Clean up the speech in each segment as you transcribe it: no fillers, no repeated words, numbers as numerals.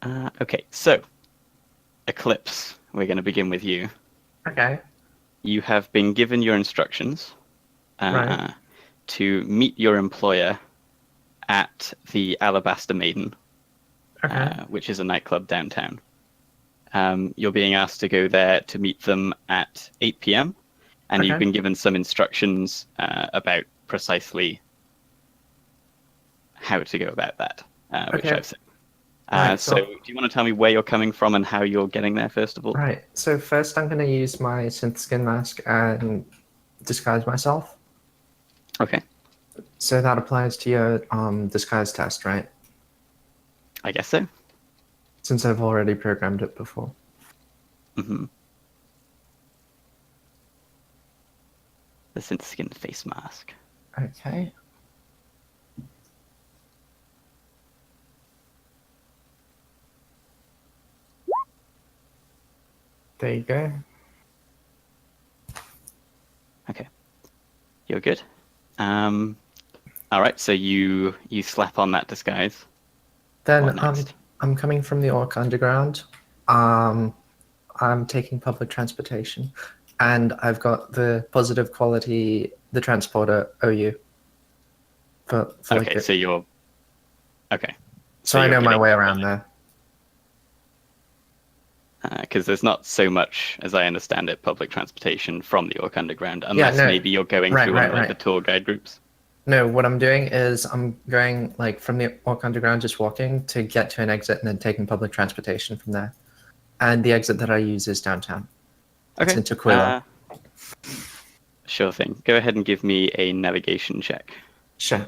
Okay, so Eclipse, we're going to begin with you. Okay, You have been given your instructions right. to meet your employer at the Alabaster Maiden, Okay, which is a nightclub downtown. You're being asked to go there to meet them at 8 p.m., and you've okay. been given some instructions about precisely how to go about that, which Okay, I've said. right. So, do you want to tell me where you're coming from and how you're getting there, first of all? Right. So first, I'm going to use my synth skin mask and disguise myself. Okay, So that applies to your disguise test, right? I guess so. Since I've already programmed it before. hmm The synth skin face mask. Okay. There you go. Okay, you're good. All right, so you slap on that disguise. What Then next? I'm coming from the Orc Underground. Um, I'm taking public transportation, and I've got the positive quality the transporter OU for like Okay, the, so you're okay. So so I you're know my getting way around there. because there's not so much, as I understand it, public transportation from the York Underground, Yeah, unless no, maybe you're going right, through one right, of like the right. tour guide groups. No, what I'm doing is I'm going like from the Orc Underground, just walking to get to an exit and then taking public transportation from there. And the exit that I use is downtown. It's Okay, in Tequila. sure thing. Go ahead and give me a navigation check Sure.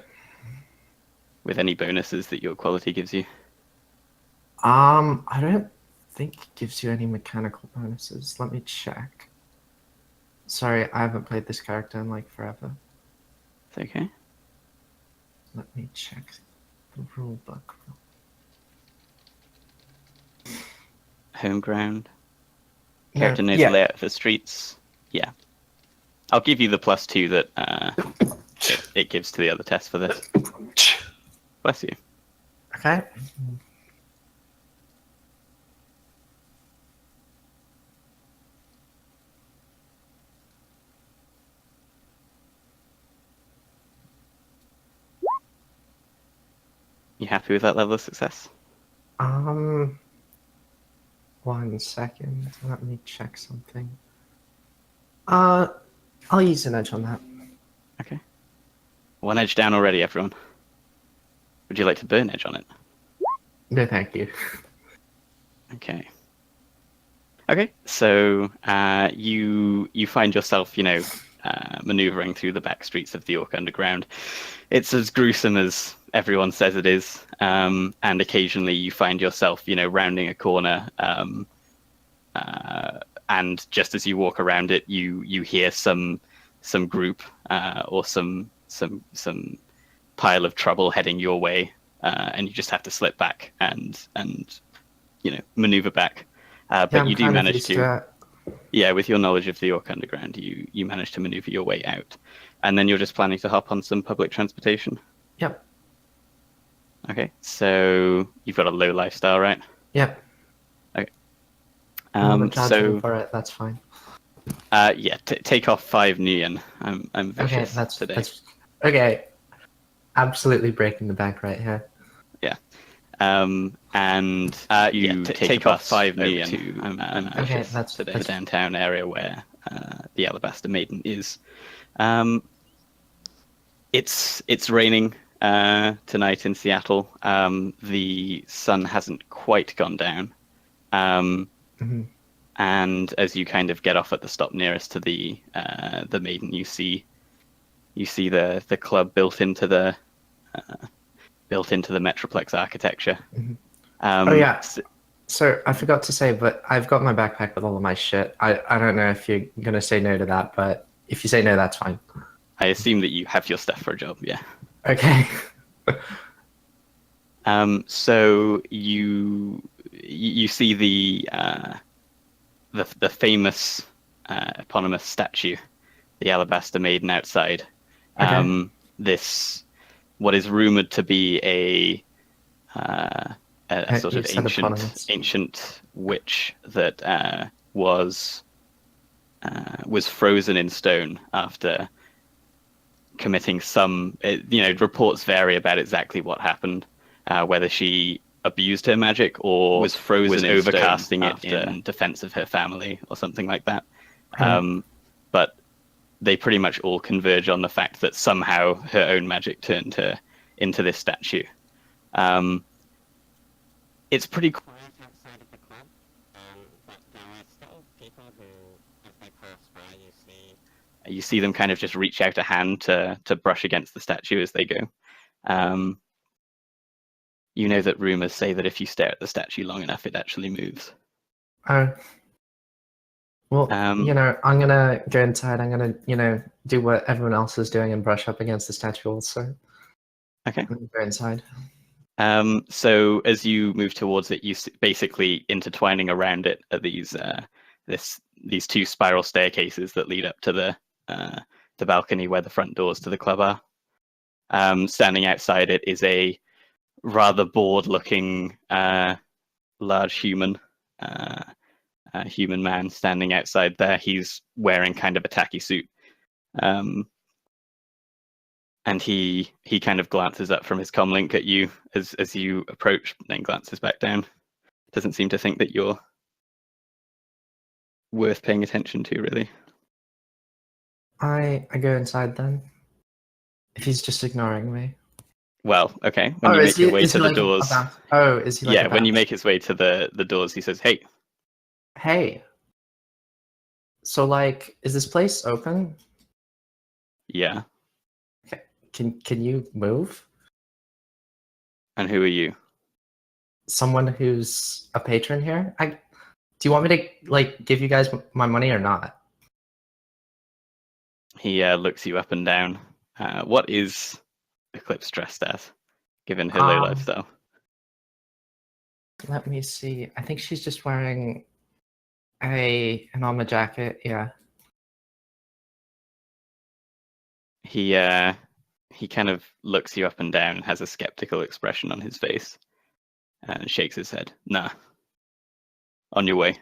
with any bonuses that your quality gives you. I don't think it gives you any mechanical bonuses. Let me check. Sorry, I haven't played this character in like forever. It's okay. Let me check the rule book. Home ground. No, Character knows the yeah. layout of the streets. Yeah. I'll give you the +2 that it gives to the other test for this. Bless you. Okay. You happy with that level of success? Um, 1 second. Let me check something. I'll use an edge on that. Okay. One edge down already, everyone. Would you like to burn edge on it? No, thank you. Okay. Okay, so you find yourself, maneuvering through the back streets of the York Underground. It's as gruesome as everyone says it is, and occasionally you find yourself, rounding a corner, and just as you walk around it, you hear some group or some pile of trouble heading your way, and you just have to slip back and maneuver back. Yeah, But I'm you do kind of manage used to, to yeah, with your knowledge of the York Underground, you manage to maneuver your way out, and then you're just planning to hop on some public transportation. it. Yep. Okay, so you've got a low lifestyle, right? Yep. Okay. I'm not chargeable So for it. That's fine. yeah, take off 5 Neon. I'm Okay, vicious today. that's okay. Absolutely breaking the bank right here. Yeah. And you take off 5 Neon to I'm Okay, vicious today. The that's downtown area where the Alabaster Maiden is. Um, it's raining tonight in Seattle. The sun hasn't quite gone down. mhm. And as you kind of get off at the stop nearest to the Maiden, you see the club built into the Metroplex architecture. Mhm. Oh Um, yeah. So I forgot to say, but I've got my backpack with all of my shit. I don't know if you're gonna say no to that, but if you say no, that's fine. I assume that you have your stuff for a job, yeah. Okay. So you see the famous eponymous statue, the Alabaster Maiden outside. Okay. This what is rumored to be a a sort You of said eponymous. ancient witch that was frozen in stone after committing some. Reports vary about exactly what happened, whether she abused her magic or was overcasting it in defense of her family or something like that. But they pretty much all converge on the fact that somehow her own magic turned her into this statue. It's pretty quiet outside of the club, but there are still people who, as they pass by, you see them kind of just reach out a hand to brush against the statue as they go. You know that rumors say that if you stare at the statue long enough, it actually moves. Oh. Well, I'm gonna go inside. I'm gonna, do what everyone else is doing and brush up against the statue also. Okay. I'm gonna go inside. So as you move towards it, you basically intertwining around it are these two spiral staircases that lead up to the balcony where the front doors to the club are. Standing outside it is a rather bored-looking large human man standing outside there. He's wearing kind of a tacky suit. And he kind of glances up from his comlink at you as you approach, then glances back down. Doesn't seem to think that you're worth paying attention to, really. I go inside then. If he's just ignoring me. Well, okay. When you make your way to the doors. Is he like yeah, when you make his way to the doors, he says, "Hey." Hey. So, is this place open? Yeah. Can you move? And who are you? Someone who's a patron here. Do you want me to give you guys my money or not? He looks you up and down. What is Eclipse dressed as, given her low lifestyle? Let me see. I think she's just wearing an armor jacket. Yeah. He kind of looks you up and down, has a skeptical expression on his face, and shakes his head. Nah. On your way.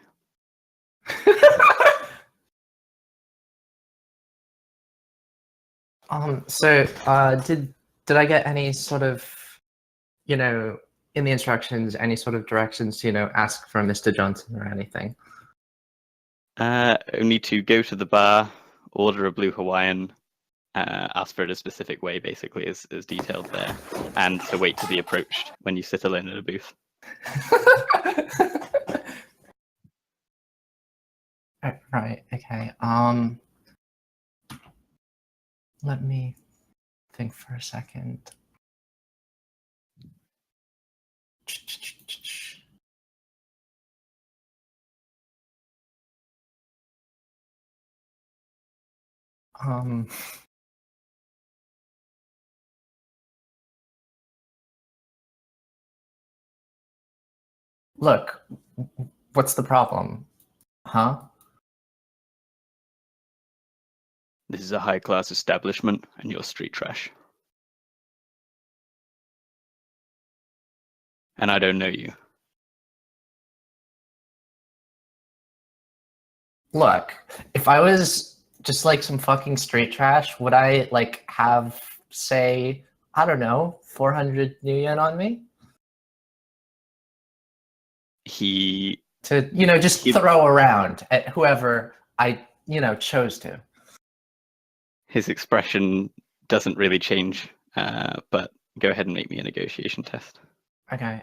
So, did I get any sort of, in the instructions, any sort of directions to, ask for Mr. Johnson or anything? Only to go to the bar, order a blue Hawaiian, ask for it a specific way, basically, as detailed there, and to wait to be approached when you sit alone at a booth. Right. Okay. Let me think for a second. Look, what's the problem? Huh? This is a high-class establishment, and you're street trash. And I don't know you. Look, if I was just some fucking street trash, would I have, say, I don't know, 400 new yen on me? To just throw around at whoever I chose to. His expression doesn't really change, but go ahead and make me a negotiation test. Okay.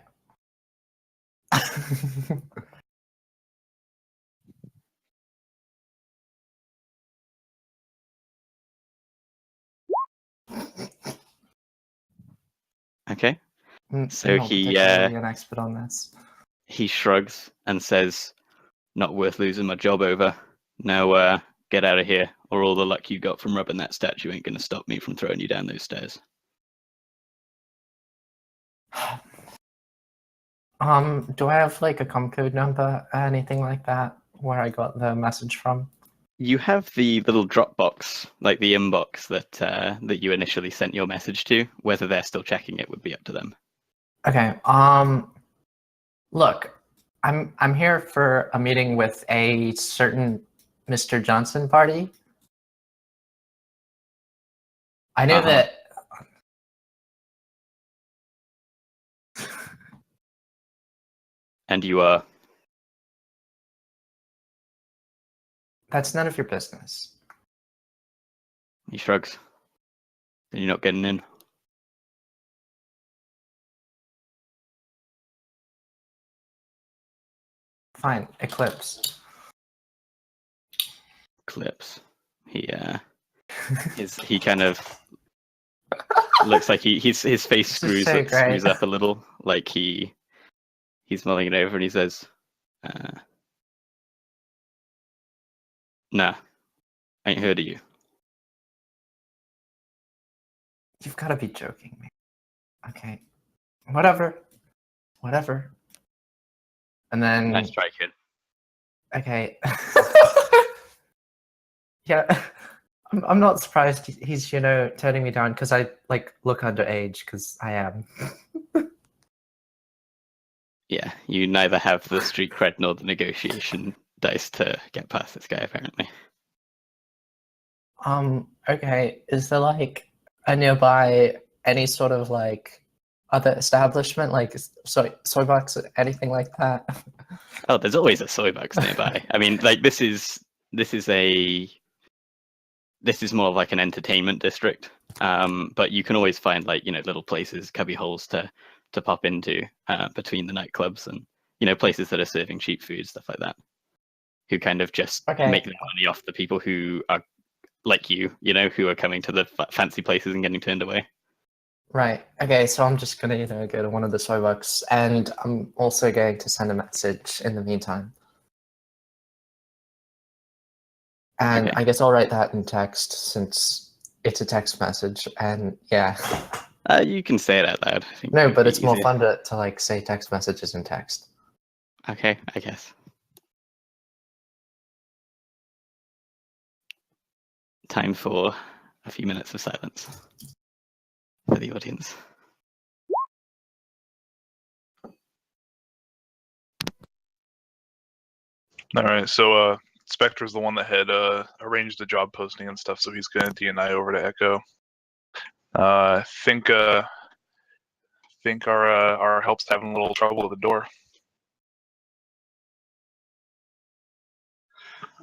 Okay. So I'm not particularly an expert on this. He shrugs and says, "Not worth losing my job over. Now get out of here, or all the luck you got from rubbing that statue ain't going to stop me from throwing you down those stairs." Do I have a ComCode number, anything like that, where I got the message from? You have the little Dropbox, the inbox that you initially sent your message to. Whether they're still checking it would be up to them. Okay. Look, I'm here for a meeting with a certain Mr. Johnson party. I knew Uh-huh. that. And you are. That's none of your business. He shrugs. Then you're not getting in. Fine, Eclipse. Clips. He he kind of looks like his face This is screws so up, great. screws up a little, like he's mulling it over, and he says, "Nah, ain't heard of you." You've got to be joking me. Okay, whatever. And then Nice try, kid. okay. Yeah, I'm not surprised he's turning me down because I like look underage because I am. Yeah, you neither have the street cred nor the negotiation dice to get past this guy, apparently. Okay. Is there like a nearby any sort of like other establishment, like Soybox, anything like that? Oh, there's always a Soybucks nearby. I mean, like this is more of like an entertainment district. But you can always find like little places, cubby holes to pop into between the nightclubs and places that are serving cheap food, stuff like that. Who kind of just Okay. make their money off the people who are like you, who are coming to the fancy places and getting turned away. Right. Okay. So I'm just gonna go to one of the Soybox, and I'm also going to send a message in the meantime. And Okay. I guess I'll write that in text since it's a text message. And yeah. You can say it out loud. I think No, it'd but be it's more easier. fun to like say text messages in text. Okay, I guess. Time for a few minutes of silence for the audience. All right, so Spectre's the one that had arranged the job posting and stuff, so he's gonna DNI over to Echo. Think our help's having a little trouble at the door.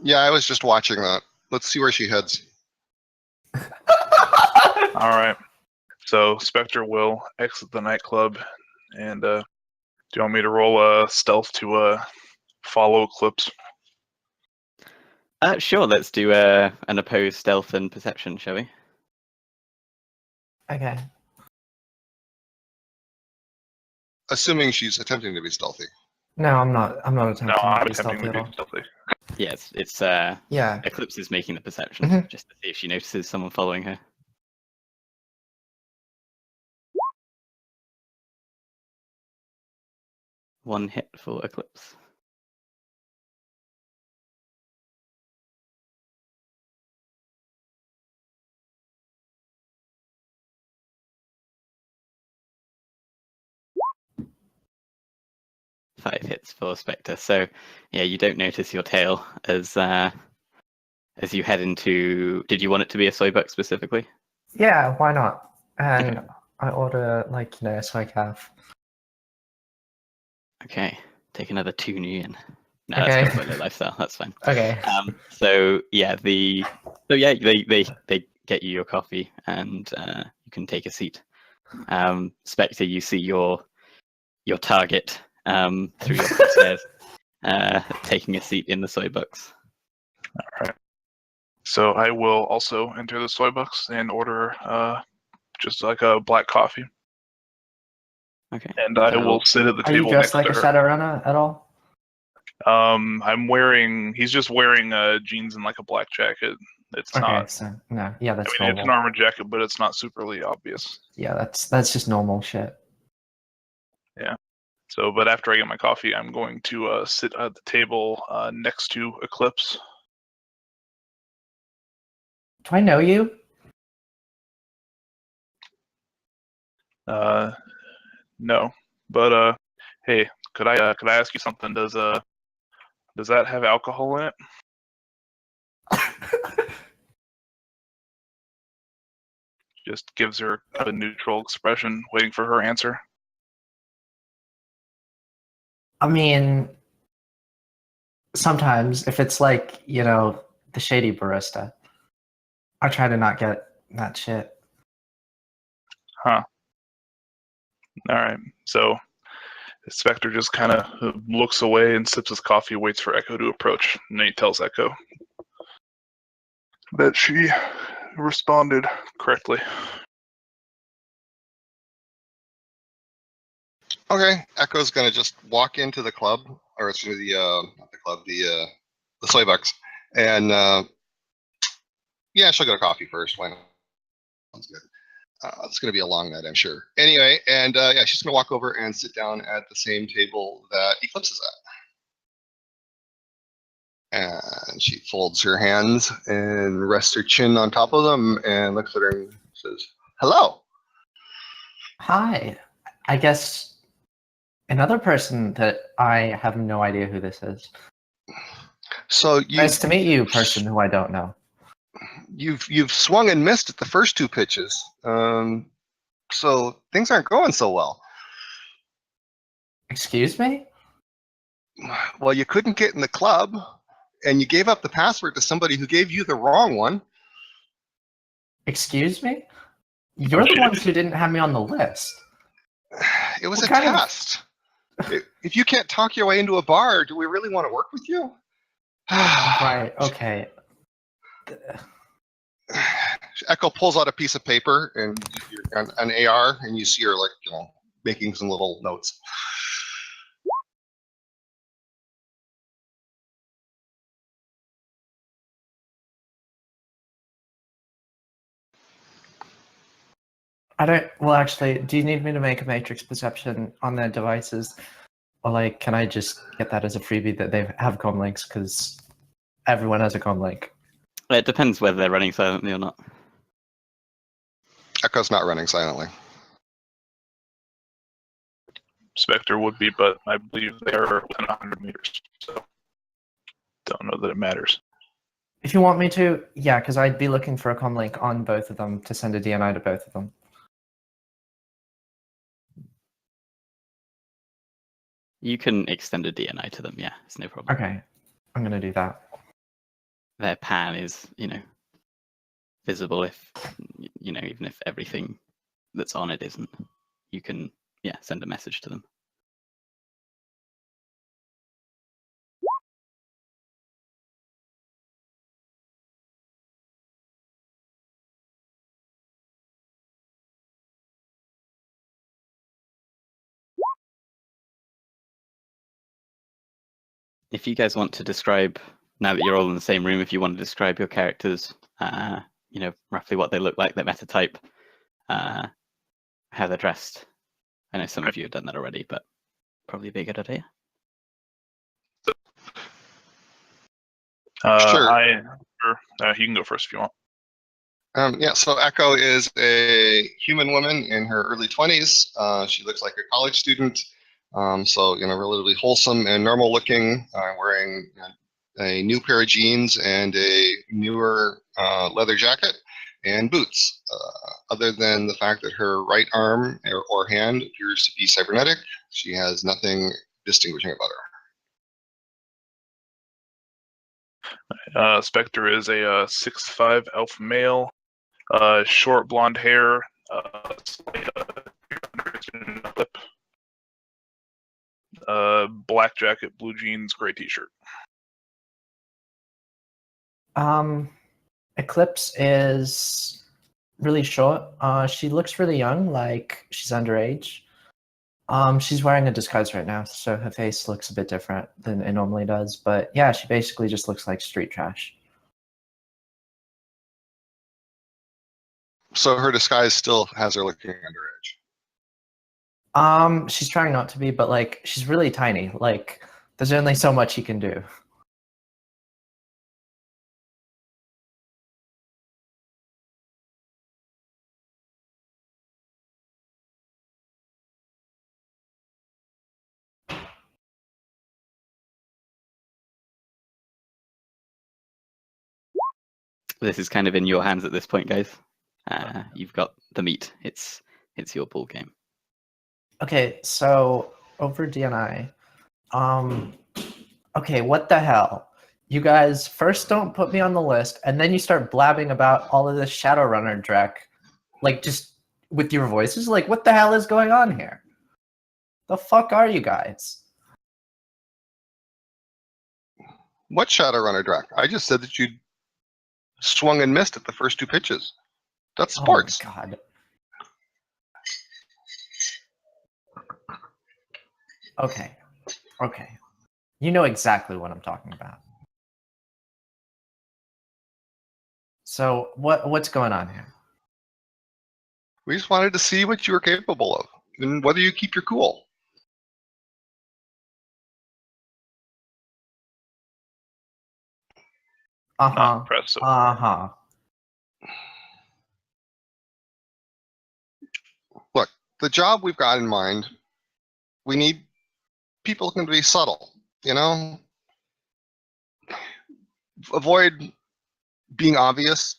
Yeah, I was just watching that. Let's see where she heads. All right, so Spectre will exit the nightclub, and do you want me to roll a stealth to follow Eclipse? Sure, let's do an opposed stealth and perception, shall we? Okay. Assuming she's attempting to be stealthy. No, I'm not. I'm not No, attempting I'm to be attempting stealthy to at be all. stealthy. Yeah, it's Yeah. Eclipse is making the perception Mhm. just to see if she notices someone following her. One hit for Eclipse. Five hits for Spectre. So, yeah, you don't notice your tail as you head into. Did you want it to be a soybuck specifically? Yeah. Why not? And Okay. I order like a soy calf. Okay, take another 2 new yen. No, Okay. that's got low lifestyle. That's fine. Okay. So yeah, they get you your coffee and you can take a seat. Spectre, you see your target through your crosshairs taking a seat in the soybucks. All right. So I will also enter the Soybucks and order just like a black coffee, Okay. and I will sit at the Are you table dressed next like a to her. Shadowrunner at all? He's just wearing jeans and like a black jacket. It's Okay. not. So no. Yeah, that's I mean, it's normal. an armored jacket, but it's not superly obvious. Yeah, that's just normal shit. So, but after I get my coffee, I'm going to sit at the table next to Eclipse. Do I know you? No, but hey, could I ask you something? Does that have alcohol in it? Just gives her a neutral expression, waiting for her answer. I mean, sometimes if it's like, the shady barista, I try to not get that shit. Huh. All right. So Spectre just kind of looks away and sips his coffee, waits for Echo to approach, and then he tells Echo that she responded correctly. Okay, Echo's gonna just walk into the club, or it's the not the club, the Soybucks, and yeah, she'll get a coffee first. Why not? Sounds good. It's gonna be a long night, I'm sure. Anyway, and yeah, she's gonna walk over and sit down at the same table that Eclipse is at. And she folds her hands and rests her chin on top of them and looks at her and says, "Hello." Hi. I guess another person that I have no idea who this is. So Nice to meet you, person who I don't know. you've swung and missed at the first two pitches. So things aren't going so well. Excuse me? Well, you couldn't get in the club, and you gave up the password to somebody who gave you the wrong one. Excuse me? You're the ones who didn't have me on the list. It was What a kind of- test. If you can't talk your way into a bar, do we really want to work with you? Right, okay. Echo pulls out a piece of paper and an AR, and you see her making some little notes. Well, actually, do you need me to make a matrix perception on their devices? Or, can I just get that as a freebie that they have comm links? Because everyone has a comm link. It depends whether they're running silently or not. Echo's not running silently. Spectre would be, but I believe they are within 100 meters, so don't know that it matters. If you want me to, yeah, because I'd be looking for a comm link on both of them to send a DNI to both of them. You can extend a DNI to them, yeah, it's no problem. Okay, I'm going to do that. Their pan is, visible if, even if everything that's on it isn't. You can, send a message to them. If you guys want to describe, now that you're all in the same room, if you want to describe your characters, roughly what they look like, their meta type, how they're dressed. I know some of you have done that already, but probably be a good idea. Sure. You can go first if you want. Yeah, so Echo is a human woman in her early 20s. She looks like a college student. So, relatively wholesome and normal looking, wearing a new pair of jeans and a newer leather jacket and boots. Other than the fact that her right arm or hand appears to be cybernetic, she has nothing distinguishing about her. Spectre is a 6'5" alpha male, short blonde hair, lip, black jacket, blue jeans, gray t-shirt. Eclipse is really short. She looks really young, like she's underage. She's wearing a disguise right now, so her face looks a bit different than it normally does. But yeah, she basically just looks like street trash. So her disguise still has her looking underage. She's trying not to be, but she's really tiny. There's only so much she can do. This is kind of in your hands at this point, guys. You've got the meat. It's your ball game. Okay, so over DNI. Okay, what the hell? You guys first don't put me on the list, and then you start blabbing about all of this Shadowrunner dreck, like just with your voices. Like, what the hell is going on here? The fuck are you guys? What Shadowrunner Drac? I just said that you swung and missed at the first 2 pitches. That's sports. Oh my god. Okay. Okay. You know exactly what I'm talking about. So what's going on here? We just wanted to see what you were capable of and whether you keep your cool. Not Uh-huh. impressive. Uh-huh. Look, the job we've got in mind, we need people who can be subtle, you know? Avoid being obvious.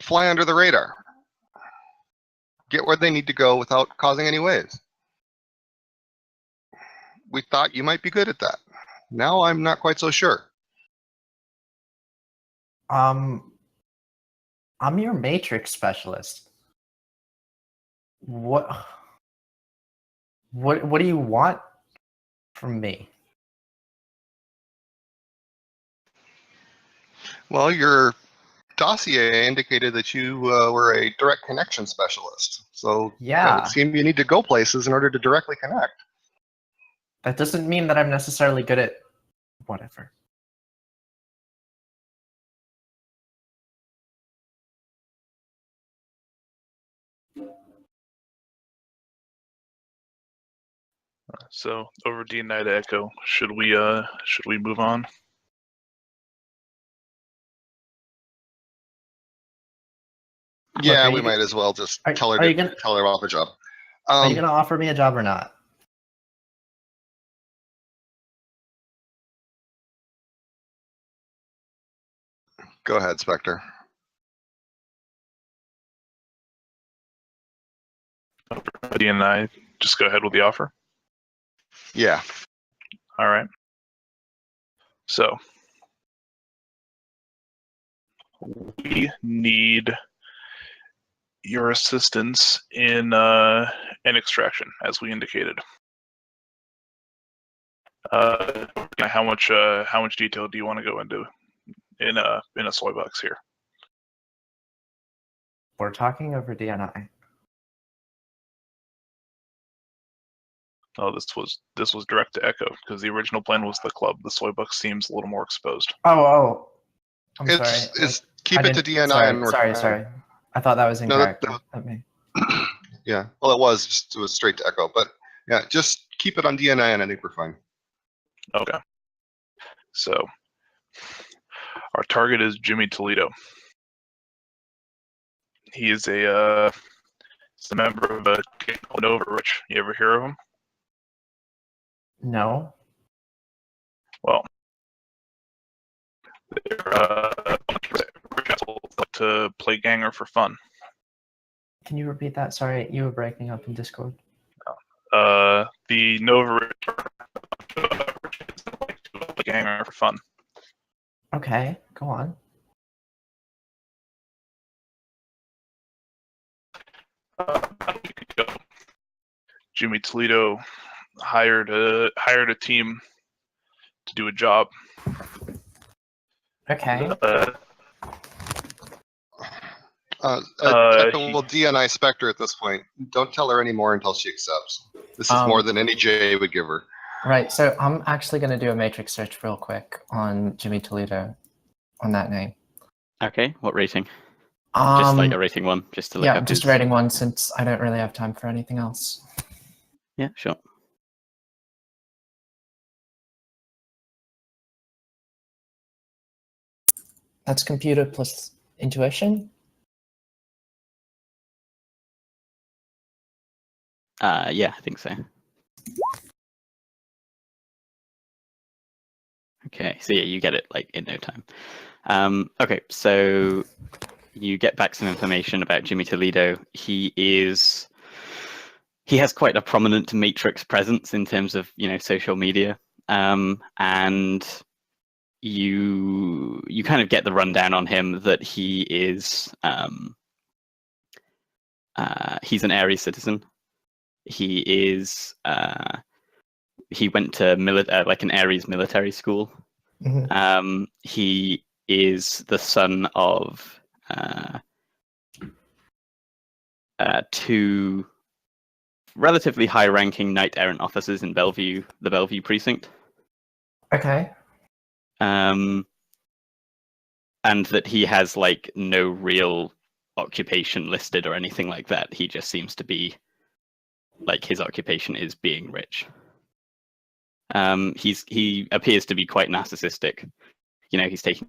Fly under the radar. Get where they need to go without causing any waves. We thought you might be good at that. Now I'm not quite so sure. I'm your matrix specialist. What do you want from me? Well, your dossier indicated that you were a direct connection specialist. So it Yeah. would seem you need to go places in order to directly connect. That doesn't mean that I'm necessarily good at whatever. So over DNI to Echo, should we move on? Yeah, are we you might as well just are- tell her are you gonna- tell her about the job. Are you gonna offer me a job or not? Go ahead, Spectre. DNI, just go ahead with the offer. Yeah. All right. So we need your assistance in extraction, as we indicated. How much detail do you want to go into in a soy box here? We're talking over DNI. Oh, this was direct to Echo because the original plan was the club. The soy box seems a little more exposed. Oh, I'm It's sorry. keep I it to didn't- DNI and we're Sorry. I thought that was in No, character. Let me. Yeah. Well, it was straight to Echo, but yeah, just keep it on DNI and I think we're fine. Okay. So our target is Jimmy Toledo. He is a member of a gang called Overrich. You ever hear of him? No. Well, they're rich assholes like to play ganger for fun. Can you repeat that? Sorry, you were breaking up in Discord. The Nova Rich like to play ganger for fun. Okay, go on. About a week ago, Jimmy Toledo hired a team to do a job. Okay. Echo will DNI Spectre at this point. Don't tell her any more until she accepts. This is more than any J would give her. Right, so I'm actually going to do a matrix search real quick on Jimmy Toledo, on that name. Okay, what rating? Just like a rating 1, just to look yeah, up just his... rating 1 since I don't really have time for anything else. Yeah, sure. That's computer plus intuition? Yeah, I think so. Okay, so yeah, you get it like in no time. Okay, so you get back some information about Jimmy Toledo. He has quite a prominent Matrix presence in terms of social media, and you kind of get the rundown on him that he is he's an Ares citizen. He is he went to like an Ares military school. Mhm. He is the son of two relatively high-ranking knight-errant officers in the Bellevue precinct. Okay. And that he has like no real occupation listed or anything like that. He just seems to be like his occupation is being rich. He appears to be quite narcissistic. He's taking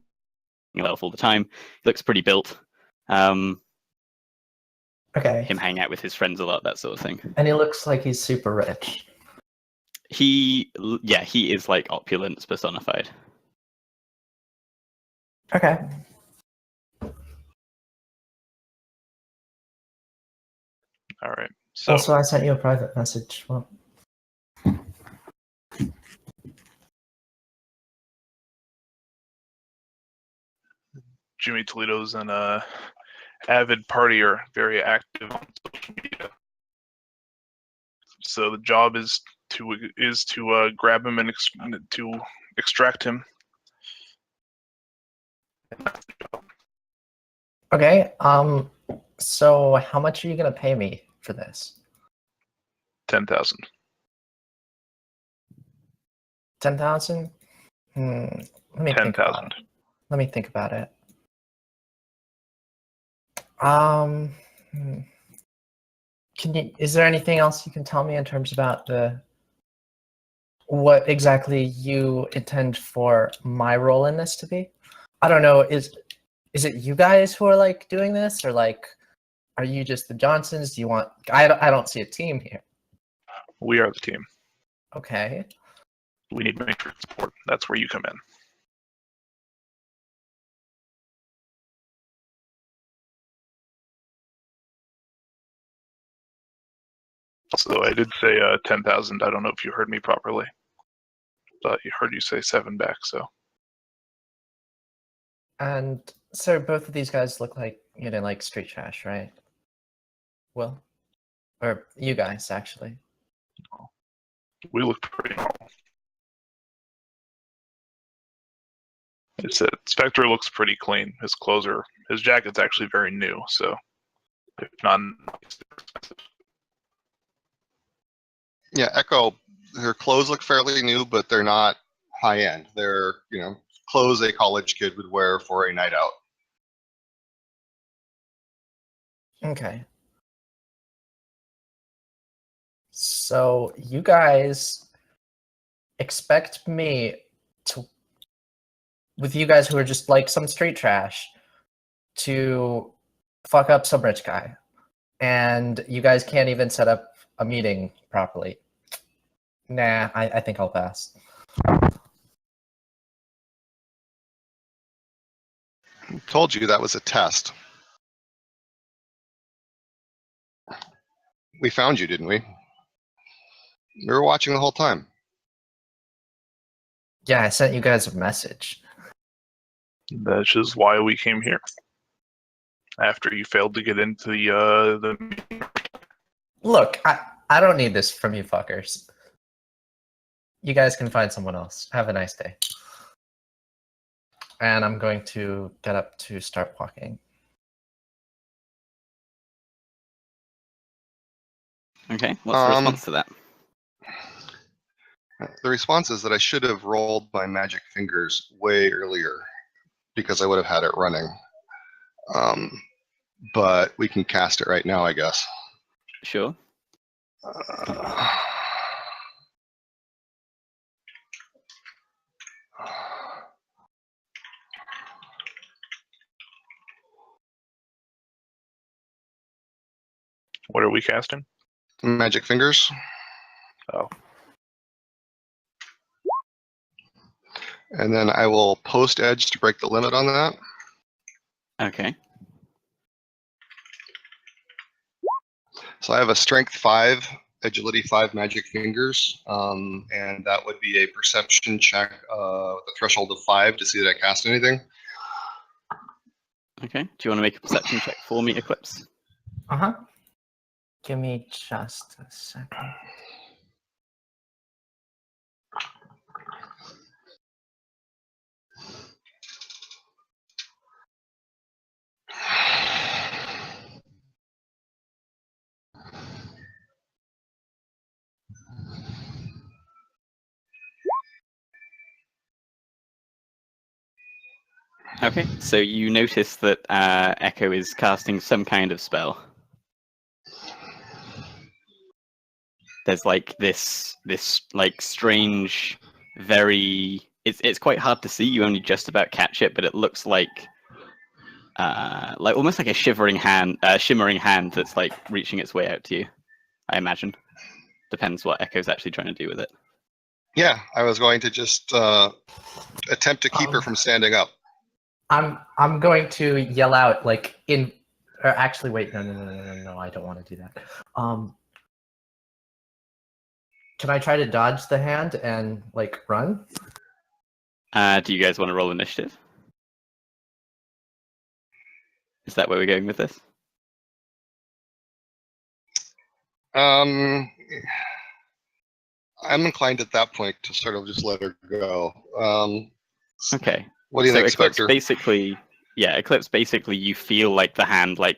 himself all the time. He looks pretty built. Okay. Him hang out with his friends a lot, that sort of thing. And he looks like he's super rich. He is like opulence personified. Okay. All right. So Also, I sent you a private message. Well, Jimmy Toledo's an avid partier, very active on social media. So the job is to grab him and to extract him. okay. So how much are you gonna pay me for this? 10,000. 10,000? Let me think about it. 10,000. Let me think about it. Hmm. Is there anything else you can tell me in terms about what exactly you intend for my role in this to be? I don't know. Is it you guys who are like doing this, or like, are you just the Johnsons? Do you want? I don't see a team here. We are the team. Okay. We need Matrix support. That's where you come in. So I did say 10,000. I don't know if you heard me properly, but you heard you say 7 back. So And so both of these guys look like like street trash, right? Well, or you guys actually. we look pretty normal. It's Spectre looks pretty clean. His jacket's actually very new. So if not, Yeah, Echo, her clothes look fairly new, but they're not high end. They're, clothes a college kid would wear for a night out. Okay. So you guys expect me to, with you guys who are just like some street trash, to fuck up some rich guy, and you guys can't even set up a meeting properly. Nah, I think I'll pass. Told you that was a test. We found you, didn't we? We were watching the whole time. Yeah, I sent you guys a message. that's just why we came here. After you failed to get into the Look, I don't need this from you fuckers. You guys can find someone else. Have a nice day. And I'm going to get up to start walking. Okay, what's the response to that? The response is that I should have rolled my magic fingers way earlier because I would have had it running. But we can cast it right now, I guess. Sure. What are we casting? Magic fingers. Oh. And then I will post edge to break the limit on that. Okay. So I have a strength 5, agility 5, magic fingers, and that would be a perception check with a threshold of 5 to see that I cast anything. Okay. Do you want to make a perception check for me, Eclipse? Uh-huh. Give me just a second. Okay. So you notice that Echo is casting some kind of spell. There's like this like strange, very. It's quite hard to see. You only just about catch it, but it looks like almost like a shimmering hand that's like reaching its way out to you. I imagine. Depends what Echo's actually trying to do with it. Yeah, I was going to just attempt to keep her from standing up. I'm going to yell out like in, or actually wait, no, I don't want to do that. Can I try to dodge the hand and like run? Do you guys want to roll initiative? Is that where we're going with this? I'm inclined at that point to sort of just let her go. Okay. What do you So think, Eclipse Spectre? basically, Eclipse basically, you feel like the hand like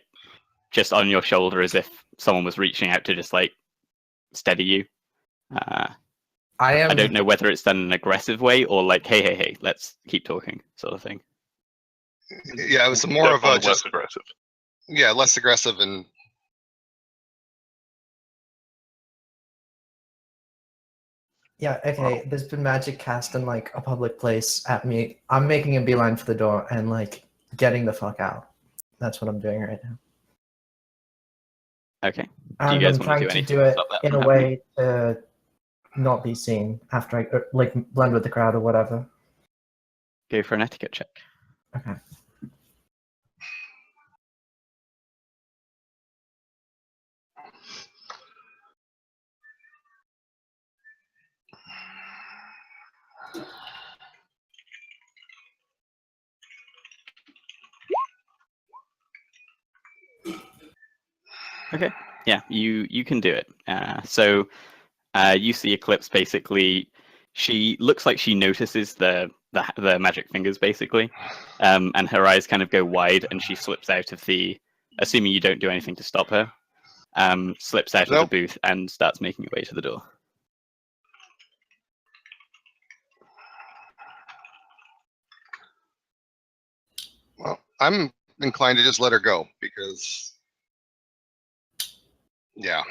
just on your shoulder, as if someone was reaching out to just like steady you. I don't know whether it's done in an aggressive way or like, hey, let's keep talking, sort of thing. Yeah, it was more of a Definitely just less aggressive. yeah, less aggressive and Yeah, okay, there's been magic cast in like a public place at me. I'm making a beeline for the door and like getting the fuck out. That's what I'm doing right now. Okay. Do you And guys I'm want to trying do to anything do to it stop that in from a happening? way to not be seen after I like blend with the crowd or whatever. Go for an etiquette check. Okay. Okay. Yeah, you can do it. So you see Eclipse basically. She looks like she notices the magic fingers basically, and her eyes kind of go wide, and she slips out of the. Assuming you don't do anything to stop her, slips out of Nope. the booth and starts making her way to the door. well, I'm inclined to just let her go because yeah.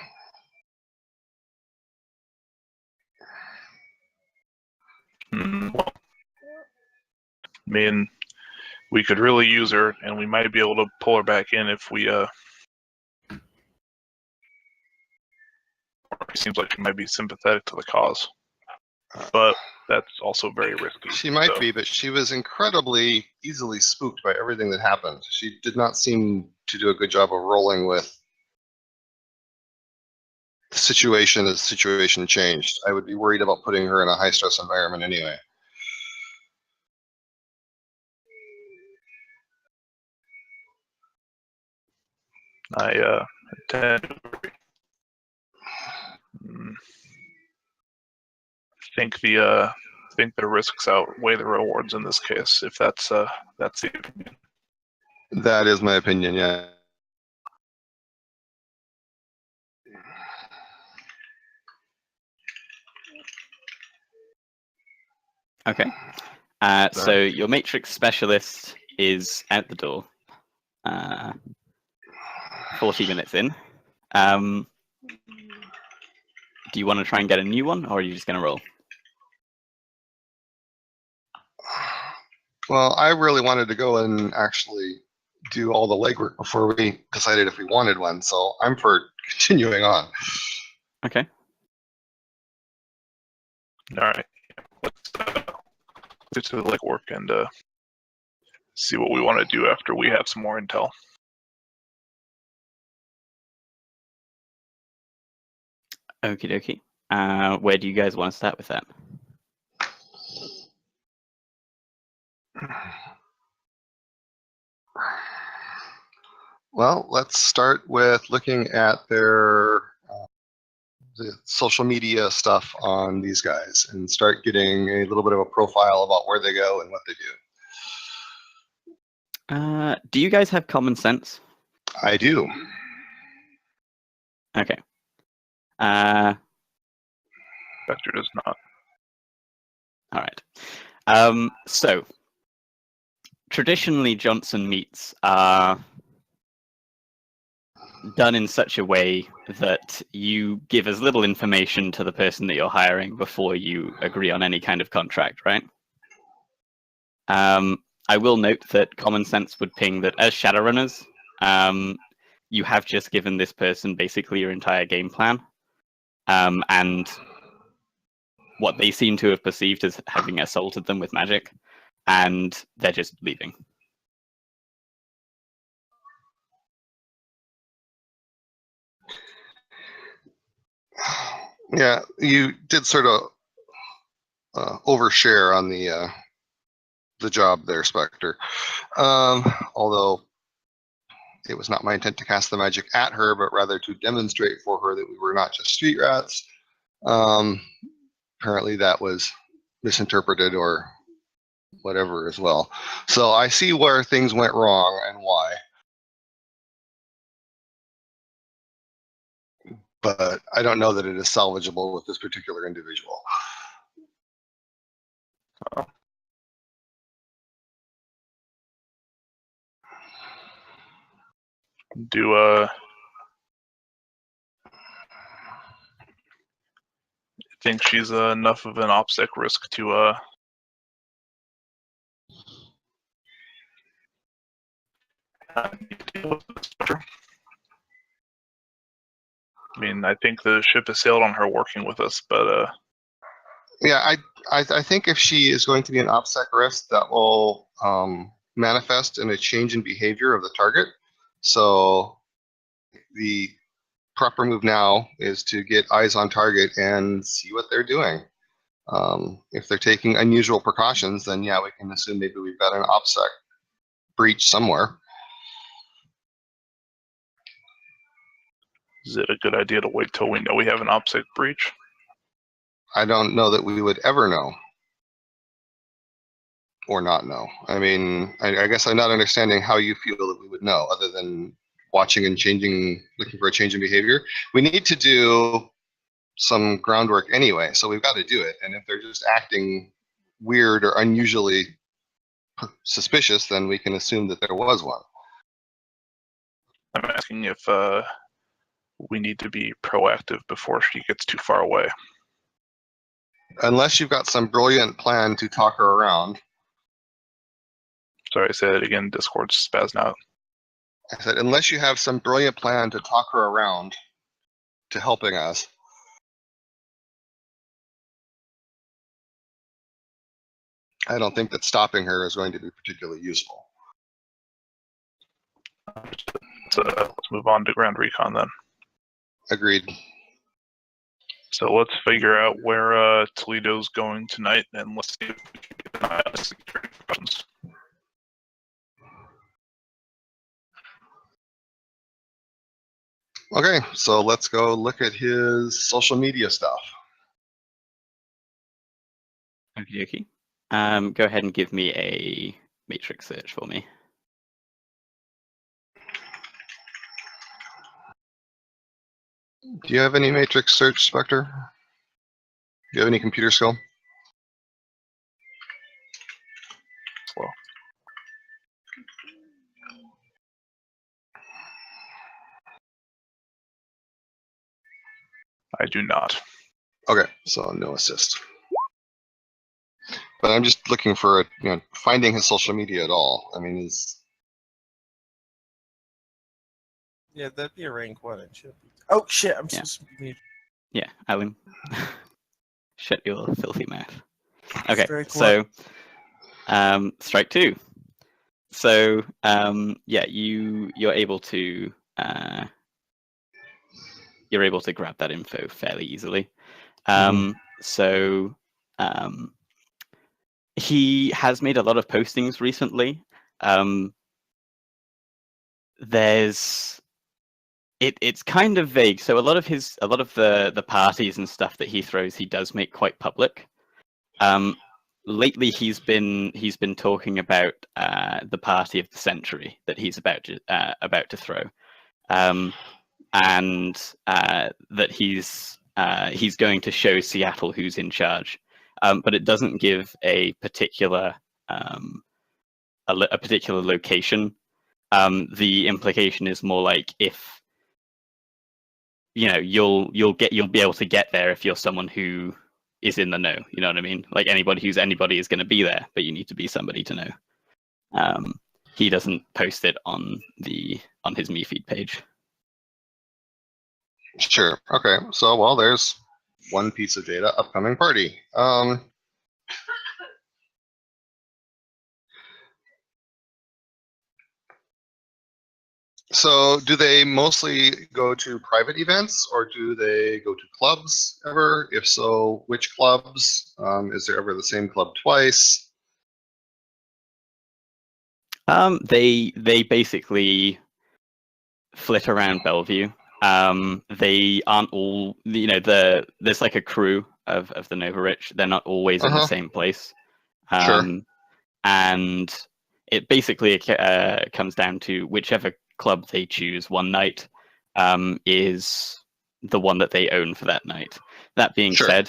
Well, I mean, we could really use her, and we might be able to pull her back in if we. It seems like she might be sympathetic to the cause, but that's also very risky. She might so. be, but she was incredibly easily spooked by everything that happened. She did not seem to do a good job of rolling with the situation as the situation changed. I would be worried about putting her in a high stress environment anyway. I tend to agree. Think the risks outweigh the rewards in this case. If that's the opinion. That is my opinion, yeah. Okay. So your Matrix specialist is out the door. 40 minutes in. Do you want to try and get a new one, or are you just going to roll? Well, I really wanted to go and actually do all the legwork before we decided if we wanted one, so I'm for continuing on. Okay. All right. get to the legwork and see what we want to do after we have some more intel. Okie dokie. Where do you guys want to start with that? Well, let's start with looking at their the social media stuff on these guys and start getting a little bit of a profile about where they go and what they do. Do you guys have common sense? I do. Okay. Spectre does not. All right. So, traditionally, Johnson meets are done in such a way that you give as little information to the person that you're hiring before you agree on any kind of contract, right? I will note that common sense would ping that as Shadowrunners, you have just given this person basically your entire game plan, and what they seem to have perceived as having assaulted them with magic, and they're just leaving. Yeah, you did sort of overshare on the job there, Spectre. Although it was not my intent to cast the magic at her, but rather to demonstrate for her that we were not just street rats. Apparently that was misinterpreted or whatever as well. So I see where things went wrong and why. But I don't know that it is salvageable with this particular individual. Do think she's enough of an OPSEC risk to deal with this? I mean, I think the ship has sailed on her working with us, but Yeah, I think if she is going to be an OPSEC risk, that will manifest in a change in behavior of the target. So the proper move now is to get eyes on target and see what they're doing. If they're taking unusual precautions, then yeah, we can assume maybe we've got an OPSEC breach somewhere. is it a good idea to wait till we know we have an OPSEC breach? I don't know that we would ever know. Or not know. I mean, I guess I'm not understanding how you feel that we would know, other than watching and changing, looking for a change in behavior. We need to do some groundwork anyway, so we've got to do it. And if they're just acting weird or unusually suspicious, then we can assume that there was one. I'm asking if we need to be proactive before she gets too far away. Unless you've got some brilliant plan to talk her around. Sorry, say that again. Discord's spazzing out. I said, unless you have some brilliant plan to talk her around to helping us. I don't think that stopping her is going to be particularly useful. So let's move on to ground recon then. Agreed. So let's figure out where Toledo's going tonight, and let's see if we can get an eye on security precautions. Okay, so let's go look at his social media stuff. Okie dokie. Go ahead and give me a matrix search for me. Do you have any matrix search, Spectre? Do you have any computer skill? Slow. I do not. Okay, so no assist. But I'm just looking for finding his social media at all. I mean, Yeah, that'd be a rank one. It should be. Oh shit! I'm Yeah. supposed to be. Yeah, Alan. Shut your filthy mouth. Okay, Strike so Strike two. So yeah, you're able to grab that info fairly easily. So he has made a lot of postings recently. It's kind of vague. So a lot of the parties and stuff that he throws, he does make quite public. Lately, he's been talking about the party of the century that he's about to throw, and that he's going to show Seattle who's in charge. But it doesn't give a particular particular location. The implication is more like if you'll be able to get there if you're someone who is in the know. You know what I mean? Like anybody is going to be there, but you need to be somebody to know. He doesn't post it on his MeFeed page. Sure. Okay. So, well, there's one piece of data: upcoming party. So do they mostly go to private events, or do they go to clubs ever? If so, which clubs? Is there ever the same club twice? They basically flit around Bellevue. They aren't all, there's like a crew of the Nova Rich. They're not always in the same place. Sure. And it basically comes down to whichever club they choose one night is the one that they own for that night. That being said,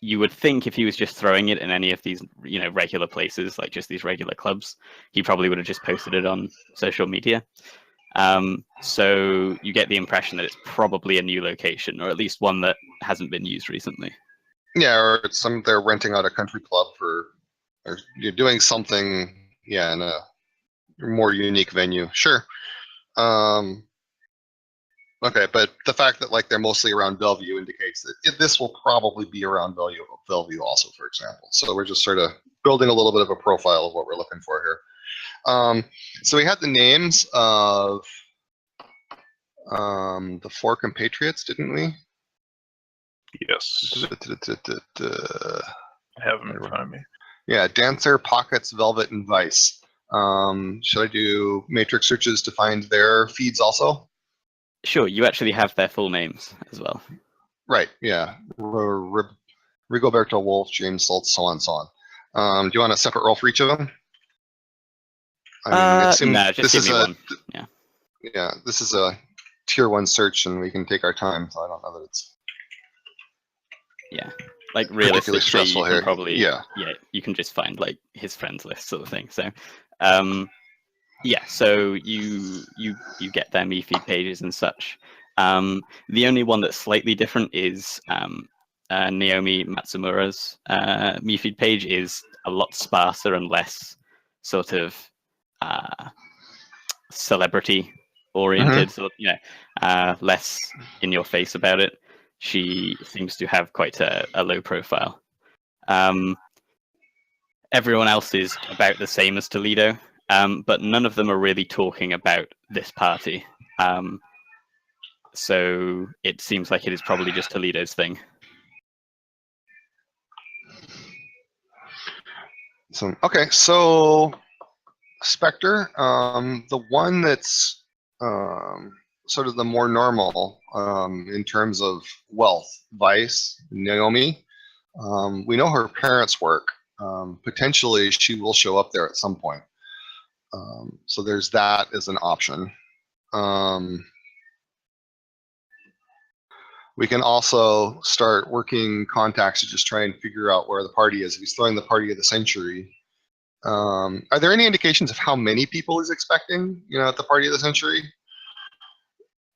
you would think if he was just throwing it in any of these, regular places, like just these regular clubs, he probably would have just posted it on social media. So you get the impression that it's probably a new location, or at least one that hasn't been used recently. Yeah, or they're renting out a country club or you're doing something, in a more unique venue. Sure. Okay, but the fact that they're mostly around Bellevue indicates that this will probably be around Bellevue also, for example. So we're just sort of building a little bit of a profile of what we're looking for here. So we had the names of the 4 compatriots, didn't we? Yes. I have them in front of me. Yeah, Dancer, Pockets, Velvet, and Vice. Should I do matrix searches to find their feeds also? Sure, you actually have their full names as well. Right, yeah. Rigoberto Wolf, James Schultz, so on and so on. Do you want a separate role for each of them? No, just give me one. Yeah, this is a tier 1 search and we can take our time, so I don't know that it's... Yeah, realistically, stressful you can here. probably... Yeah, you can just find his friends list sort of thing, so... Yeah, so you get their MeFeed pages and such. The only one that's slightly different is Naomi Matsumura's MeFeed page is a lot sparser and less sort of celebrity oriented, less in your face about it. She seems to have quite a low profile. Everyone else is about the same as Toledo. But none of them are really talking about this party. So it seems like it is probably just Toledo's thing. So Spectre, the one that's sort of the more normal in terms of wealth, Vice, Naomi. We know her parents' work. Potentially she will show up there at some point. So there's that as an option. We can also start working contacts to just try and figure out where the party is. If he's throwing the party of the century. Are there any indications of how many people he's expecting, at the party of the century?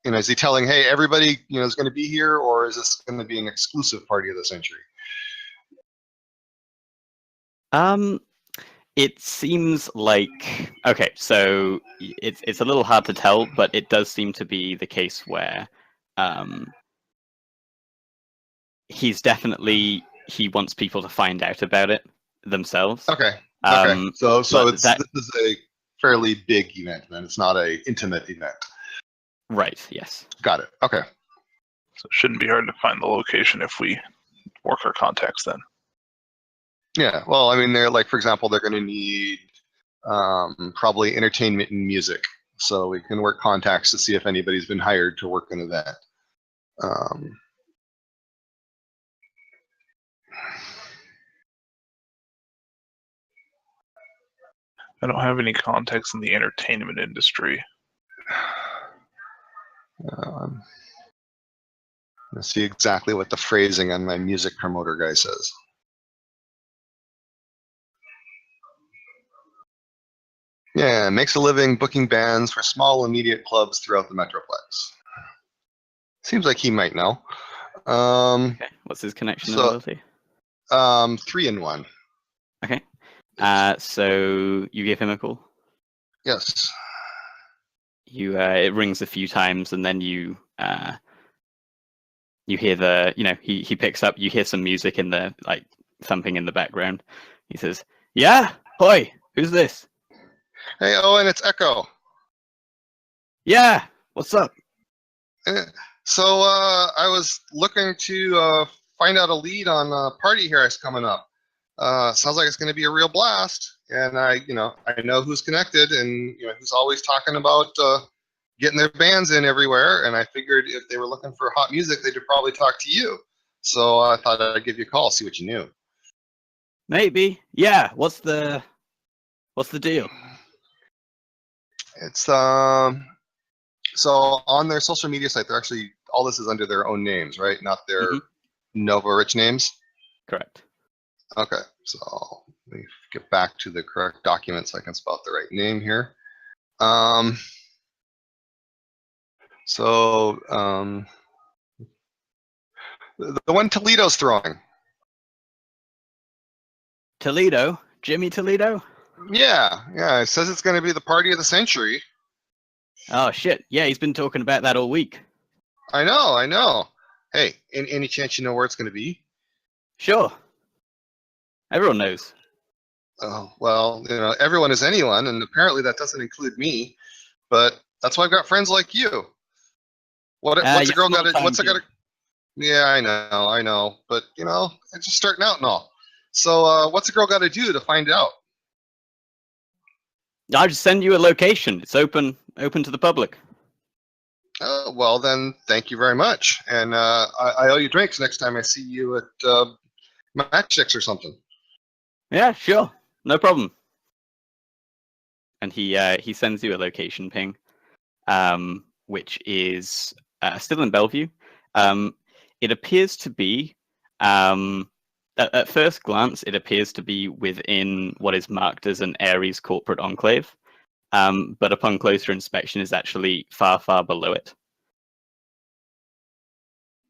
Is he telling, hey, everybody, is going to be here, or is this going to be an exclusive party of the century? It seems like, okay, so it's a little hard to tell, but it does seem to be the case where he's definitely he wants people to find out about it themselves. Okay. Um, So but that- this is a fairly big event, then. It's not a intimate event. Right. Yes. Got it. Okay. So it shouldn't be hard to find the location if we work our contacts then. Yeah. Well, I mean, they're like, for example, they're going to need probably entertainment and music. So we can work contacts to see if anybody's been hired to work an event. I don't have any contacts in the entertainment industry. Let's see exactly what the phrasing on my music promoter guy says. Yeah, makes a living booking bands for small immediate clubs throughout the Metroplex. Seems like he might know. Okay. What's his connection and so- loyalty? 3 in 1. Okay. So you give him a call. Yes. You it rings a few times, and then you hear he picks up. You hear some music in the thumping in the background. He says, "Yeah, hoi, who's this? Hey, Owen, it's Echo. Yeah, what's up?" So I was looking to find out a lead on a party here that's coming up. Sounds like it's going to be a real blast, and I know who's connected, and who's always talking about getting their bands in everywhere. And I figured if they were looking for hot music, they'd probably talk to you. So I thought I'd give you a call, see what you knew. Maybe. Yeah. What's the deal? It's so on their social media site, they're actually all this is under their own names, right? Not their Nova Rich names. Correct. Okay, so let me get back to the correct document so I can spell out the right name here. The one Toledo's throwing. Toledo, Jimmy Toledo. Yeah. It says it's going to be the party of the century. Oh shit! Yeah, he's been talking about that all week. I know. Hey, any chance you know where it's going to be? Sure. Everyone knows. Oh, well, everyone is anyone, and apparently that doesn't include me. But that's why I've got friends like you. What's a girl got to? What's a got to? Yeah, I know. But I'm just starting out and all. So, what's a girl got to do to find out? I'll just send you a location. It's open to the public. Well, then, thank you very much. And I owe you drinks next time I see you at Matchsticks or something. Yeah, sure, no problem. And he sends you a location ping, which is still in Bellevue. It appears to be, at first glance, it appears to be within what is marked as an Ares corporate enclave, but upon closer inspection, is actually far, far below it.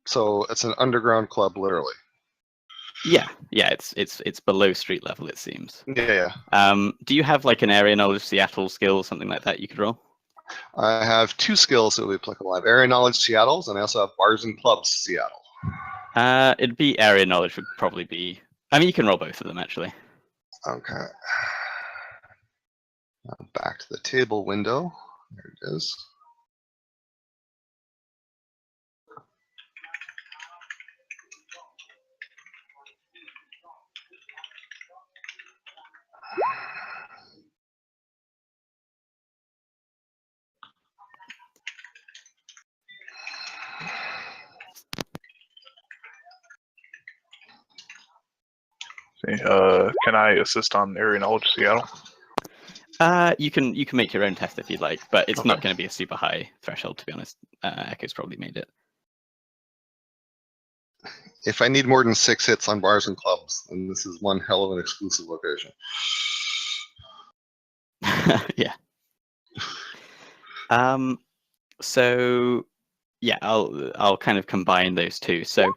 So it's an underground club, literally. Yeah, it's below street level, it seems. Yeah. Do you have an area knowledge Seattle skill or something like that you could roll? I have 2 skills that will be applicable. I have area knowledge Seattle's, and I also have bars and clubs Seattle. It'd be area knowledge would probably be. I mean, you can roll both of them actually. Okay. Now back to the table window. There it is. Can I assist on area knowledge Seattle? You can make your own test if you'd like, but it's not Okay. going to be a super high threshold, to be honest. Echo's probably made it. If I need more than 6 hits on bars and clubs, then this is one hell of an exclusive location. Yeah. So yeah, I'll kind of combine those two. So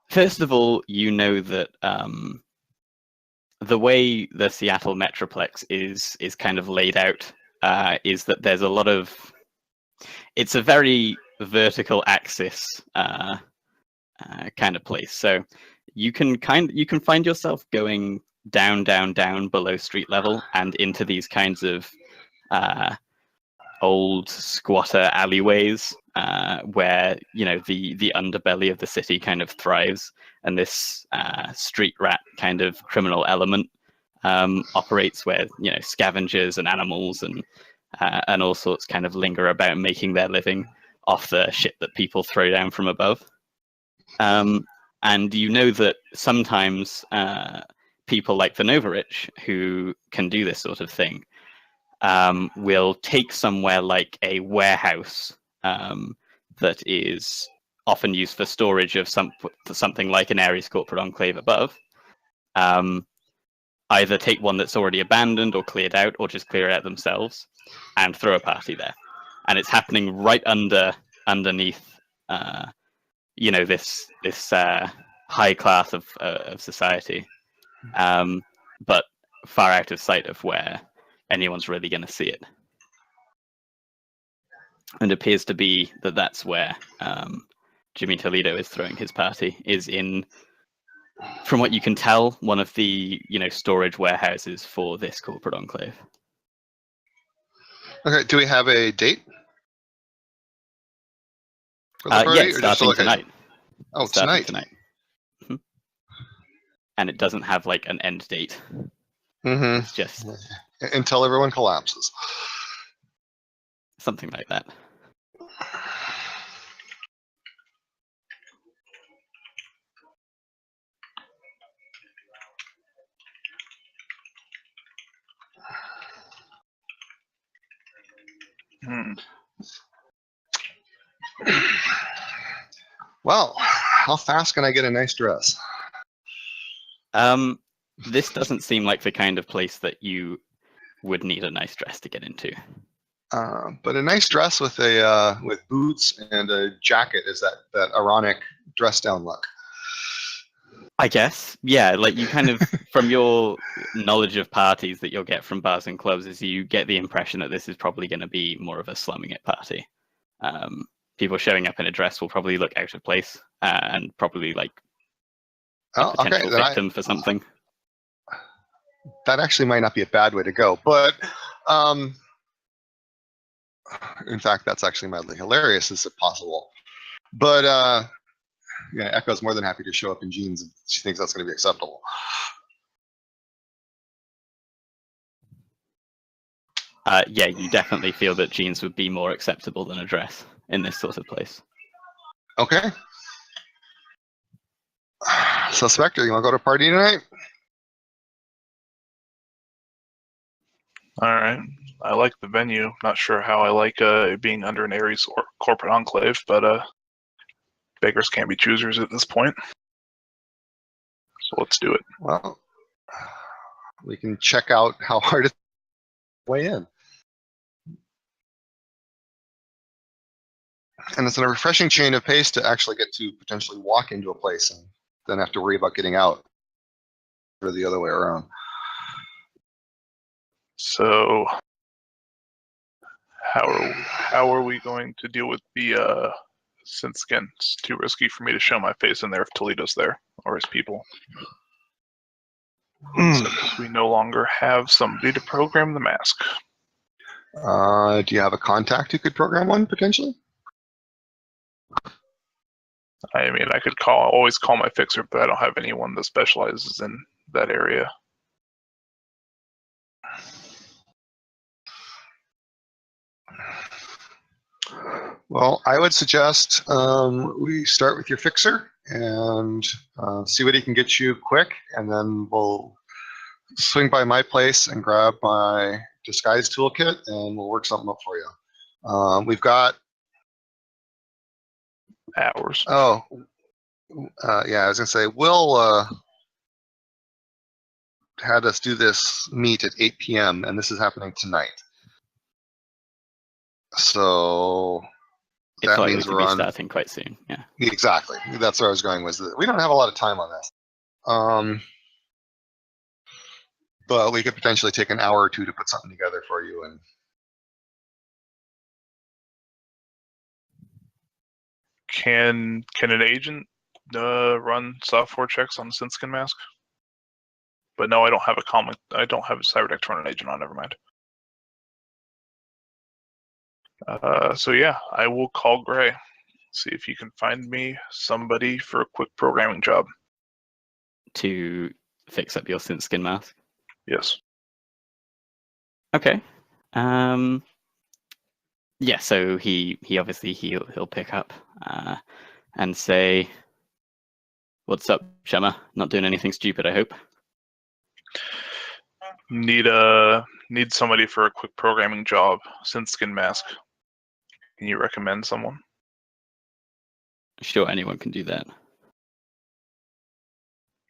first of all, you know that the way the Seattle Metroplex is kind of laid out is that there's a lot of. It's a very vertical axis kind of place. So you can find yourself going down, down, down below street level and into these kinds of old squatter alleyways where the underbelly of the city kind of thrives, and this street rat kind of criminal element operates, where scavengers and animals and all sorts kind of linger about, making their living off the shit that people throw down from above. And you know that sometimes people like the Novarich, who can do this sort of thing, will take somewhere like a warehouse that is often used for storage of something like an Ares corporate enclave above. Either take one that's already abandoned or cleared out, or just clear it out themselves and throw a party there. And it's happening right underneath this high class of society, but far out of sight of where anyone's really going to see it. And it appears to be that's where Jimmy Toledo is throwing his party, is in, from what you can tell, one of the storage warehouses for this corporate enclave. Okay, do we have a date for the party? Yeah, it's starting tonight. Oh, It's starting tonight. Mhm. And it doesn't have like an end date. Mm-hmm. It's just Until everyone collapses. something like that. Hmm. Well, how fast can I get a nice dress? This doesn't seem like the kind of place that you would need a nice dress to get into. But a nice dress with with boots and a jacket is that ironic dress down look. I guess, yeah. Like, you kind of, from your knowledge of parties that you'll get from bars and clubs, is you get the impression that this is probably going to be more of a slumming it party. People showing up in a dress will probably look out of place and probably like a potential victim for something. That actually might not be a bad way to go, but in fact, that's actually mildly hilarious. Is it possible? But yeah, Echo's more than happy to show up in jeans if she thinks that's going to be acceptable. Yeah, you definitely feel that jeans would be more acceptable than a dress in this sort of place. Okay. So, Spectre, you want to go to a party tonight? All right. I like the venue. Not sure how I like it being under an Ares or corporate enclave, but beggars can't be choosers at this point. So let's do it. Well, we can check out how hard it's way in. And it's a refreshing change of pace to actually get to potentially walk into a place and then have to worry about getting out, or the other way around. So how are we going to deal with the since again it's too risky for me to show my face in there if Toledo's there or his people. Since we no longer have somebody to program the mask. Do you have a contact who could program one potentially? I mean, I could always call my fixer, but I don't have anyone that specializes in that area. Well, I would suggest we start with your fixer and see what he can get you quick, and then we'll swing by my place and grab my disguise toolkit, and we'll work something up for you. We've got hours. Oh, yeah, I was gonna say, Will had us do this meet at 8 p.m. and this is happening tonight. So It's that likely means to we're be on. starting quite soon. Yeah. Exactly. That's where I was going. Was that we don't have a lot of time on this. But we could potentially take an hour or two to put something together for you. And Can an agent run software checks on the Synskin mask. But no, I don't have I don't have a cyberdeck to run an agent on. Never mind. So yeah, I will call Gray. See if you can find me somebody for a quick programming job. To fix up your Synskin mask. Yes. Okay. Yeah. So he obviously he'll pick up and say, "What's up, Shema? Not doing anything stupid, I hope." Need somebody for a quick programming job. Synskin mask. Can you recommend someone? Sure, anyone can do that.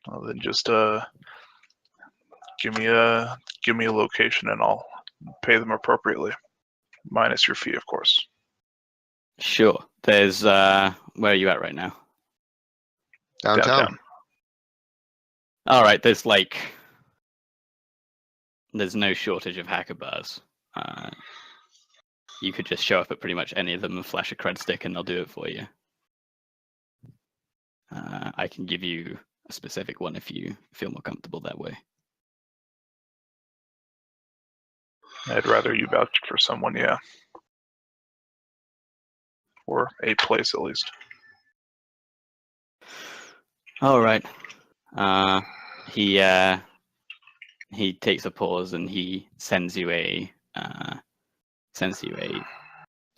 Well, then just give me a location and I'll pay them appropriately, minus your fee, of course. Sure. There's where are you at right now? Downtown. All right. There's no shortage of hacker bars. You could just show up at pretty much any of them and flash a cred stick, and they'll do it for you. I can give you a specific one if you feel more comfortable that way. I'd rather you vouch for someone, yeah. Or a place, at least. All right. He takes a pause and he sends you a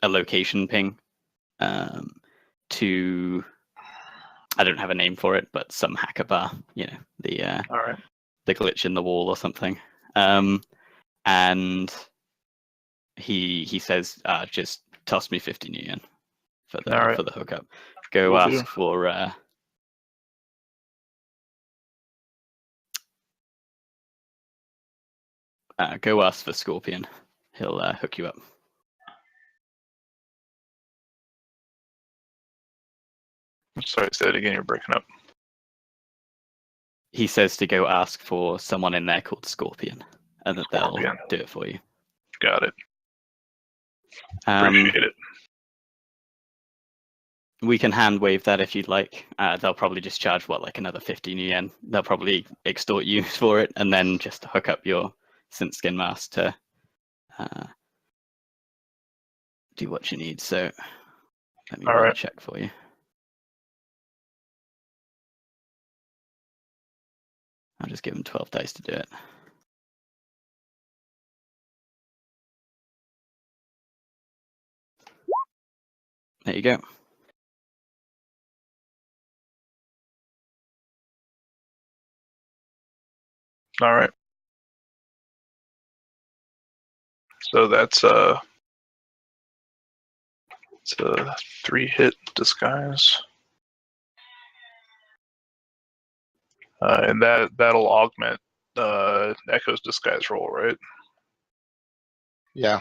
location ping to, I don't have a name for it, but some hacker bar, you know, All right. the glitch in the wall or something. And he says, just toss me 50 new yen for the hookup. Go Will ask do. for go ask for Scorpion. He'll hook you up. Sorry, say it again, you're breaking up. He says to go ask for someone in there called Scorpion, and that they'll Scorpion. do it for you. Got it. Appreciate it. We can hand wave that if you'd like. They'll probably just charge like another 50 yen. They'll probably extort you for it, and then just hook up your Synskin mask to do what you need. So let me All run a right. check for you. I'll just give him 12 dice to do it. There you go. All right. So that's it's a 3-hit disguise. And that'll augment Echo's disguise roll, right? Yeah.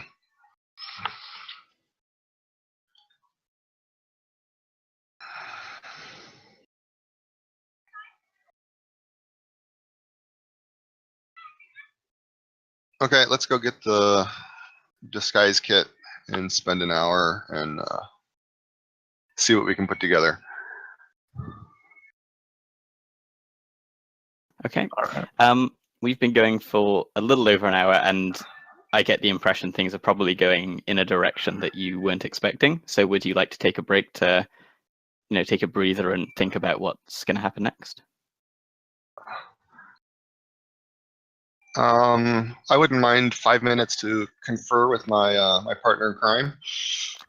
Okay, let's go get the disguise kit and spend an hour and see what we can put together. Okay. All right. We've been going for a little over an hour, and I get the impression things are probably going in a direction that you weren't expecting. So would you like to take a break to, take a breather and think about what's going to happen next? I wouldn't mind 5 minutes to confer with my my partner in crime.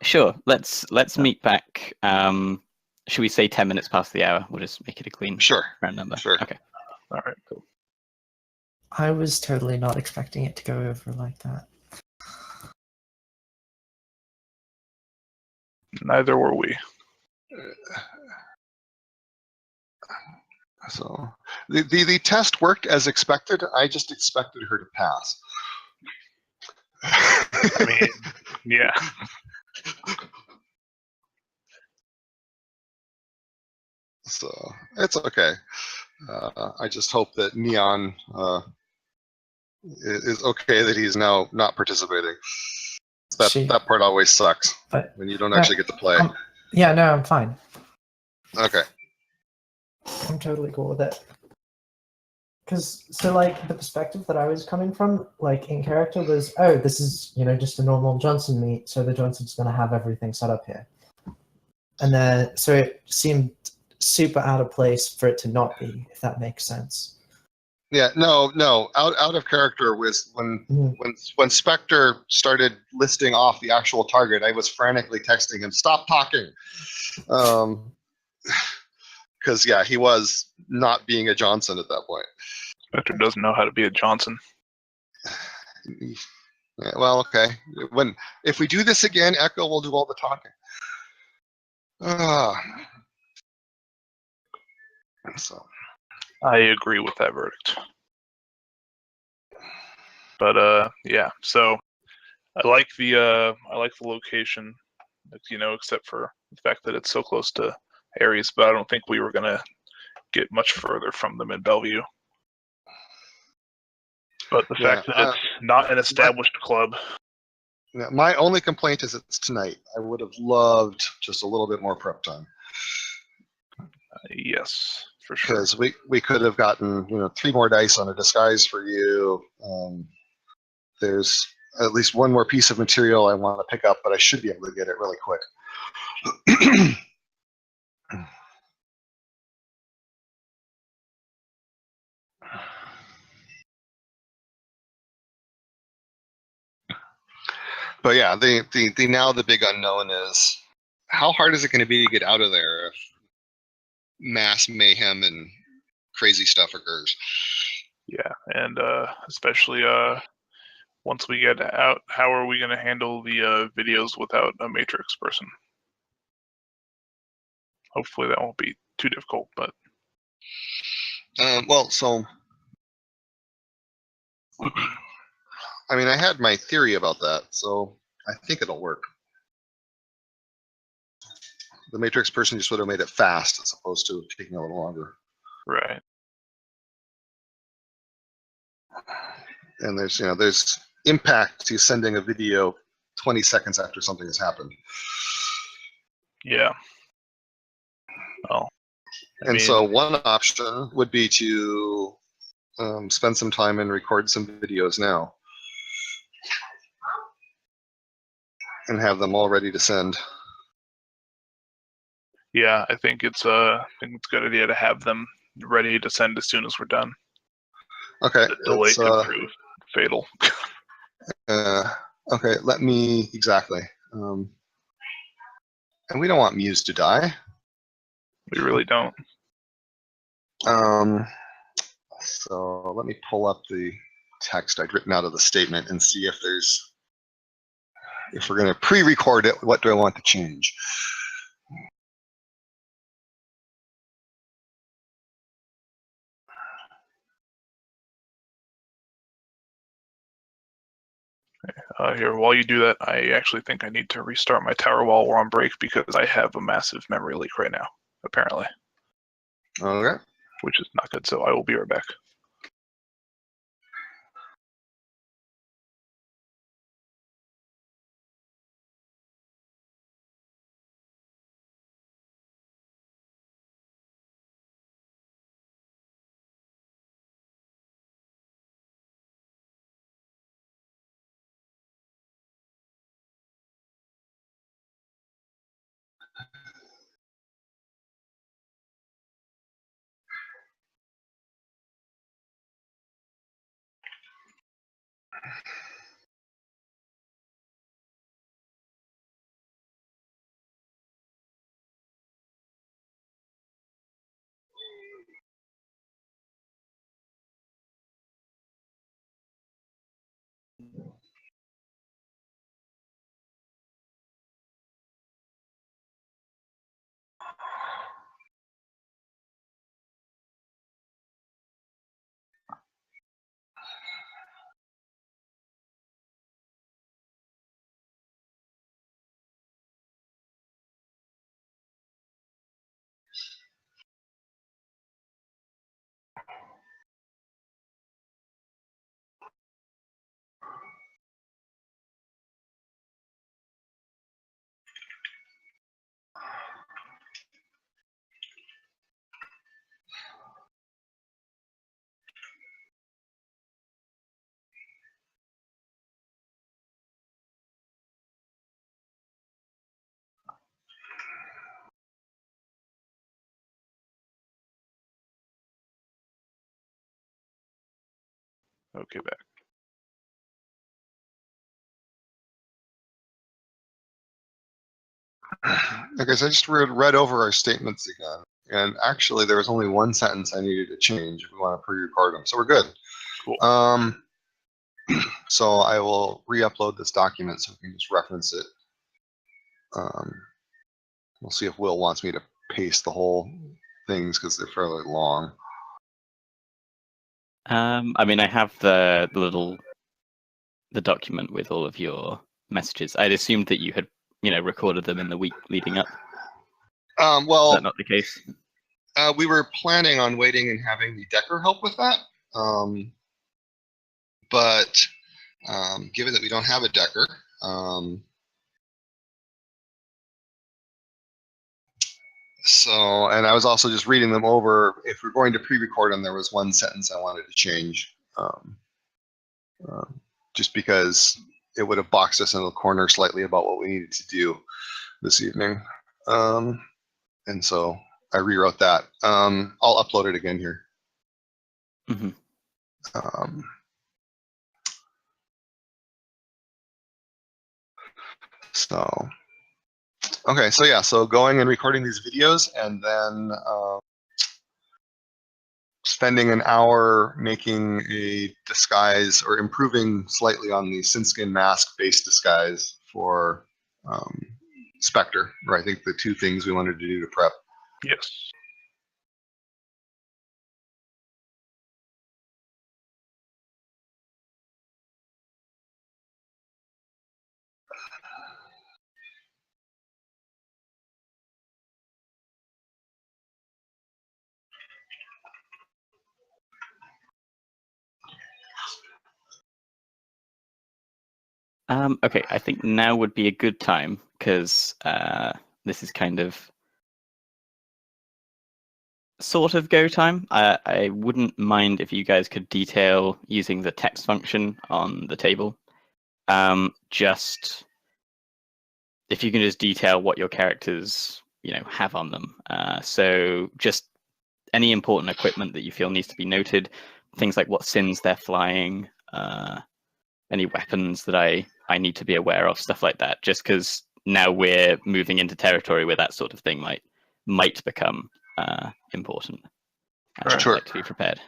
Sure. Let's meet back. Should we say 10 minutes past the hour? We'll just make it a clean Sure. round number. Sure. Okay. All right. Cool. I was totally not expecting it to go over like that. Neither were we. So the test worked as expected. I just expected her to pass. I mean, yeah. So it's okay. I just hope that Neon is okay that he's now not participating. That part always sucks But when you don't actually get to play. yeah, no, I'm fine. Okay. totally cool with it. Because so like the perspective that I was coming from, like in character, was this is just a normal Johnson meet, so the Johnson's gonna have everything set up here, and then so it seemed super out of place for it to not be, if that makes sense. Yeah, no, out of character was when Spectre started listing off the actual target. I was frantically texting him, "Stop talking," because yeah, he was not being a Johnson at that point. Spectre doesn't know how to be a Johnson. Yeah, well, okay. If we do this again, Echo will do all the talking. So I agree with that verdict. But yeah, so I like the location, except for the fact that it's so close to Ares. But I don't think we were gonna get much further from them in Bellevue. But the fact that it's not an established club. Yeah, my only complaint is it's tonight. I would have loved just a little bit more prep time. Yes, for sure. Because we could have gotten 3 more dice on a disguise for you. There's at least one more piece of material I want to pick up, but I should be able to get it really quick. But yeah, the big unknown is how hard is it going to be to get out of there if mass mayhem and crazy stuff occurs? Yeah, and especially once we get out, how are we going to handle the videos without a Matrix person? Hopefully that won't be too difficult, but well, so I mean, I had my theory about that, so I think it'll work. The Matrix person just would have made it fast as opposed to taking a little longer. right. And there's impact to sending a video 20 seconds after something has happened. Yeah. Well, so one option would be to spend some time and record some videos now and have them all ready to send. Yeah, I think it's a good idea to have them ready to send as soon as we're done. Okay. The delay could prove fatal. Okay, exactly. And we don't want Muse to die. We really don't. So let me pull up the text I'd written out of the statement and see if we're going to pre-record it, what do I want to change? Here, while you do that, I actually think I need to restart my tower while we're on break because I have a massive memory leak right now, apparently. Okay. Which is not good, so I will be right back. Okay, back. Okay, so I just read over our statements again, and actually there was only one sentence I needed to change if we want to pre-record them, so we're good. Cool. So I will re-upload this document so we can just reference it. We'll see if Will wants me to paste the whole things because they're fairly long. I mean, I have the document with all of your messages. I'd assumed that you had, recorded them in the week leading up. Is Well, that not the case? we were planning on waiting and having the Decker help with that. But given that we don't have a Decker, and I was also just reading them over. If we're going to pre-record them, there was one sentence I wanted to change, just because it would have boxed us in the corner slightly about what we needed to do this evening. And so I rewrote that. I'll upload it again here. Mm-hmm. Okay, so yeah, so going and recording these videos and then spending an hour making a disguise or improving slightly on the Sinskin mask-based disguise for Spectre, or I think the two things we wanted to do to prep. Yes. Okay, I think now would be a good time because this is kind of sort of go time. I wouldn't mind if you guys could detail using the text function on the table. Just if you can just detail what your characters, have on them. So just any important equipment that you feel needs to be noted, things like what sins they're flying, any weapons that I need to be aware of, stuff like that. Just because now we're moving into territory where that sort of thing might become important. I'd Sure. like to be prepared.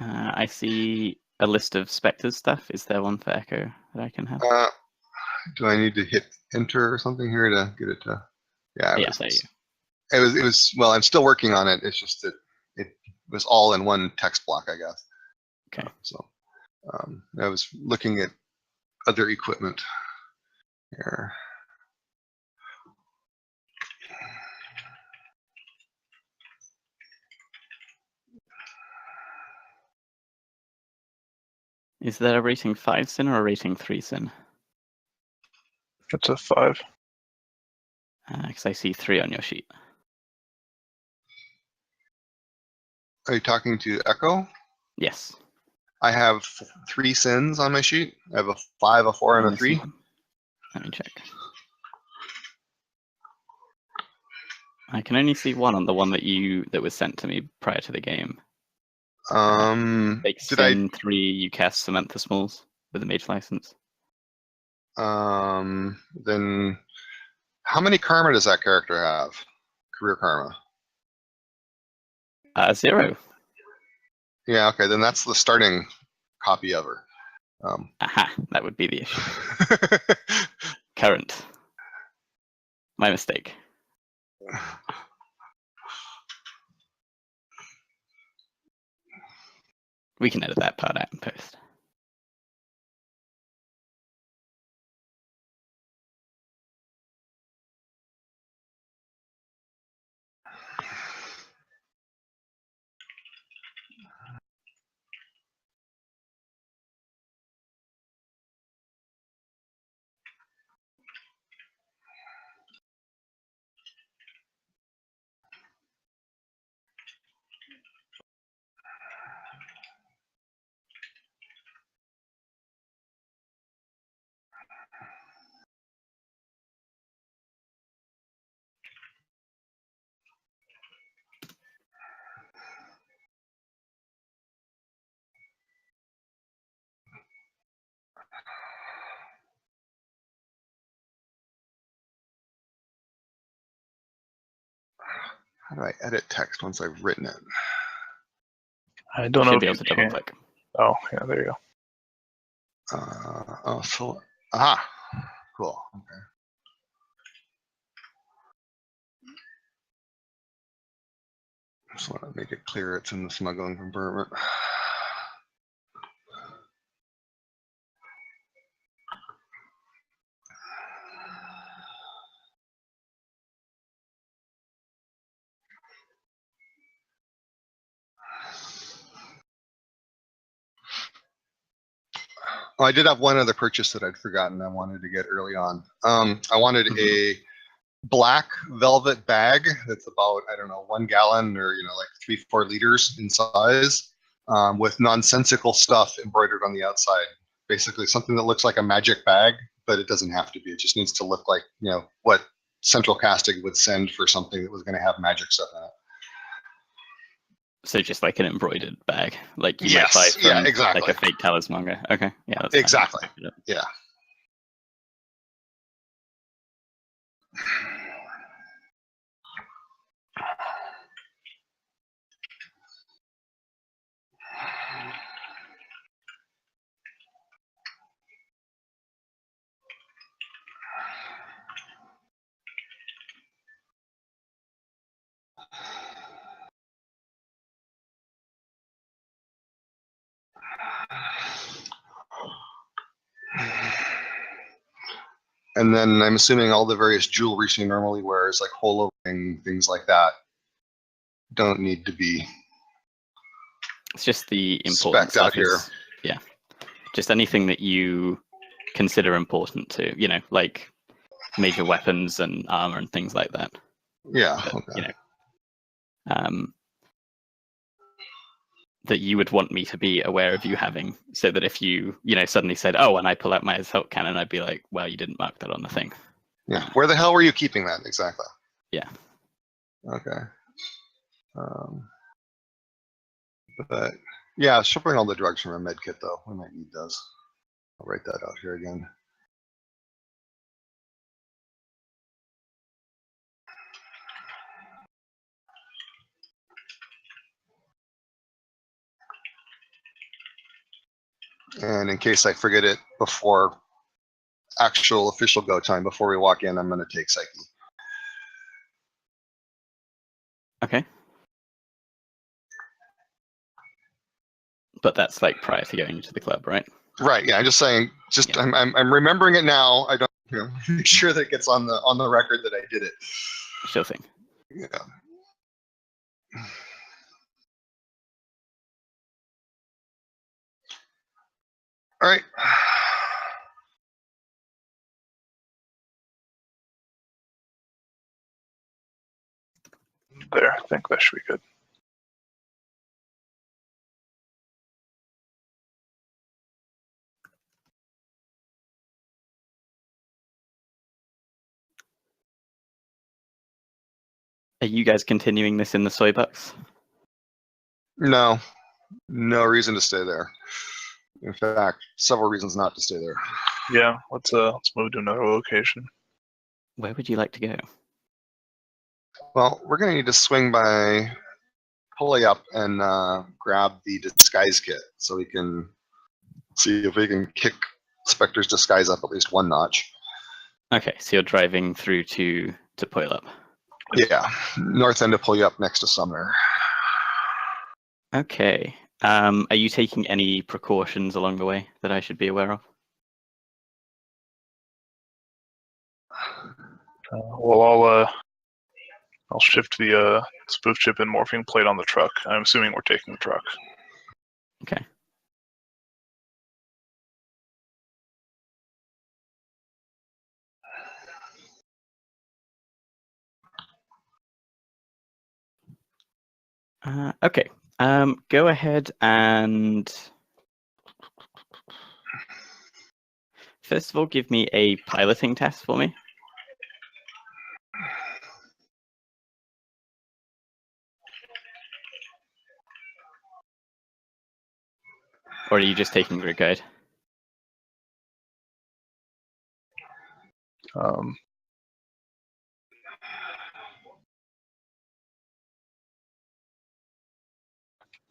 I see a list of Spectre's stuff. Is there one for Echo that I can have? Do I need to hit enter or something here to get it to? Yeah, Yeah, there you it was. Well, I'm still working on it. It's just that it was all in one text block, I guess. Okay. So I was looking at other equipment here. Is there a rating 5 sin or a rating 3 sin? It's a 5. Because I see 3 on your sheet. Are you talking to Echo? Yes. I have 3 sins on my sheet. I have a 5, a 4, and a 3. Let me check. I can only see 1 on the one that was sent to me prior to the game. Like Did I? sin 3, you cast Samantha Smalls with a mage license. Then how many karma does that character have? Career karma. 0. Yeah, okay, then that's the starting copy of her. Aha, that would be the issue. Current. My mistake. We can edit that part out in post. How do I edit text once I've written it? I don't know Should if be you able to double can. click. Oh, yeah, there you go. So, aha, cool, okay. Just want to make it clear it's in the smuggling compartment. Oh, I did have one other purchase that I'd forgotten I wanted to get early on. I wanted a black velvet bag that's about, I don't know, 1 gallon or, like 3-4 liters in size, with nonsensical stuff embroidered on the outside. Basically something that looks like a magic bag, but it doesn't have to be. It just needs to look like, what Central Casting would send for something that was going to have magic stuff in it. So just like an embroidered bag, like you Yes, might buy from yeah, exactly. like a fake talismanga. Okay, yeah, that's Exactly. fine. Yeah. And then I'm assuming all the various jewelry she normally wears, like holo ring, things like that, don't need to be It's just the important specced stuff out here. Yeah, just anything that you consider important to, like major weapons and armor and things like that. Yeah. That, Okay. That you would want me to be aware of you having, so that if you, suddenly said, "Oh," and I pull out my assault cannon, I'd be like, "Well, you didn't mark that on the thing." Yeah. Where the hell were you keeping that exactly? Yeah. Okay. But yeah, she'll bring all the drugs from her med kit though. We might need those. I'll write that out here again. And in case I forget it before actual official go time, before we walk in, I'm going to take Psyche. Okay. But that's like prior to going to the club, right? Right. Yeah. I'm just saying. Just Yeah. I'm remembering it now. I don't make sure that it gets on the record that I did it. Sure thing. Yeah. All right. There, I think that should be good. Are you guys continuing this in the soy bucks? No, no reason to stay there. In fact, several reasons not to stay there. Yeah, let's move to another location. Where would you like to go? Well, we're gonna need to swing by Pulley up and grab the disguise kit so we can see if we can kick Spectre's disguise up at least one notch. Okay, so you're driving through to Poilup. Yeah, north end of Pulley up next to Sumner. Okay. Are you taking any precautions along the way that I should be aware of? Well, I'll shift the spoof chip and morphing plate on the truck. I'm assuming we're taking the truck. Okay. Okay. Go ahead and first of all, give me a piloting test for me. Or are you just taking grid guide?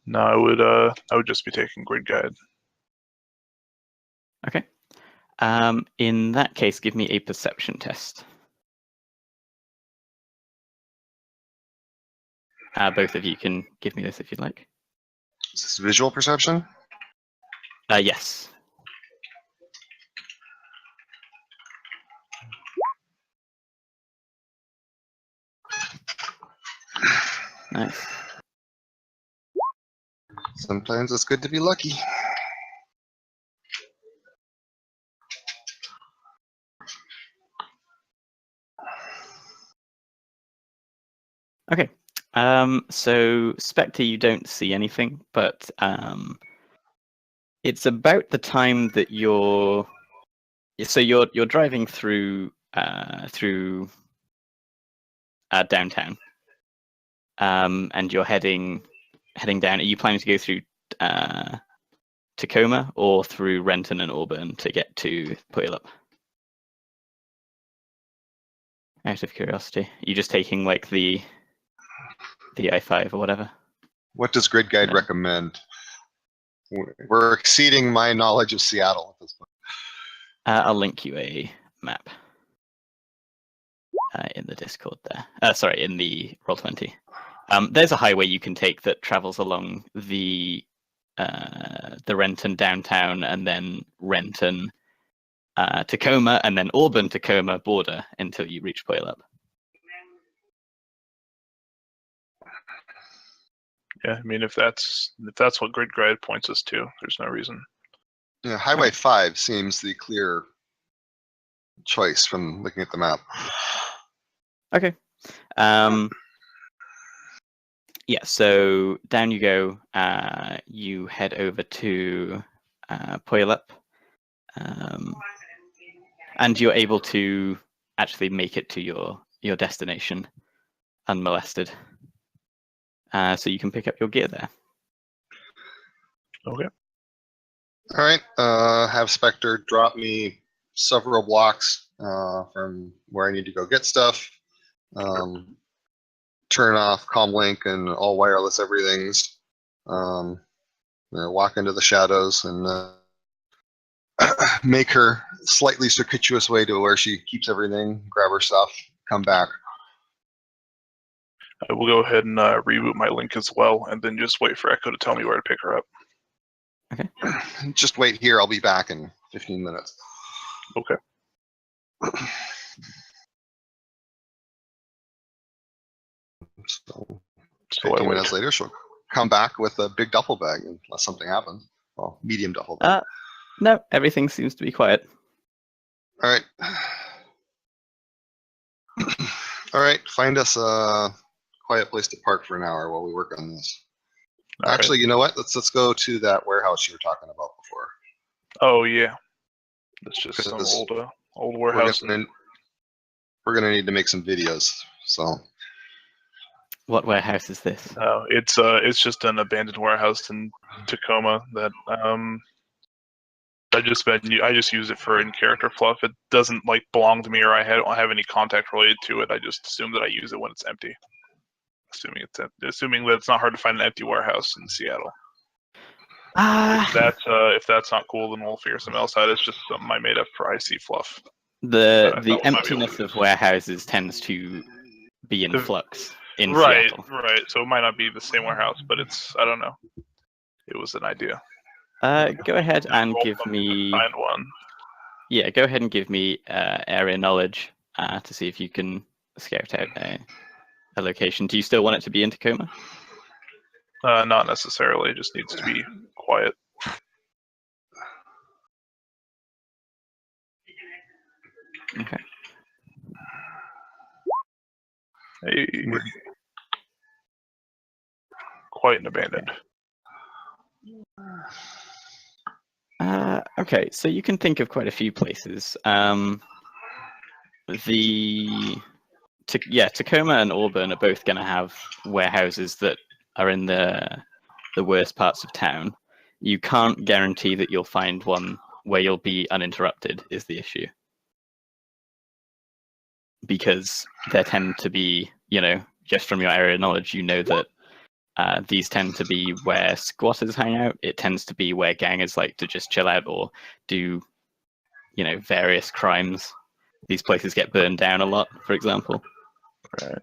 No, I would just be taking grid guide. Okay. In that case, give me a perception test. Both of you can give me this if you'd like. Is this visual perception? Yes. Nice. Sometimes it's good to be lucky. Okay. So Spectre, you don't see anything, but it's about the time that you're driving through downtown, and you're heading down. Are you planning to go through Tacoma or through Renton and Auburn to get to Puyallup? Out of curiosity, are you just taking like the I-5 or whatever? What does grid guide recommend? We're exceeding my knowledge of Seattle at this point. I'll link you a map in the Discord there. Sorry, in the Roll20. There's a highway you can take that travels along the Renton downtown and then Renton Tacoma and then Auburn Tacoma border until you reach Puyallup. Yeah, I mean if that's what grid guide points us to, there's no reason. Yeah, Highway 5 seems the clear choice from looking at the map. Okay. Yeah, so down you go. You head over to Puyallup, and you're able to actually make it to your destination unmolested. So you can pick up your gear there. Okay. All right, have Spectre drop me several blocks from where I need to go get stuff. Turn off comlink and all wireless everything's. Walk into the shadows and make her slightly circuitous way to where she keeps everything, grab her stuff, come back. I will go ahead and reboot my link as well, and then just wait for Echo to tell me where to pick her up. Just wait here. I'll be back in 15 minutes. Okay. So So 15 I wait. minutes later, she'll come back with a big duffel bag unless something happens. Well, medium duffel bag. No, everything seems to be quiet. All right. All right. Find us a quiet place to park for an hour while we work on this. All right. Actually, you know what? Let's go to that warehouse you were talking about before. Oh yeah, that's just some Because old We're warehouse. gonna need to make some videos. So What warehouse is this? It's just an abandoned warehouse in Tacoma that I just use it for in-character fluff. It doesn't like belong to me, or I don't have any contact related to it. I just assume that I use it when it's empty. Assuming that it's not hard to find an empty warehouse in Seattle. If that's not cool, then we'll figure something else out. It's just something I made up for IC fluff. The we might be able emptiness to of warehouses tends to be in flux in Right, Seattle. right. So it might not be the same warehouse, but I don't know. It was an idea. Go ahead and Roll give something me. to find one. Yeah, go ahead and give me area knowledge to see if you can scout out a location. Do you still want it to be in Tacoma? Not necessarily. It just needs to be quiet. Okay. Hey. Quiet and abandoned. Okay, so you can think of quite a few places. Tacoma and Auburn are both going to have warehouses that are in the worst parts of town. You can't guarantee that you'll find one where you'll be uninterrupted, is the issue. Because there tend to be, just from your area knowledge, you know that these tend to be where squatters hang out. It tends to be where gangers like to just chill out or do, various crimes. These places get burned down a lot, for example. Right.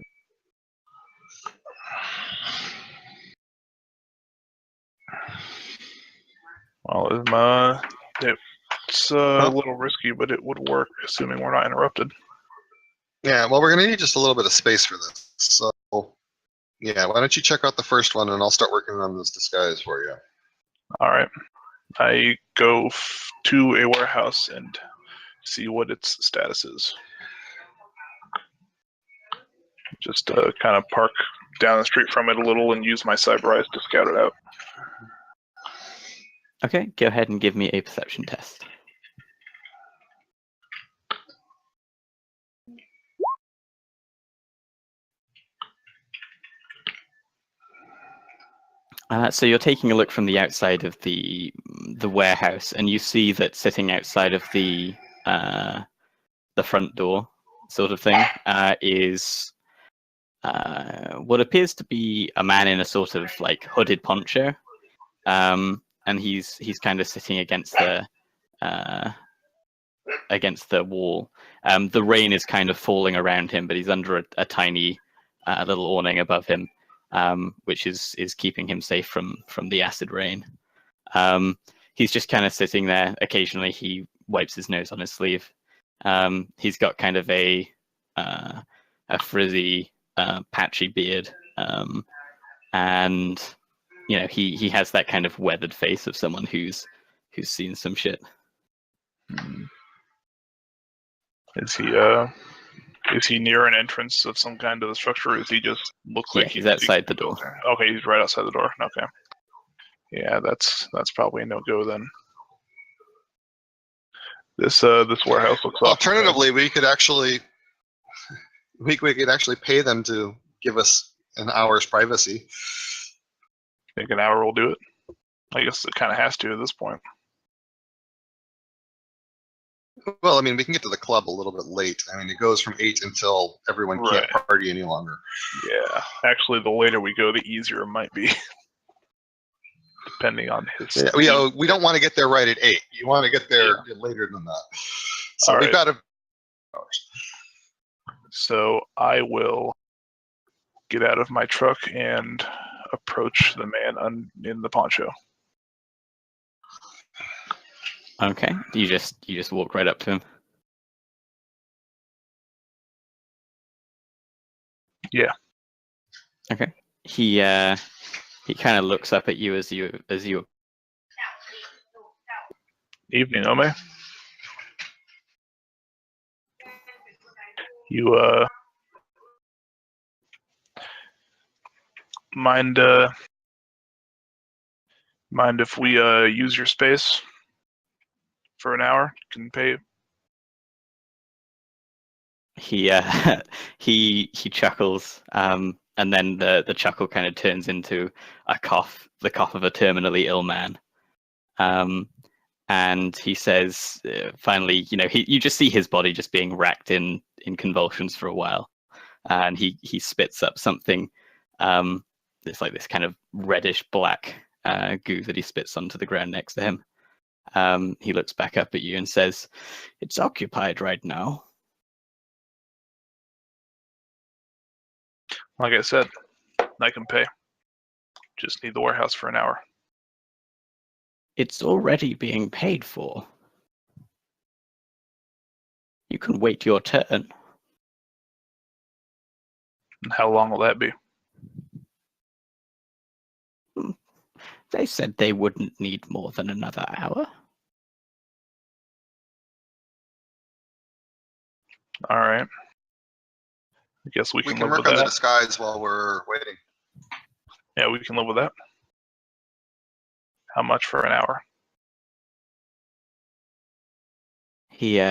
Well, it's a little risky, but it would work, assuming we're not interrupted. yeah, well, we're gonna need just a little bit of space for this. So yeah, why don't you check out the first one and I'll start working on this disguise for you. All right. I go to a warehouse and see what its status is. Just kind of park down the street from it a little and use my cyber eyes to scout it out. Okay, go ahead and give me a perception test. So you're taking a look from the outside of the warehouse, and you see that sitting outside of the front door, sort of thing, is what appears to be a man in a sort of like hooded poncho, and he's kind of sitting against the wall. The rain is kind of falling around him, but he's under a tiny little awning above him. Which is keeping him safe from the acid rain. He's just kind of sitting there. Occasionally, he wipes his nose on his sleeve. He's got kind of a frizzy, patchy beard, and he has that kind of weathered face of someone who's seen some shit. Is he near an entrance of some kind of the structure, or is he just looks like he's outside the door? Okay, he's right outside the door. Okay. Yeah, that's probably a no-go then. This warehouse looks Alternatively, we could actually pay them to give us an hour's privacy. Think an hour will do it? I guess it kind of has to at this point. Well, I mean, we can get to the club a little bit late. I mean, it goes from 8 until everyone can't party any longer. Yeah, actually, the later we go, the easier it might be. depending on his. Yeah, we don't want to get there right at 8. You want to get there later than that. So All we've right. got to. So I will get out of my truck and approach the man in the poncho. Okay. You just walk right up to him. Yeah. Okay. He kind of looks up at you as you Evening, Ome. You mind if we use your space for an hour? Can pay. he he chuckles, and then the chuckle kind of turns into a cough, the cough of a terminally ill man. And he says, finally, you just see his body just being racked in convulsions for a while, and he spits up something. It's like this kind of reddish black goo that he spits onto the ground next to him. He looks back up at you and says, "It's occupied right now." Like I said, I can pay. Just need the warehouse for an hour. It's already being paid for. You can wait your turn. And how long will that be? They said they wouldn't need more than another hour. All right. I guess we We can can live work with on the that. disguise while we're waiting. Yeah, we can live with that. How much for an hour? He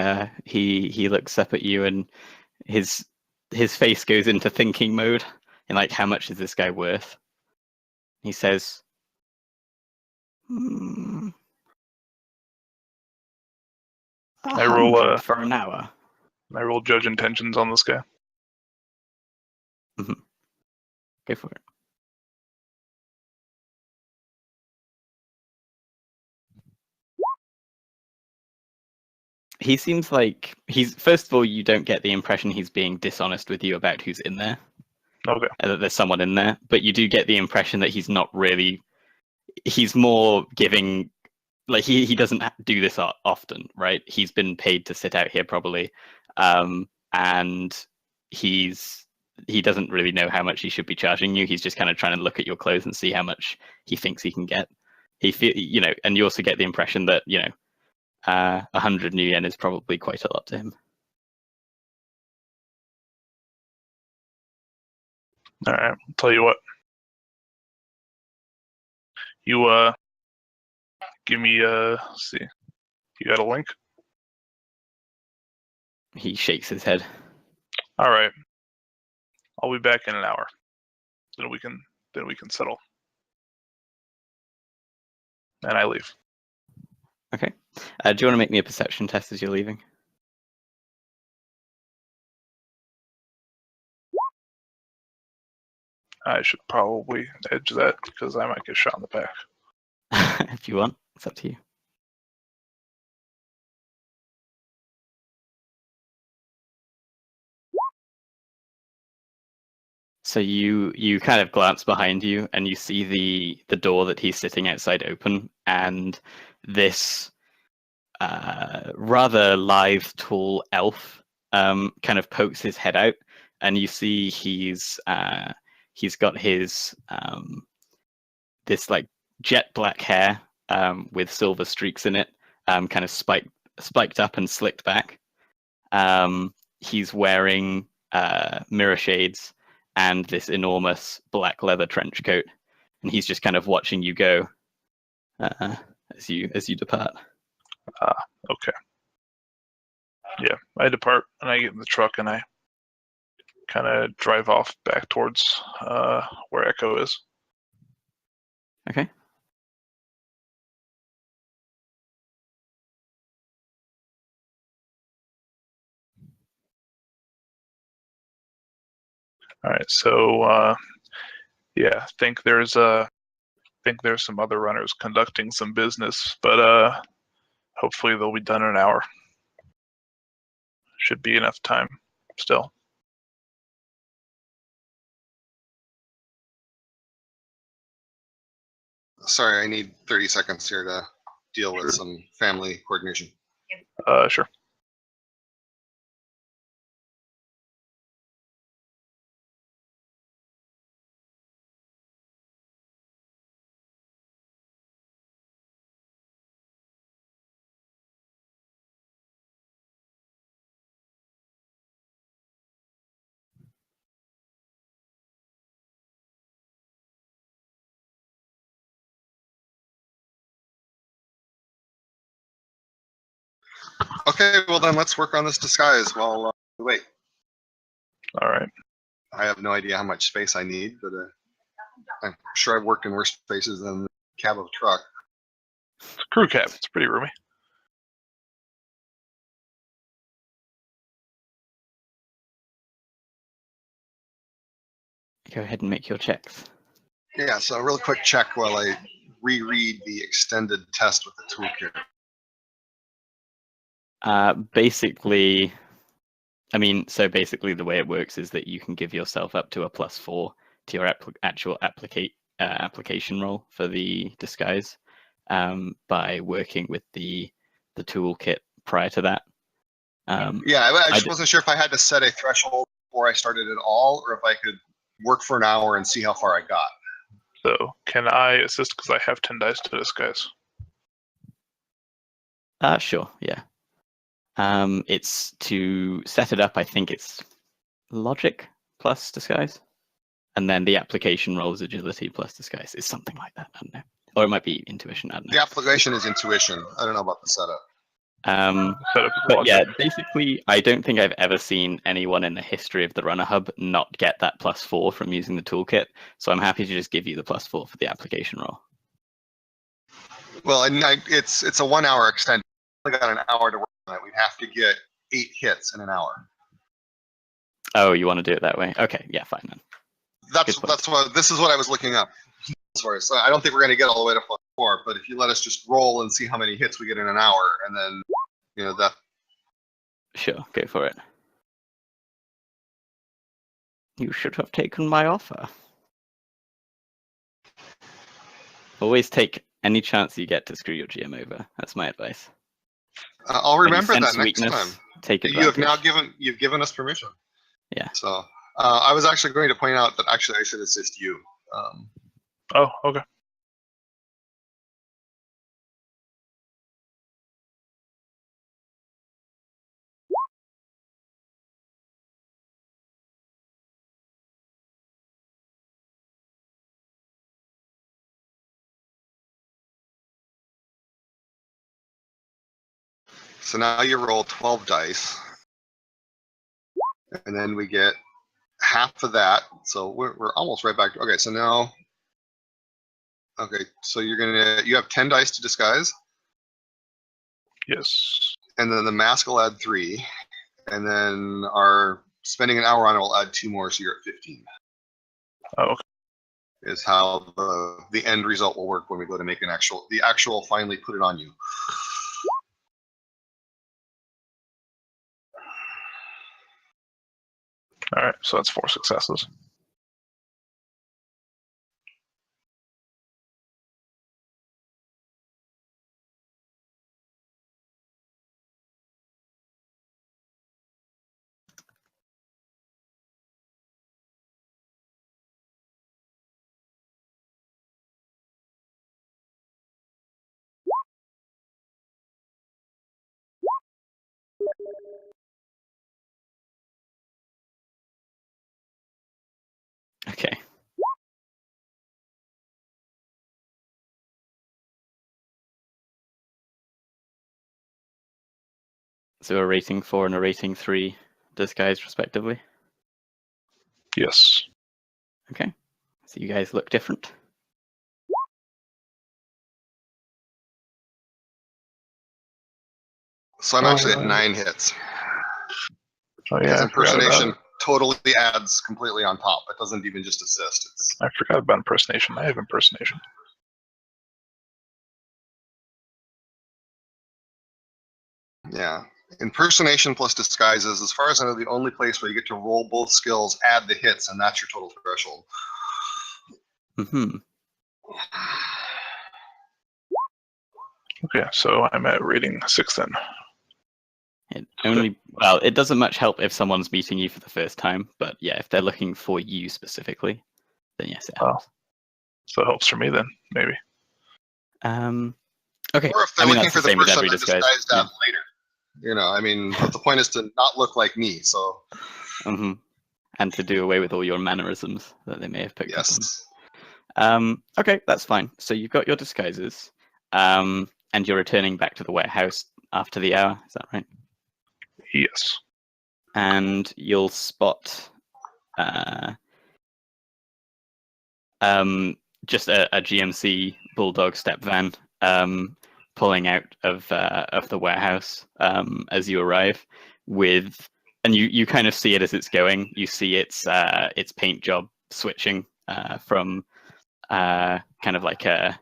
looks up at you, and his face goes into thinking mode, and like, how much is this guy worth? He says, I roll 100 for an hour. I roll judge intentions on this guy. Go for it. He seems like first of all, you don't get the impression he's being dishonest with you about who's in there. Okay. That there's someone in there, but you do get the impression that he's not really. He's more giving, like he doesn't do this often, right? He's been paid to sit out here probably, and he doesn't really know how much he should be charging you. He's just kind of trying to look at your clothes and see how much he thinks he can get. And you also get the impression that 100 new yen is probably quite a lot to him. All right. I'll tell you what. You give me let's see. You got a link? He shakes his head. All right. I'll be back in an hour. Then we can settle. And I leave. Okay. Do you want to make me a perception test as you're leaving? I should probably edge that because I might get shot in the back. If you want, it's up to you. So you kind of glance behind you and you see the door that he's sitting outside open, and this rather lithe, tall elf kind of pokes his head out, and you see he's got his this like jet black hair with silver streaks in it, kind of spiked up and slicked back. He's wearing mirror shades and this enormous black leather trench coat, and he's just kind of watching you go as you depart. Okay. Yeah, I depart and I get in the truck and I kind of drive off back towards where Echo is. Okay. All right, so yeah, I think there's think there's some other runners conducting some business, but hopefully they'll be done in an hour. Should be enough time still. Sorry, I need 30 seconds here to deal with some family coordination. Sure. Okay, well then let's work on this disguise while we wait. All right. I have no idea how much space I need, but I'm sure I've worked in worse spaces than the cab of a truck. It's a crew cab. It's pretty roomy. Go ahead and make your checks. Yeah, so a real quick check while I reread the extended test with the toolkit. Basically, I mean, so basically the way it works is that you can give yourself up to a +4 to your actual application roll for the disguise by working with the toolkit prior to that. Yeah, I just wasn't sure if I had to set a threshold before I started at all, or if I could work for an hour and see how far I got. So can I assist because I have 10 dice to disguise? Sure, yeah. It's to set it up, I think it's logic plus disguise. And then the application rolls agility plus disguise. It's something like that, I don't know. Or it might be intuition, I don't know. The application is intuition. I don't know about the setup. Setup is But logic. yeah, basically, I don't think I've ever seen anyone in the history of the Runner Hub not get that +4 from using the toolkit. So I'm happy to just give you the +4 for the application roll. Well, and it's a 1 hour extended. We got an hour to work on it. We'd have to get 8 hits in an hour. Oh, you want to do it that way? Okay, yeah, fine then. That's Good point. what this is what I was looking up. Sorry, so I don't think we're going to get all the way to +4, but if you let us just roll and see how many hits we get in an hour, and then that. Sure, go for it. You should have taken my offer. Always take any chance you get to screw your GM over. That's my advice. I'll When you remember sense that next weakness, time. Take You have advantage. now given us permission. Yeah. So I was actually going to point out that actually I should assist you. Oh, okay. So now you roll 12 dice, and then we get half of that. So we're almost right back. Okay, so now, okay, so you have 10 dice to disguise, Yes. and then the mask will add 3, and then our spending an hour on it will add 2 more, so you're at 15. Oh, okay. Is how the end result will work when we go to make the actual finally put it on you. All right. So that's 4 successes. Okay. So a rating 4 and a rating 3 disguise respectively. Yes. Okay. So you guys look different. So I'm actually at 9 hits. Oh, Because yeah. impersonation totally adds completely on top. It doesn't even just assist. I forgot about impersonation. I have impersonation. Yeah. Impersonation plus disguises, as far as I know, the only place where you get to roll both skills, add the hits, and that's your total threshold. Hmm. Okay, so I'm at rating 6 then. It doesn't much help if someone's meeting you for the first time, but yeah, if they're looking for you specifically, then yes, it helps. So it helps for me then, maybe. Okay. Or if they're looking that's for the same with person every I'm disguise. disguised as later. You know, I mean, but the point is to not look like me. So Hmm. And to do away with all your mannerisms that they may have picked up yes. on. Okay, that's fine. So you've got your disguises, and you're returning back to the warehouse after the hour. Is that right? Yes. And you'll spot just a GMC Bulldog step van pulling out of the warehouse as you arrive and you kind of see it as it's going. You see its paint job switching from kind of like a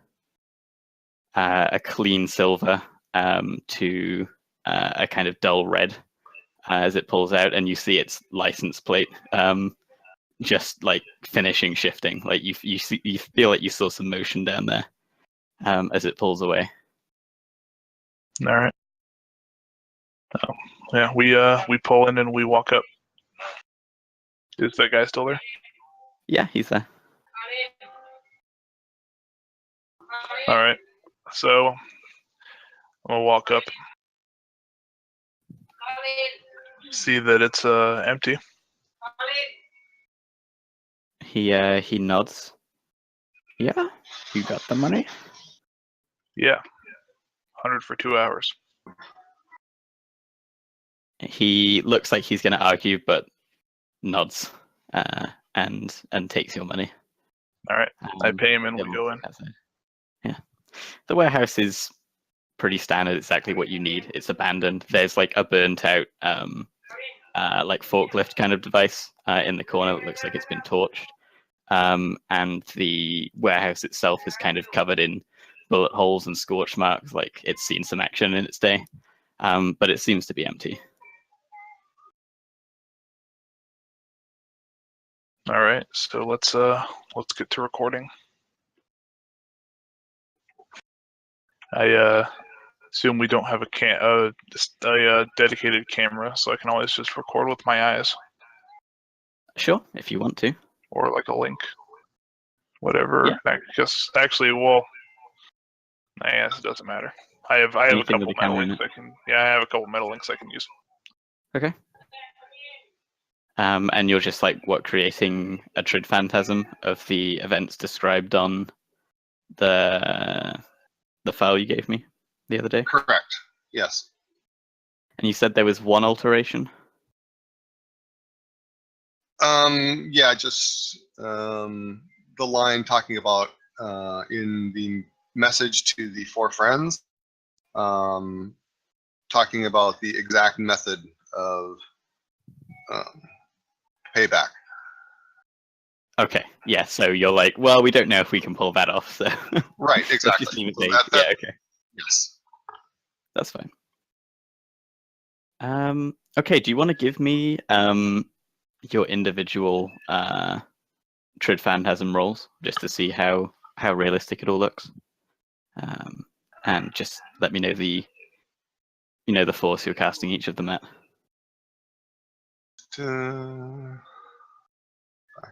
clean silver to a kind of dull red as it pulls out, and you see its license plate just like finishing shifting. Like you feel like you saw some motion down there as it pulls away. All right. Yeah, we pull in and we walk up. Is that guy still there? Yeah, he's there. All right. So I'm gonna walk up. See that it's empty. He nods. Yeah, you got the money. Yeah. 100 for 2 hours. He looks like he's going to argue, but nods and takes your money. All right. I pay him and we go in. Yeah, the warehouse is pretty standard. Exactly what you need. It's abandoned. There's like a burnt out like forklift kind of device in the corner that looks like it's been torched. And the warehouse itself is kind of covered in bullet holes and scorch marks, like it's seen some action in its day. But it seems to be empty. All right, so let's get to recording. I assume we don't have a dedicated camera, so I can always just record with my eyes. Sure, if you want to. Or like a link. Whatever. Yeah. I guess actually, well, I guess it doesn't matter. I have a couple metal links I can. Yeah, I have a couple metal links I can use. Okay. And you're just like creating a Trid phantasm of the events described on the file you gave me the other day. Correct. Yes. And you said there was one alteration. Yeah, just the line talking about in the message to the 4 friends, talking about the exact method of payback. Okay, yeah, so you're like, well, we don't know if we can pull that off, so... Right, exactly. Just leave it So yeah, okay. Yes. That's fine. Okay, do you want to give me your individual Trid phantasm rolls, just to see how realistic it all looks? And just let me know the force you're casting each of them at. Back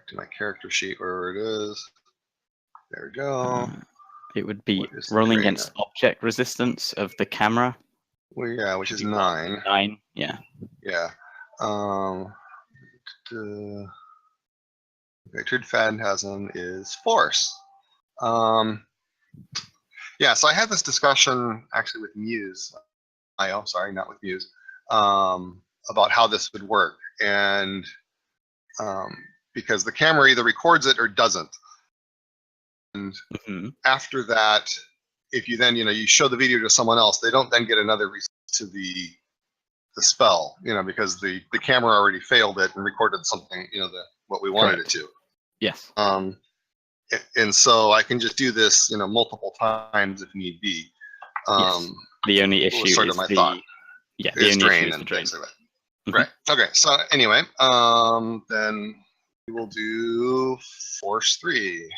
to my character sheet where it is. There we go. It would be What is the rolling trainer? against object resistance of the camera. Well, yeah, which is 9. 9, yeah. Yeah. Okay, Trid phantasm is force. Yeah, so I had this discussion actually with Muse. Sorry, not with Muse. About how this would work, and because the camera either records it or doesn't. And after that, if you then you show the video to someone else, they don't then get another result to the spell, because the camera already failed it and recorded something, what we wanted it to. Yes. And so I can just do this, multiple times if need be. Yes. The only issue sort is of my thought. Yeah, the is only issue drain is the and drain. things like that. Mhm. Right. Okay. So anyway, then we will do force 3.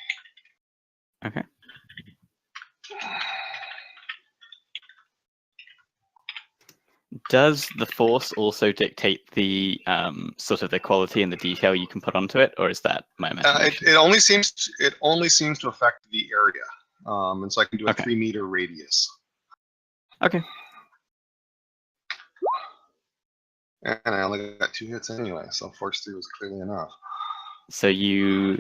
Okay. Does the force also dictate the sort of the quality and the detail you can put onto it, or is that my imagination? It only seems to affect the area, and so I can do a Okay. 3-meter radius. Okay. And I only got 2 hits anyway, so force 3 was clearly enough. So you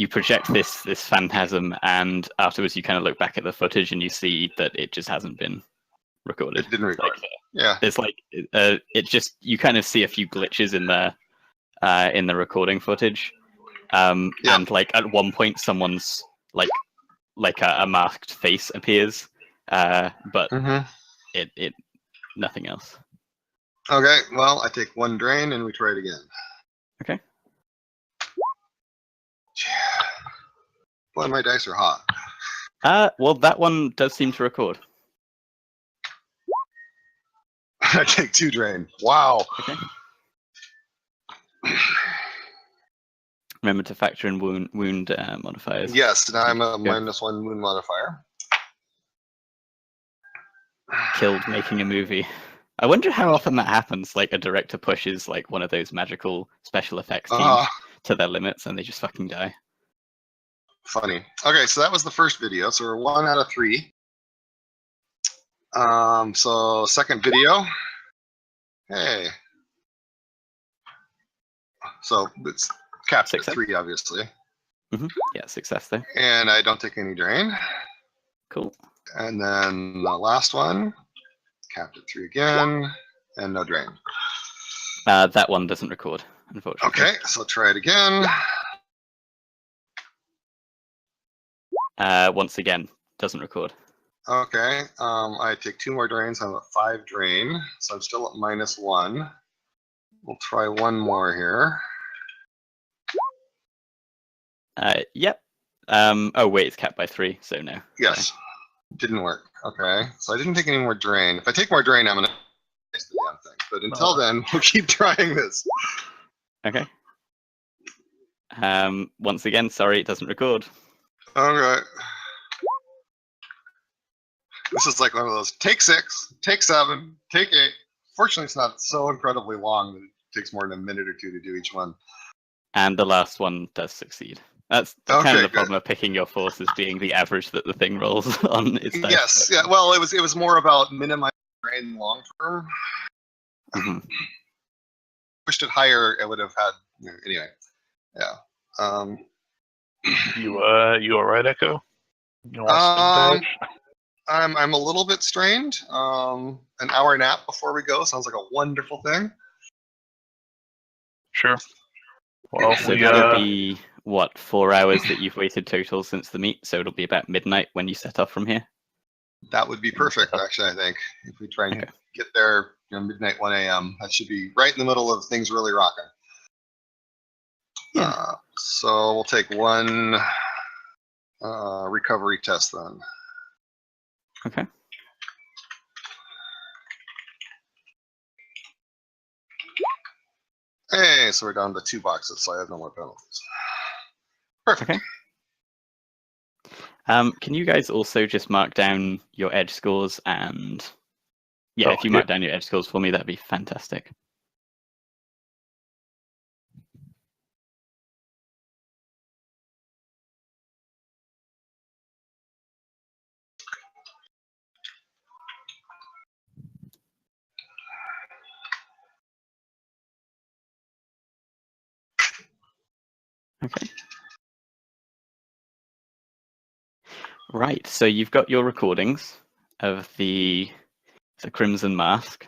project this phantasm, and afterwards you kind of look back at the footage and you see that it just hasn't been recorded. It didn't record. Like, Yeah. there's like it just, you kind of see a few glitches in the recording footage, Yeah. and like at one point someone's like a masked face appears, but it nothing else. Okay. Well, I take 1 drain and we try it again. Okay. Boy, my dice are hot. Well, that one does seem to record. I take 2 drain. Wow. Okay. Remember to factor in wound modifiers. Yes, now I'm a Okay. -1 wound modifier. Killed making a movie. I wonder how often that happens. Like a director pushes like one of those magical special effects teams to their limits, and they just fucking die. Funny. Okay, so that was the first video. So we're 1 out of 3. So second video. Hey. So it's capped at Success. 3, obviously. Yeah, success there. And I don't take any drain. Cool. And then the last one, capped at 3 again, and no drain. That one doesn't record, unfortunately. Okay, so try it again. Once again, doesn't record. Okay, I take 2 more drains. I'm at 5 drain, so I'm still at -1. We'll try 1 more here. Yep. Oh wait, it's capped by 3, so no. Yes, didn't work. Okay, so I didn't take any more drain. If I take more drain, I'm gonna waste the damn thing. But until then, we'll keep trying this. Okay. Once again, sorry, it doesn't record. Okay. This is like one of those take 6, take 7, take 8. Fortunately, it's not so incredibly long that it takes more than a minute or 2 to do each one. And the last one does succeed. That's Okay, kind of the good. problem of picking your forces being the average that the thing rolls on its dice. Yes, yeah. Well, it was more about minimizing drain long term. Mhm. Pushed it higher, it would have had anyway. Yeah. You all right, Echo? You want some badge? I'm a little bit strained. An hour nap before we go sounds like a wonderful thing. Sure. Well, So we that'll be, what, 4 hours that you've waited total since the meet, so it'll be about midnight when you set off from here? That would be perfect, actually. I think if we try and Okay. get there, midnight 1 a.m. That should be right in the middle of things really rocking. Yeah. So we'll take 1 recovery test then. Okay. Hey, so we're down to 2 boxes, so I have no more penalties. Perfect. Okay. Can you guys also just mark down your edge scores, and yeah, Oh, if you yeah. mark down your edge scores for me, that'd be fantastic. Okay. Right, so you've got your recordings of the Crimson Mask.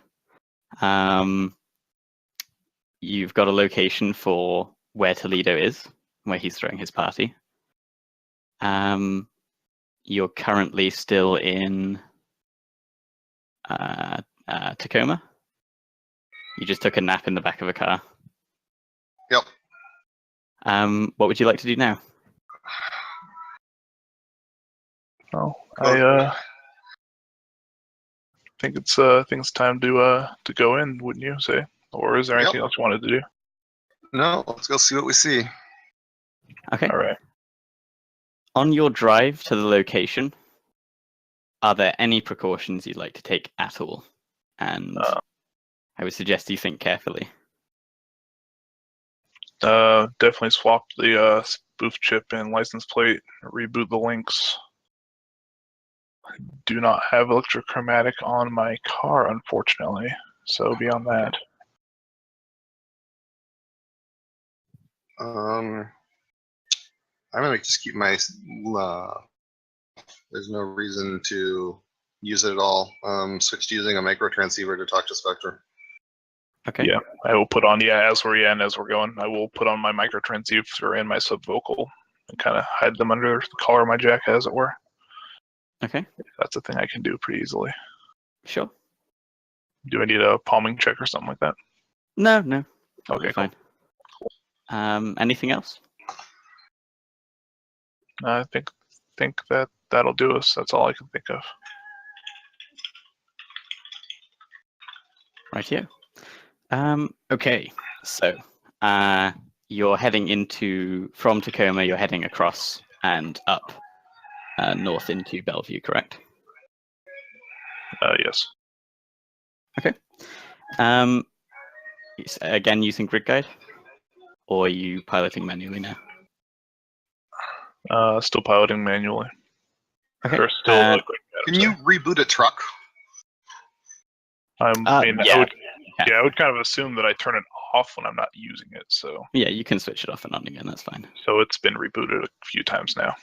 You've got a location for where Toledo is, where he's throwing his party. You're currently still in Tacoma. You just took a nap in the back of a car. Yep. What would you like to do now? Oh, think it's time to go in, wouldn't you say? Or is there Yep. anything else you wanted to do? No, let's go see what we see. Okay. All right. On your drive to the location, are there any precautions you'd like to take at all? And I would suggest you think carefully. Definitely swap the spoof chip and license plate. Reboot the links. Do not have electrochromatic on my car, unfortunately. So beyond that, I'm gonna just keep my. There's no reason to use it at all. Switch to using a micro transceiver to talk to Spectre. Okay. Yeah. I will put on as we're going. I will put on my micro transceiver and my subvocal and kind of hide them under the collar of my jacket, as it were. Okay. That's a thing I can do pretty easily. Sure. Do I need a palming check or something like that? No. That'll Okay, be fine. Anything else? I think that'll do us. That's all I can think of. Right here. Okay. So, you're heading from Tacoma. You're heading across and up north into Bellevue, correct? Yes. Again, using grid guide, or are you piloting manually now? Still piloting manually. Okay. Or still. Can you reboot a truck? I Yeah. would kind of assume that I turn it off when I'm not using it. So Yeah, you can switch it off and on again. That's fine. it's been rebooted a few times now.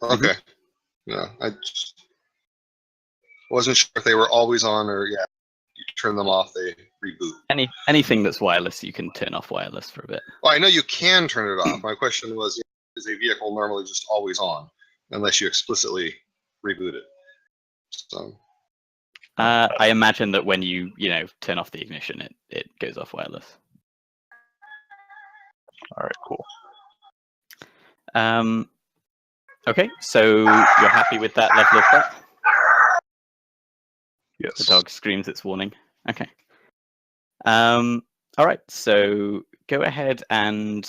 Okay. Yeah, I just wasn't sure if they were always on or you turn them off, they reboot. Anything that's wireless, you can turn off wireless for a bit. Well, I know you can turn it off. My question was, is a vehicle normally just always on unless you explicitly reboot it? So. I imagine that when you turn off the ignition, it goes off wireless. All right, cool. Okay, so you're happy with that level of prep? Yes. The dog screams its warning. Okay. All right, so go ahead and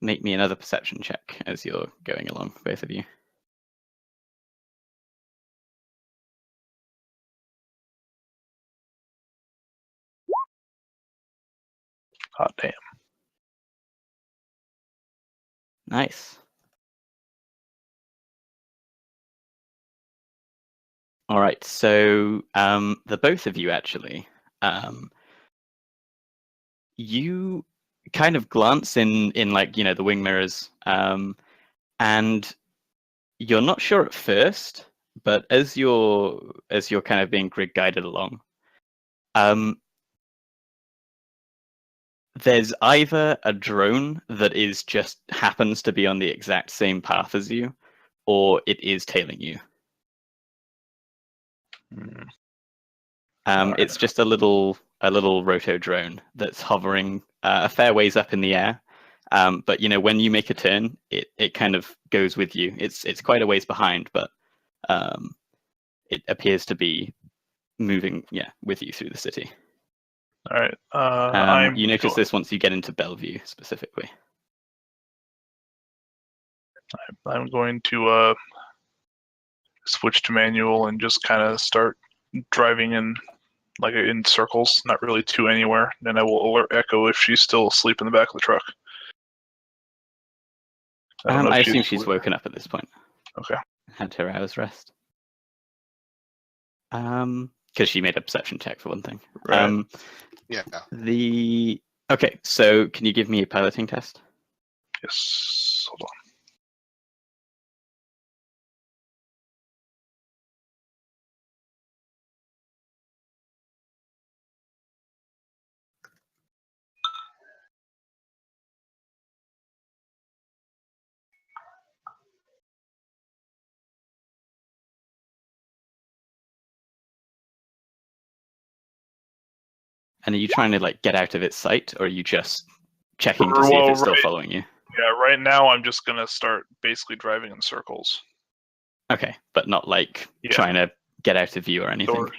make me another perception check as you're going along, both of you. Hot damn. Nice. All right, so the both of you actually, you kind of glance in the wing mirrors, and you're not sure at first, but as you're kind of being grid guided along, there's either a drone that just happens to be on the exact same path as you, or it is tailing you. It's just a little roto drone that's hovering a fair ways up in the air. But when you make a turn, it kind of goes with you. It's quite a ways behind, but it appears to be moving with you through the city. All right. You notice this once you get into Bellevue specifically. I'm going to switch to manual and just kind of start driving in circles, not really to anywhere. Then I will alert Echo if she's still asleep in the back of the truck. I assume she's woken up at this point. Okay. Had her hour's rest. Because she made a perception check for one thing. Right. Yeah. Okay, so can you give me a piloting test? Yes. Hold on. And are you trying to get out of its sight, or are you just checking to see if it's still following you? Yeah, right now I'm just gonna start basically driving in circles. Okay, but not trying to get out of view or anything? Or,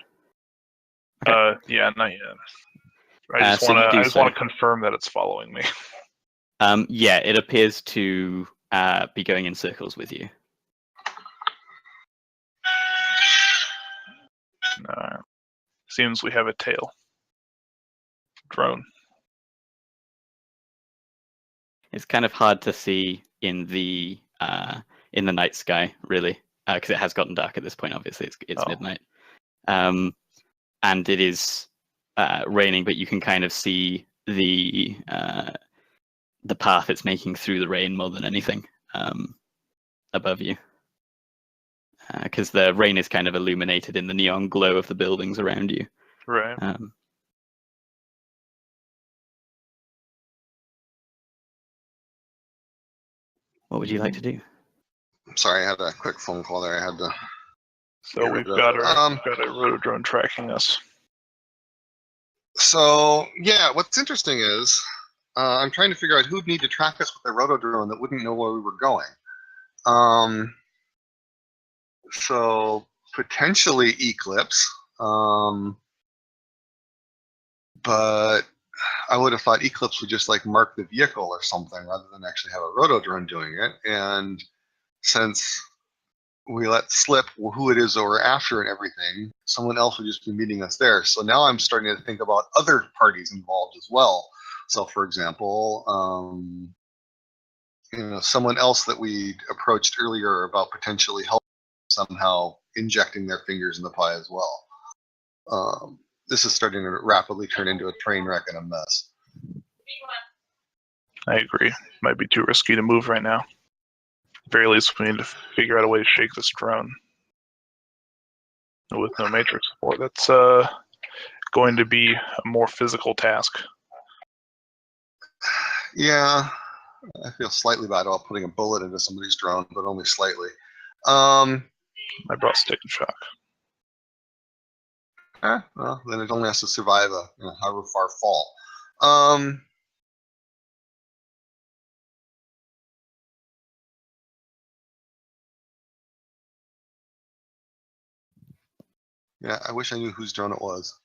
Okay. yeah, not yet. I just So you want to. do I just so. want to confirm that it's following me. Yeah, it appears to be going in circles with you. Seems we have a tail. Drone. It's kind of hard to see in the night sky, really, because it has gotten dark at this point. Obviously, it's Oh. midnight, and it is raining, but you can kind of see the path it's making through the rain more than anything above you, because the rain is kind of illuminated in the neon glow of the buildings around you. Right. What would you like to do? Sorry, I had a quick phone call there. I had to. So we've got a rotodrone tracking us. So yeah, what's interesting is I'm trying to figure out who'd need to track us with a rotodrone that wouldn't know where we were going. So potentially Eclipse, but I would have thought Eclipse would just like mark the vehicle or something rather than actually have a rotodrone doing it. And since we let slip who it is that we're after and everything, someone else would just be meeting us there. So now I'm starting to think about other parties involved as well. So for example, someone else that we approached earlier about potentially helping somehow injecting their fingers in the pie as well. This is starting to rapidly turn into a train wreck and a mess. I agree. Might be too risky to move right now. At the very least, we need to figure out a way to shake this drone. With no matrix support, that's going to be a more physical task. Yeah, I feel slightly bad about putting a bullet into somebody's drone, but only slightly. I brought Stick and Shock. Well, then it only has to survive a however far fall. Yeah, I wish I knew whose drone it was.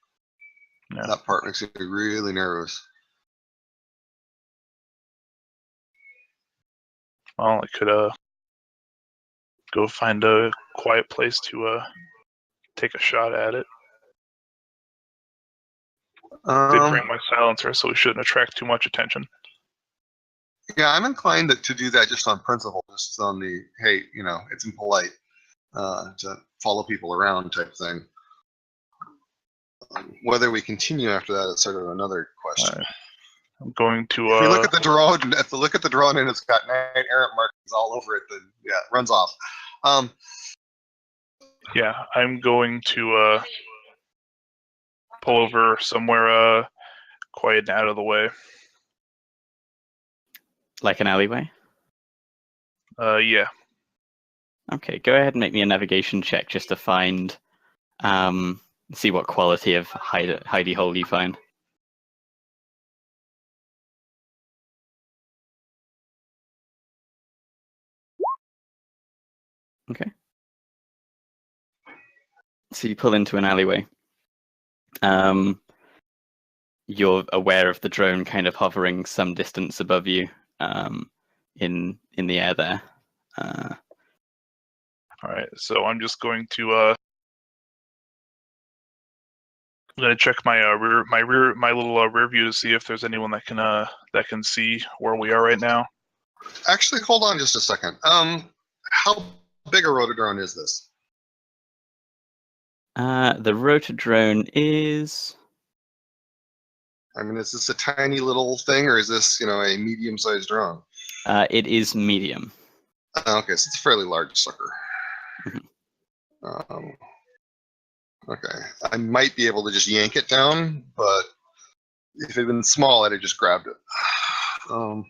Yeah. That part makes me really nervous. Well, I could go find a quiet place to take a shot at it. Did bring my silencer, so we shouldn't attract too much attention. Yeah, I'm inclined to do that just on principle, just on the, hey, it's impolite to follow people around type thing. Whether we continue after that is sort of another question. Right. I'm going to. If you look at the drone, and it's got night errant markings all over it, then yeah, it runs off. Yeah, I'm going to pull over somewhere quiet and out of the way. Like an alleyway? Yeah. Okay, go ahead and make me a navigation check just to find, see what quality of hidey hole you find. Okay. So you pull into an alleyway. You're aware of the drone kind of hovering some distance above you, in the air there. All right, so I'm just going to. I'm gonna check my little rear view to see if there's anyone that can see where we are right now. Actually, hold on just a second. How big a rotodrone is this? The rotodrone is. I mean, is this a tiny little thing, or is this, a medium-sized drone? It is medium. Okay, so it's a fairly large sucker. Mm-hmm. Okay, I might be able to just yank it down, but if it had been small, I'd have just grabbed it. Oh,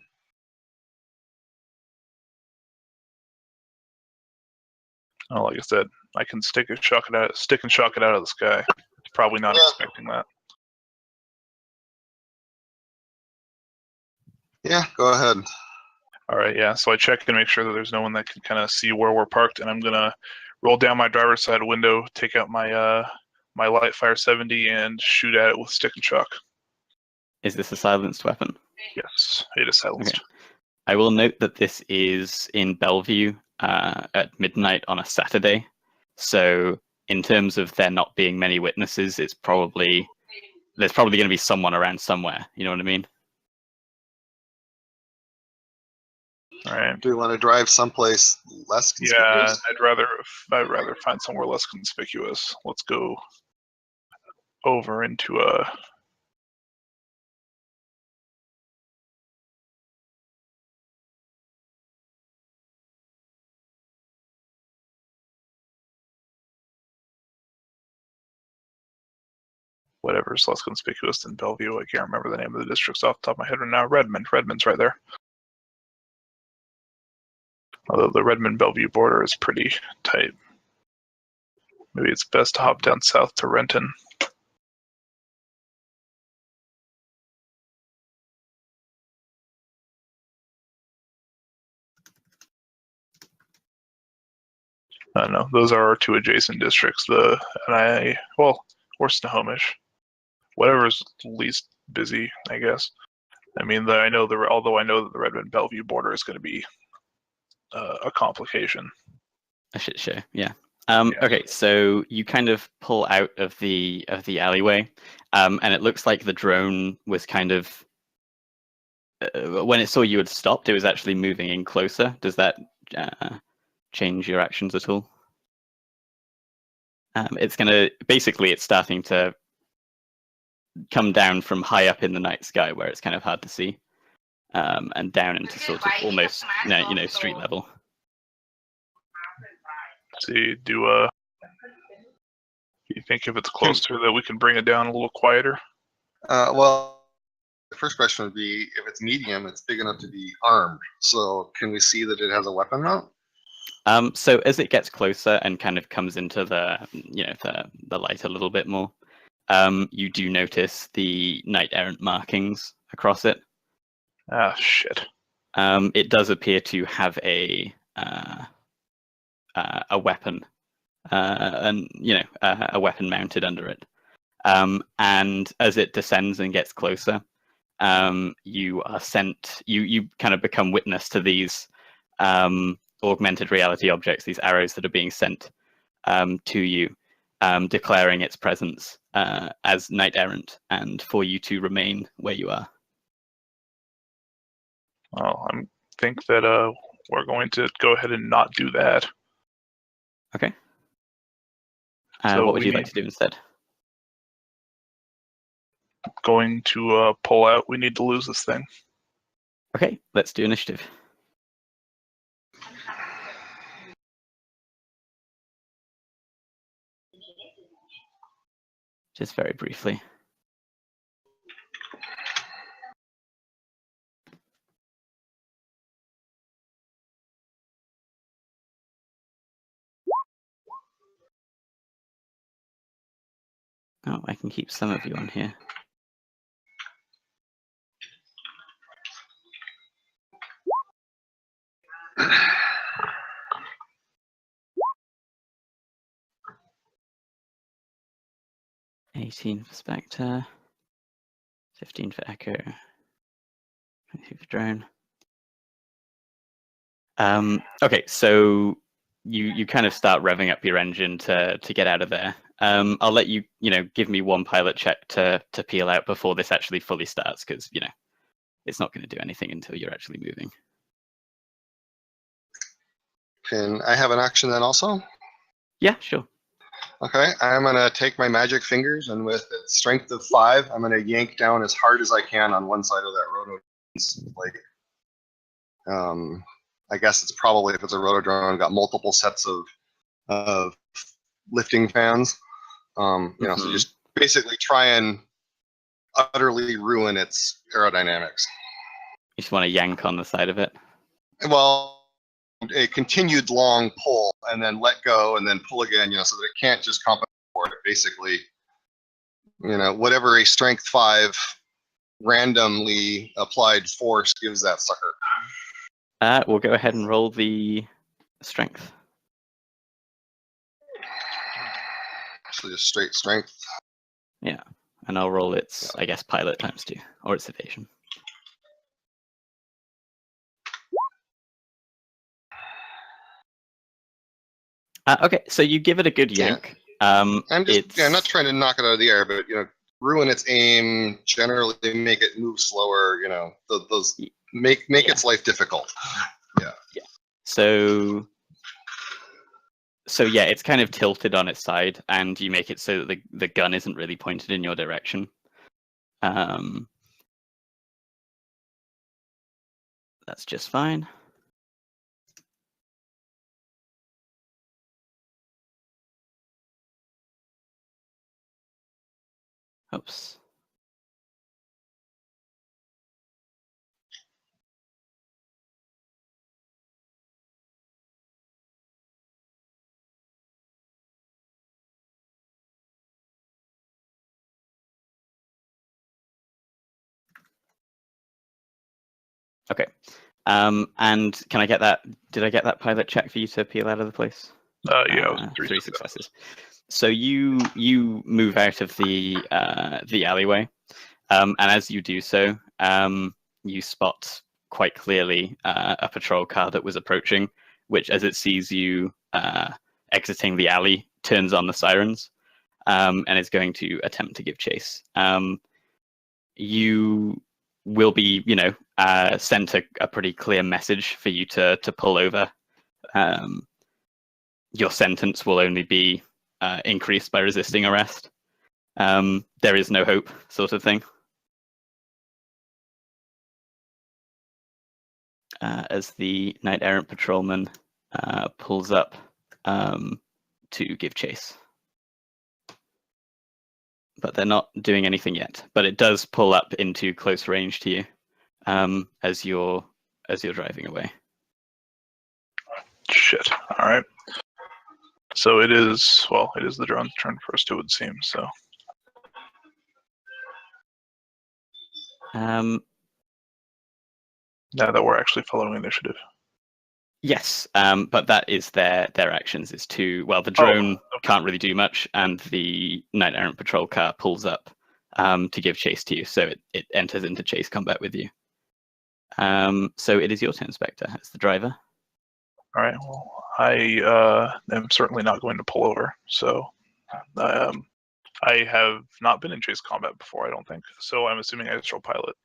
like I said, I can stick and shock it out of the sky. It's probably not expecting that. Yeah, go ahead. All right, yeah. So I check and make sure that there's no one that can kind of see where we're parked, and I'm gonna roll down my driver's side window, take out my my light fire 70, and shoot at it with stick and shock. Is this a silenced weapon? Yes, it is silenced. Okay. I will note that this is in Bellevue at midnight on a Saturday. So in terms of there not being many witnesses, there's probably going to be someone around somewhere. You know what I mean? All right. Do we want to drive someplace less Yeah, conspicuous? I'd rather find somewhere less conspicuous. Let's go over into a. Whatever's less conspicuous than Bellevue. I can't remember the name of the districts off the top of my head right now. Redmond. Redmond's right there. Although the Redmond-Bellevue border is pretty tight. Maybe it's best to hop down south to Renton. I don't know. Those are our two adjacent districts. Or Snohomish. Whatever's least busy, I guess. I mean, although I know that the Redmond-Bellevue border is going to be a complication. A shit show, yeah. Okay, so you kind of pull out of the alleyway, and it looks like the drone was kind of when it saw you had stopped, it was actually moving in closer. Does that change your actions at all? It's starting to come down from high up in the night sky where it's kind of hard to see, and down into sort of almost street level. See, do you think if it's closer that we can bring it down a little quieter? Well, the first question would be, if it's medium, it's big enough to be armed. So can we see that it has a weapon mount? So as it gets closer and kind of comes into the light a little bit more, you do notice the knight errant markings across it. Ah, shit. It does appear to have a weapon, a weapon mounted under it. And as it descends and gets closer, you are sent. You kind of become witness to these augmented reality objects, these arrows that are being sent to you, declaring its presence as knight errant, and for you to remain where you are. Well, I think that we're going to go ahead and not do that. Okay. So what would you like to do instead? Going to pull out. We need to lose this thing. Okay, let's do initiative. Just very briefly. Oh, I can keep some of you on here. $18 for Spectre, 15 for Echo, 22 for Drone. Okay, so you kind of start revving up your engine to get out of there. I'll let you give me one pilot check to peel out before this actually fully starts, because it's not going to do anything until you're actually moving. Can I have an action then also? Yeah, sure. Okay, I'm gonna take my magic fingers, and with its strength of 5, I'm gonna yank down as hard as I can on one side of that rotodrone. Like, I guess it's probably, if it's a rotodrone, got multiple sets of lifting fans. So just basically try and utterly ruin its aerodynamics. You just want to yank on the side of it? Well, a continued long pull, and then let go, and then pull again, so that it can't just compensate for it. Basically, whatever a strength 5 randomly applied force gives that sucker. We'll go ahead and roll the strength. So just straight strength. And I'll roll its, I guess, pilot times 2, or its evasion. Okay, so you give it a good Yeah. yank. I'm just It's not trying to knock it out of the air, but ruin its aim. Generally, make it move slower. Those make its life difficult. so yeah, it's kind of tilted on its side, and you make it so that the gun isn't really pointed in your direction. That's just fine. Oops. Okay. And can I get that? Did I get that pilot check for you to peel out of the place? Yeah, it was 3 successes. So you move out of the alleyway, and as you do so, you spot quite clearly a patrol car that was approaching, which, as it sees you exiting the alley, turns on the sirens, and is going to attempt to give chase. You will be, sent a pretty clear message for you to pull over. Your sentence will only be increased by resisting arrest. There is no hope, sort of thing. As the knight errant patrolman pulls up to give chase. But they're not doing anything yet. But it does pull up into close range to you as you're driving away. Shit. All right. So it is the drone's turn first, it would seem. So now that we're actually following initiative. Yes, but that is their actions is to, well, the drone can't really do much, and the knight errant patrol car pulls up to give chase to you, so it enters into chase combat with you. So it is your turn, Spectre, as the driver. All right. Well, I am certainly not going to pull over. So I have not been in chase combat before, I don't think. So I'm assuming I just roll pilot.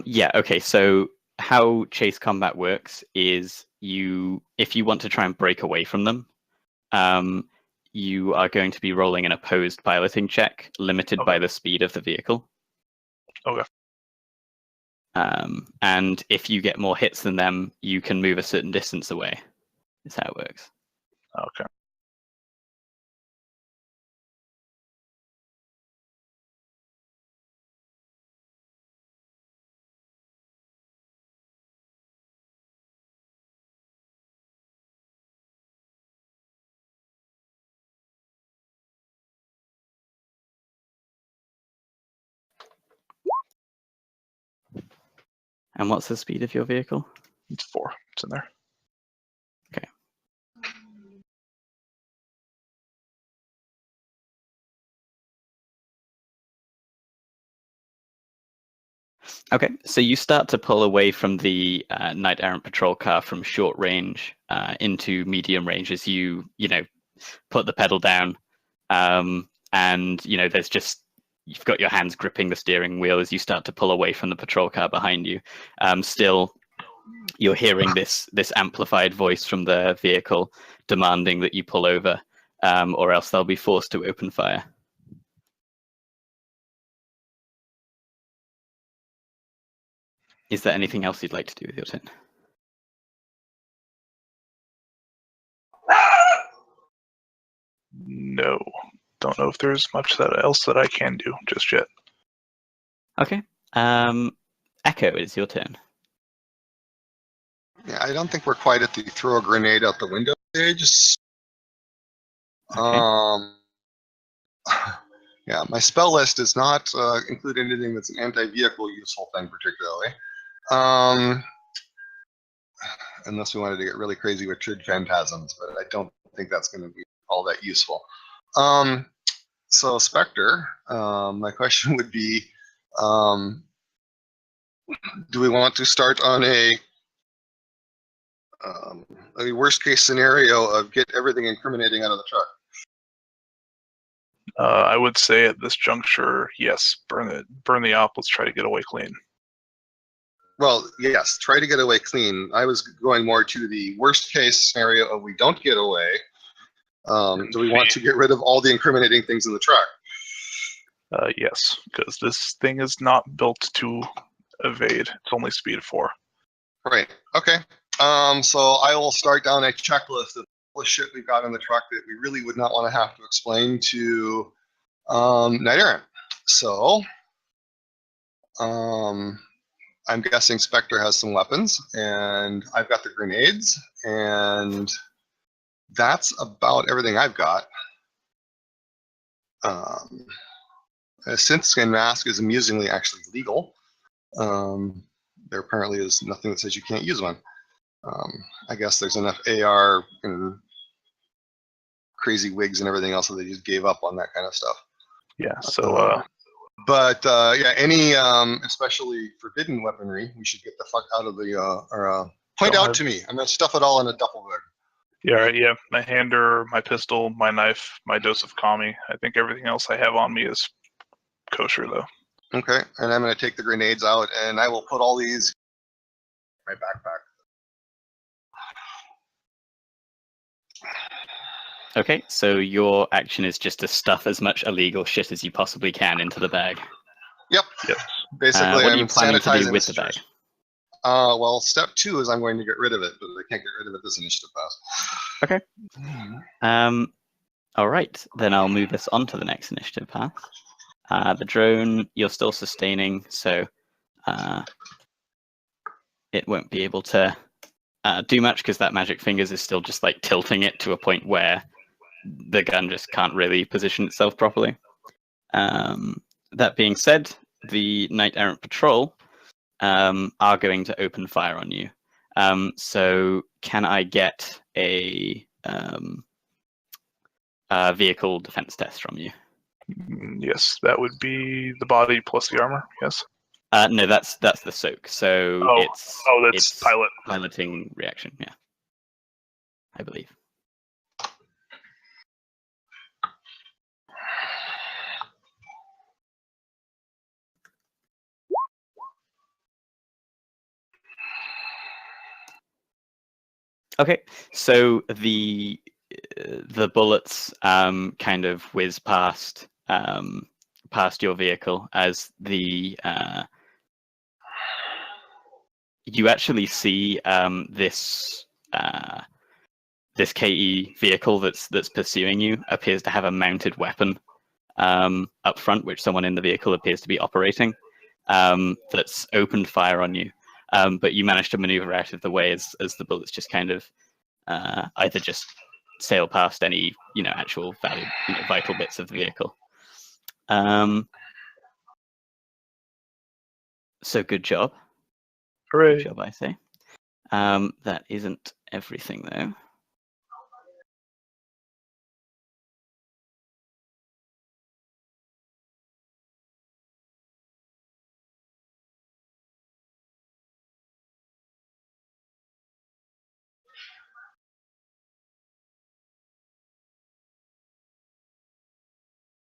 Yeah. Okay. So how chase combat works is if you want to try and break away from them, you are going to be rolling an opposed piloting check, limited by the speed of the vehicle. Okay. And if you get more hits than them, you can move a certain distance away. Is how it works. Okay. And what's the speed of your vehicle? It's 4. It's in there. Okay. Okay, so you start to pull away from the knight errant patrol car from short range into medium range as you put the pedal down, and there's just you've got your hands gripping the steering wheel as you start to pull away from the patrol car behind you. Still, you're hearing this amplified voice from the vehicle demanding that you pull over, or else they'll be forced to open fire. Is there anything else you'd like to do with your turn? No. Don't know if there's much else that I can do just yet. Okay. Echo, it is your turn. Yeah, I don't think we're quite at the throw a grenade out the window stage. Okay. Yeah, my spell list does not include anything that's an anti-vehicle useful thing particularly. Unless we wanted to get really crazy with Trid Phantasms, but I don't think that's going to be all that useful. So Spectre, my question would be, do we want to start on a worst case scenario of get everything incriminating out of the truck? I would say at this juncture, yes, burn the op. Let's try to get away clean. Well, yes, try to get away clean. I was going more to the worst case scenario of we don't get away. Do we want to get rid of all the incriminating things in the truck? Yes, because this thing is not built to evade. It's only speed of 4. Right. Okay. So I will start down a checklist of all the shit we've got in the truck that we really would not want to have to explain to Knight Errant. So I'm guessing Spectre has some weapons, and I've got the grenades, and that's about everything I've got. A synth-skin mask is amusingly actually legal. There apparently is nothing that says you can't use one. I guess there's enough AR and crazy wigs and everything else that they just gave up on that kind of stuff. Yeah, so... But yeah, any especially forbidden weaponry, we should get the fuck out of the, or point out to me. I'm gonna stuff it all in a duffel bag. Yeah, right, yeah, my hander, my pistol, my knife, my dose of kami. I think everything else I have on me is kosher, though. Okay, and I'm gonna take the grenades out, and I will put all these in my backpack. Okay, so your action is just to stuff as much illegal shit as you possibly can into the bag. Yep. Yes. Basically, What are I'm you planning to do sanitizing with the the bag? situation. Well, step 2 is I'm going to get rid of it, but I can't get rid of it this initiative pass. Okay. All right, then I'll move us on to the next initiative path. The drone, you're still sustaining, so it won't be able to do much because that magic fingers is still just like tilting it to a point where the gun just can't really position itself properly. That being said, the Knight Errant Patrol are going to open fire on you. So can I get a vehicle defense test from you? Yes, that would be the body plus the armor, yes? No, that's the soak. So that's it's pilot. Piloting reaction, yeah. I believe. Okay, so the bullets kind of whiz past your vehicle as the you actually see this KE vehicle that's pursuing you appears to have a mounted weapon up front, which someone in the vehicle appears to be operating. That's opened fire on you, but you manage to maneuver out of the way as the bullets just kind of either just sail past any actual vital bits of the vehicle. So good job. Hooray. Good job, I say. That isn't everything, though.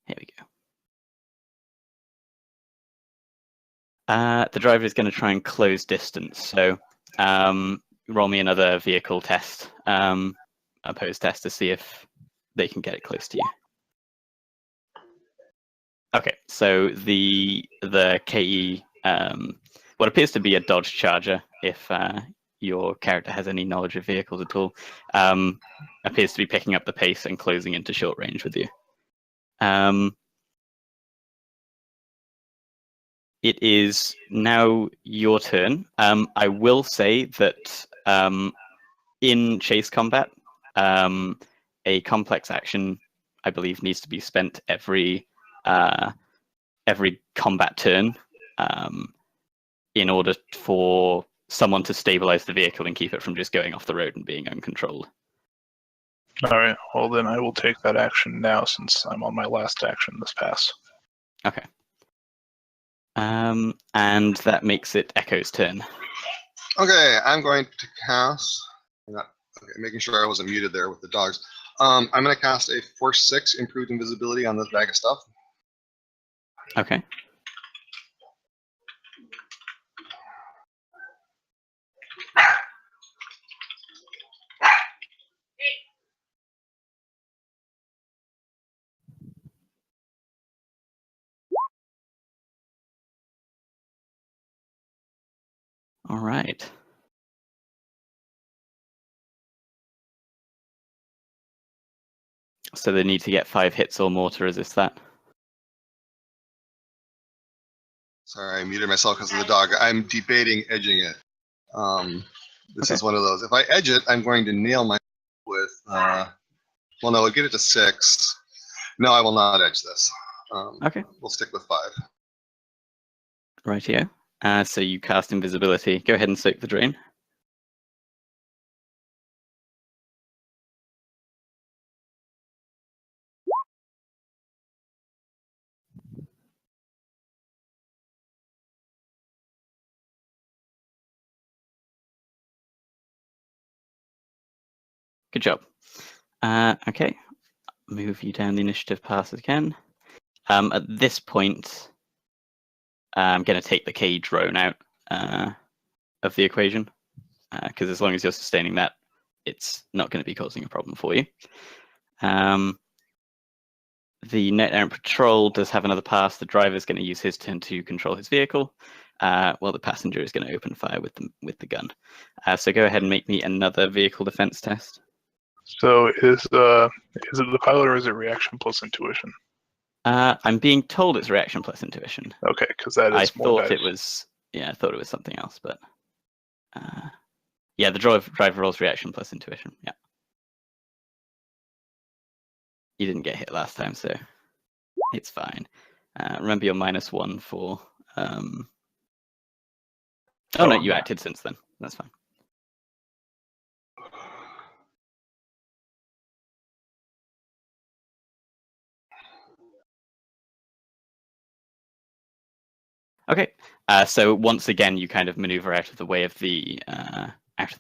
Here we go. The driver is going to try and close distance. So roll me another vehicle test, opposed test to see if they can get it close to you. Okay, so the KE, what appears to be a Dodge Charger, if your character has any knowledge of vehicles at all, appears to be picking up the pace and closing into short range with you. It is now your turn. I will say that in chase combat, a complex action, I believe, needs to be spent every combat turn in order for someone to stabilize the vehicle and keep it from just going off the road and being uncontrolled. All right. Well, then I will take that action now since I'm on my last action this pass. Okay. And that makes it Echo's turn. Okay, I'm going to cast. Okay, making sure I wasn't muted there with the dogs. I'm going to cast a Force 6 improved invisibility on this bag of stuff. Okay. All right. So they need to get 5 hits or more to resist that. Sorry, I muted myself because of the dog. I'm debating edging it. This is one of those. If I edge it, I'm going to nail my with. Well, no, I'll get it to 6. No, I will not edge this. Okay. We'll stick with 5. Rightio. So you cast invisibility. Go ahead and soak the drain. Good job. Okay. Move you down the initiative path again. At this point, I'm going to take the cage drone out of the equation, because as long as you're sustaining that, it's not going to be causing a problem for you. The Knight Errant Patrol does have another pass. The driver is going to use his turn to control his vehicle, while the passenger is going to open fire with the gun. So go ahead and make me another vehicle defense test. So is it the pilot or is it reaction plus intuition? I'm being told it's reaction plus intuition. Okay, because that is I more thought it was something else, but yeah, the driver rolls reaction plus intuition. Yeah, you didn't get hit last time, so it's fine. Remember your -1 for. Oh no, you acted since then. That's fine. Okay, so once again, you kind of maneuver out of the way of the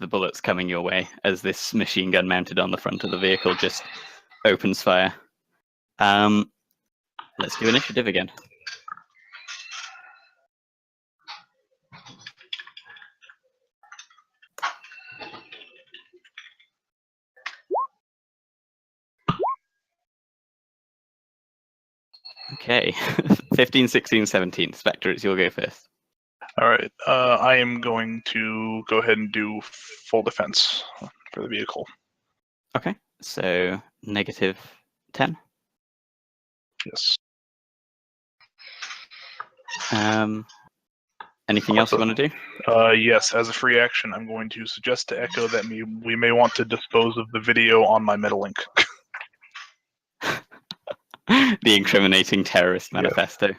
bullets coming your way as this machine gun mounted on the front of the vehicle just opens fire. Let's do initiative again. Okay, 15, 16, 17. Spectre, it's your go first. All right. I am going to go ahead and do full defense for the vehicle. Okay, so -10. Yes. Anything else you want to do? Yes. As a free action, I'm going to suggest to Echo that we may want to dispose of the video on my Metalink. The incriminating terrorist manifesto.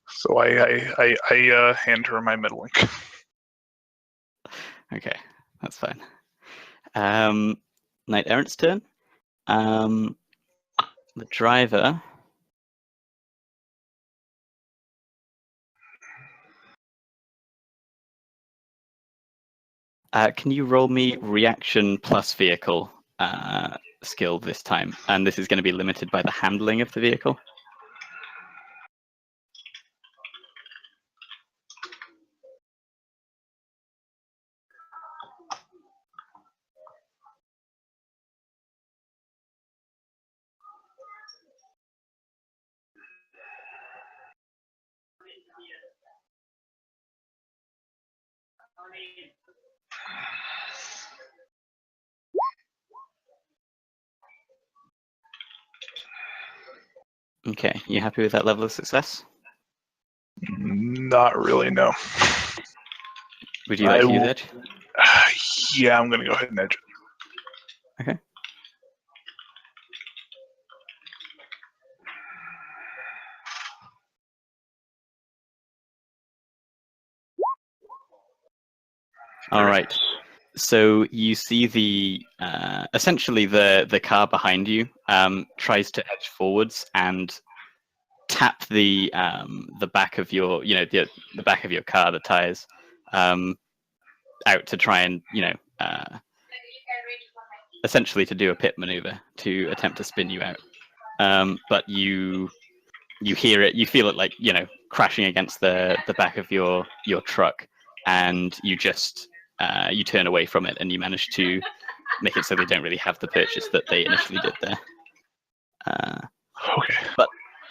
So I hand her my Metalink. Okay, that's fine. Knight Errant's turn. The driver. Can you roll me reaction plus vehicle skill this time? And this is going to be limited by the handling of the vehicle. Okay, you happy with that level of success? Not really, no. Would you like to use edge? Yeah, I'm going to go ahead and edge it. Okay. All right. So you see the essentially the car behind you tries to edge forwards and tap the back of your the back of your car, the tires, out to try and essentially to do a pit maneuver to attempt to spin you out. But you hear it, you feel it like crashing against the back of your truck, and you just you turn away from it, and you manage to make it so they don't really have the purchase that they initially did there. Okay. But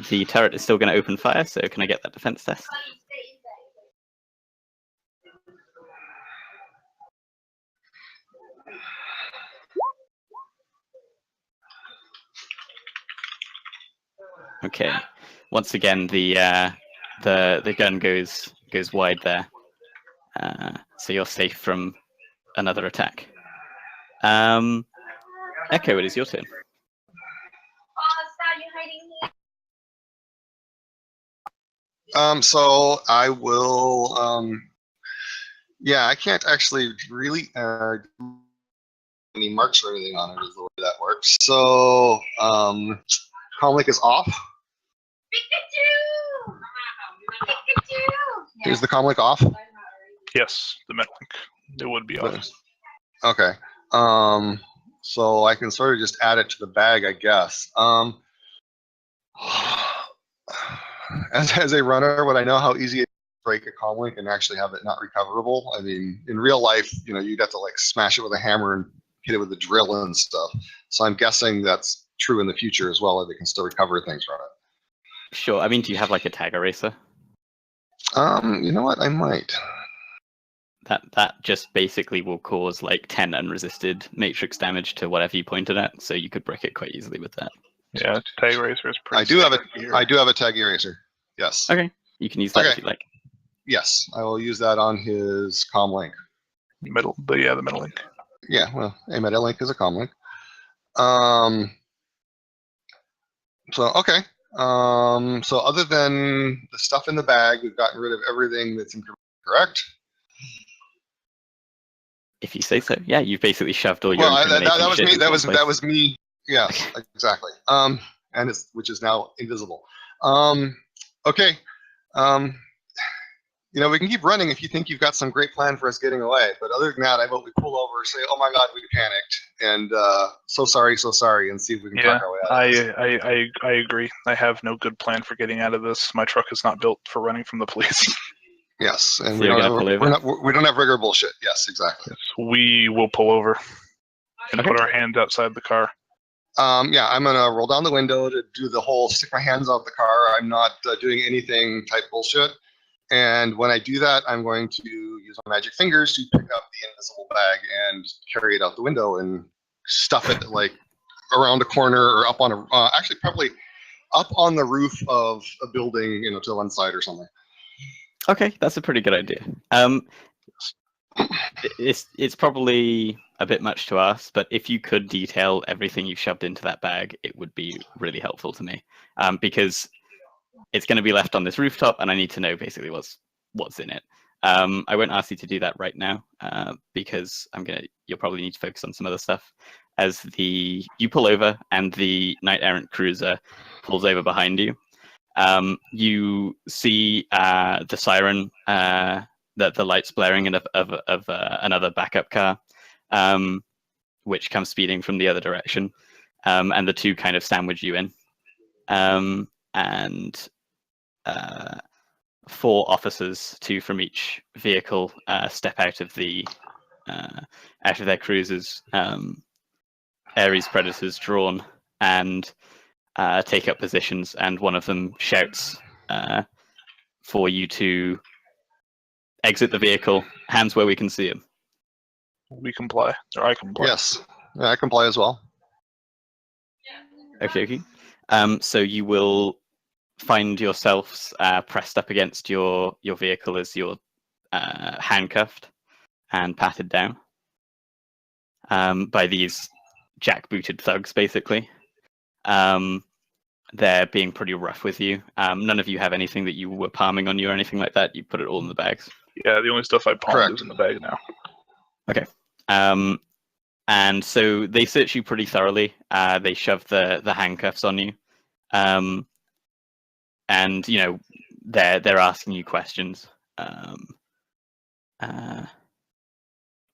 the turret is still going to open fire, so can I get that defense test? Okay. Once again, the gun goes wide there, so you're safe from another attack. Echo, it is your turn. So I will. Yeah, I can't actually really do any marks or anything on it. Is the way that works. So Comlink is off. Is the Comlink off? Yes, the Metalink. It would be off. Okay. So I can sort of just add it to the bag, I guess. As a runner, would I know how easy it is to break a comlink and actually have it not recoverable? I mean, in real life, you'd have to like smash it with a hammer and hit it with a drill and stuff. So I'm guessing that's true in the future as well, that they can still recover things from it. Sure. I mean, do you have like a tag eraser? You know what? I might. That just basically will cause like 10 unresisted matrix damage to whatever you pointed at, so you could break it quite easily with that. Yeah, tag eraser is pretty. I do have a tag eraser. Yes. Okay. You can use that if you like. Yes, I will use that on his comlink. The Metalink. Yeah, well, a Metalink is a comlink. So okay. So other than the stuff in the bag, we've gotten rid of everything that's correct. If you say so. Yeah, you've basically shoved all your. Well, that was shit me. into That one was place. me. Yes, exactly. And which is now invisible. Okay. We can keep running if you think you've got some great plan for us getting away. But other than that, I vote we pull over, say, "Oh my God, we panicked," and so sorry, and see if we can talk our way out of this. I agree. I have no good plan for getting out of this. My truck is not built for running from the police. Yes, and So we you're don't gonna have pull over? we don't have rigor bullshit. Yes, exactly. We will pull over and Okay. put our hands outside the car. Yeah, I'm gonna roll down the window to do the whole stick my hands out the car. I'm not doing anything type bullshit. And when I do that, I'm going to use my magic fingers to pick up the invisible bag and carry it out the window and stuff it like around a corner or up on actually probably up on the roof of a building, to one side or something. Okay, that's a pretty good idea. It's probably a bit much to ask, but if you could detail everything you shoved into that bag, it would be really helpful to me. Because it's going to be left on this rooftop, and I need to know basically what's in it. I won't ask you to do that right now, because you'll probably need to focus on some other stuff. As you pull over and the knight errant cruiser pulls over behind you, you see the siren, the lights blaring of another backup car, which comes speeding from the other direction, and the two kind of sandwich you in, and 4 officers, 2 from each vehicle, step out of their cruisers, Ares Predators drawn, and take up positions, and one of them shouts for you to exit the vehicle, hands where we can see him. We comply, or I comply. Yes, yeah, I comply as well. Okay. So you will find yourselves pressed up against your vehicle as you're handcuffed and patted down by these jackbooted thugs, basically. They're being pretty rough with you. None of you have anything that you were palming on you or anything like that. You put it all in the bags. Yeah, the only stuff I palmed Correct. is in the bag now. And so they search you pretty thoroughly. They shove the handcuffs on you, and you know they're asking you questions,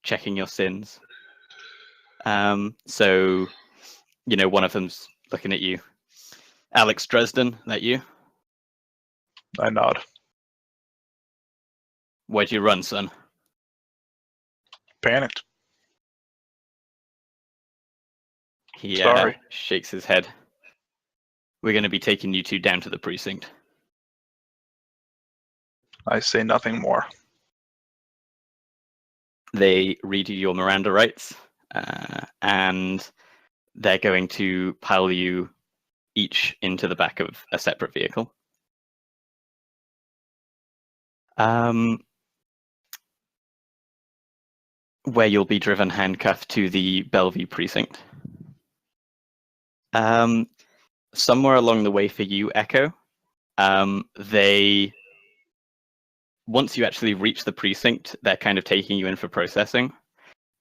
checking your sins. So you know one of them's looking at you. Alex Dresden, that you? I nod. Where'd you run, son? Panicked. He Sorry. shakes his head. We're going to be taking you two down to the precinct. I say nothing more. They read you your Miranda rights, and they're going to pile you each into the back of a separate vehicle. Where you'll be driven handcuffed to the Bellevue precinct. Somewhere along the way for you, Echo, once you actually reach the precinct, they're kind of taking you in for processing.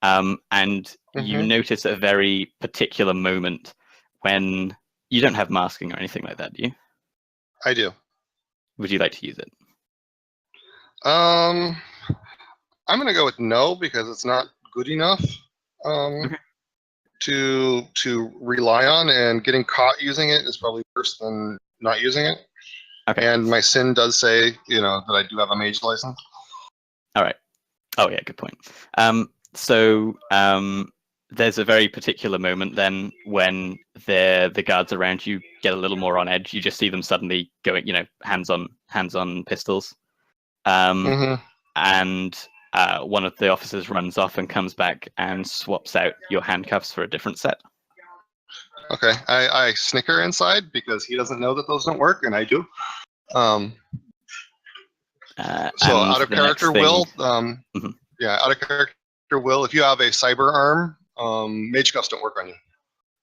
And you notice a very particular moment when you don't have masking or anything like that, do you? I do. Would you like to use it? I'm gonna go with no because it's not good enough to rely on, and getting caught using it is probably worse than not using it. Okay. And my sin does say, that I do have a mage license. All right. Oh yeah, good point. There's a very particular moment then when the guards around you get a little more on edge. You just see them suddenly going, hands on pistols. And one of the officers runs off and comes back and swaps out your handcuffs for a different set. Okay, I snicker inside because he doesn't know that those don't work, and I do. So out of character, Will. Out of character, Will. If you have a cyber arm, mage cuffs don't work on you.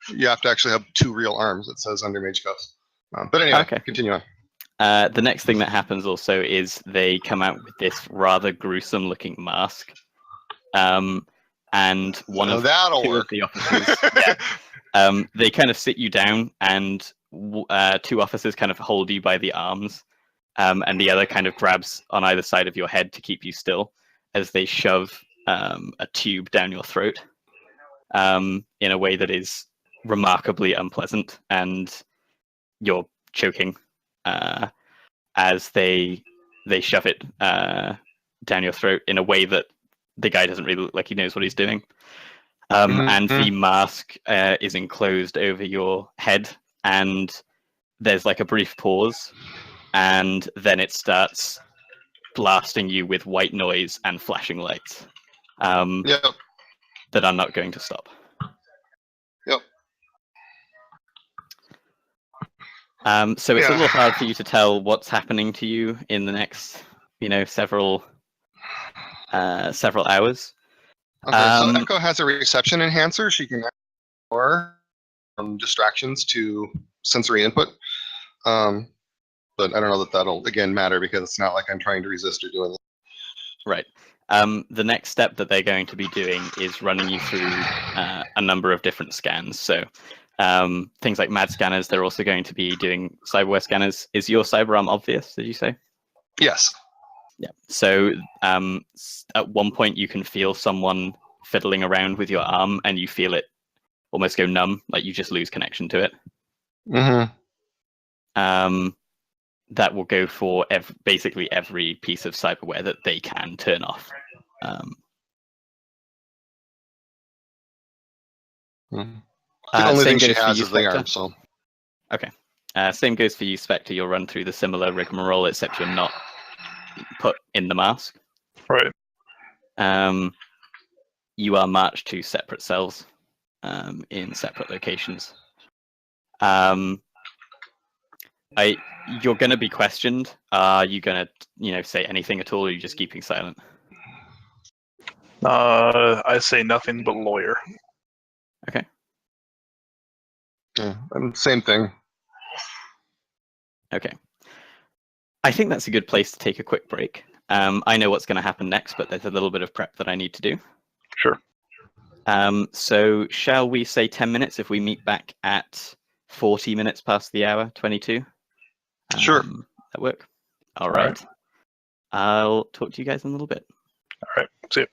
You have to actually have 2 real arms. It says under mage cuffs. But anyway, continue on. The next thing that happens also is they come out with this rather gruesome looking mask. And one of the officers, they kind of sit you down, and 2 officers kind of hold you by the arms, and the other kind of grabs on either side of your head to keep you still as they shove a tube down your throat in a way that is remarkably unpleasant, and you're choking as they shove it down your throat in a way that the guy doesn't really look like he knows what he's doing. And the mask is enclosed over your head, and there's like a brief pause, and then it starts blasting you with white noise and flashing lights that are not going to stop. Yep. So it's a little hard for you to tell what's happening to you in the next, several hours. Okay, so Echo has a reception enhancer. She can ignore distractions to sensory input. But I don't know that that'll, again, matter because it's not like I'm trying to resist or doing it. Right. The next step that they're going to be doing is running you through a number of different scans. So things like MAD scanners, they're also going to be doing cyberware scanners. Is your cyberarm obvious, did you say? Yes. Yeah. So at one point you can feel someone fiddling around with your arm, and you feel it almost go numb, like you just lose connection to it. That will go for basically every piece of cyberware that they can turn off. The only thing she has is the arm, so. Okay. Same goes for you, Spectre. You'll run through the similar rigmarole, except you're not put in the mask. Right. You are marched to separate cells in separate locations. You're going to be questioned. Are you going to, say anything at all, or are you just keeping silent? I say nothing but lawyer. Okay. Yeah, same thing. Okay. I think that's a good place to take a quick break. I know what's going to happen next, but there's a little bit of prep that I need to do. Sure. So shall we say 10 minutes if we meet back at 40 minutes past the hour, 22? Sure. That work? All All right. right. I'll talk to you guys in a little bit. All right. See ya.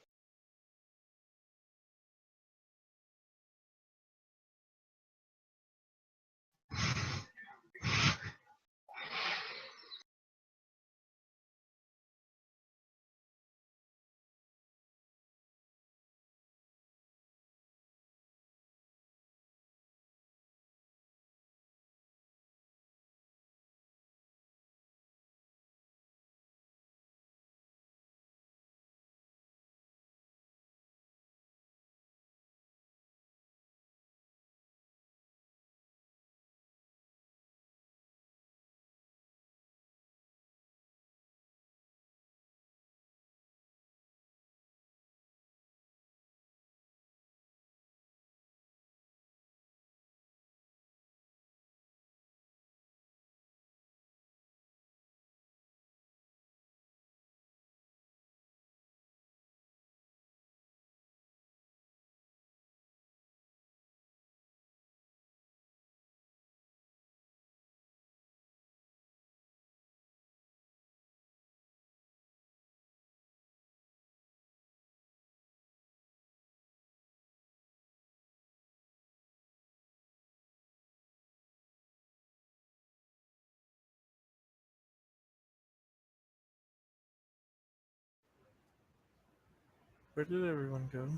Where did everyone go?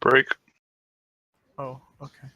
Break. Oh, okay.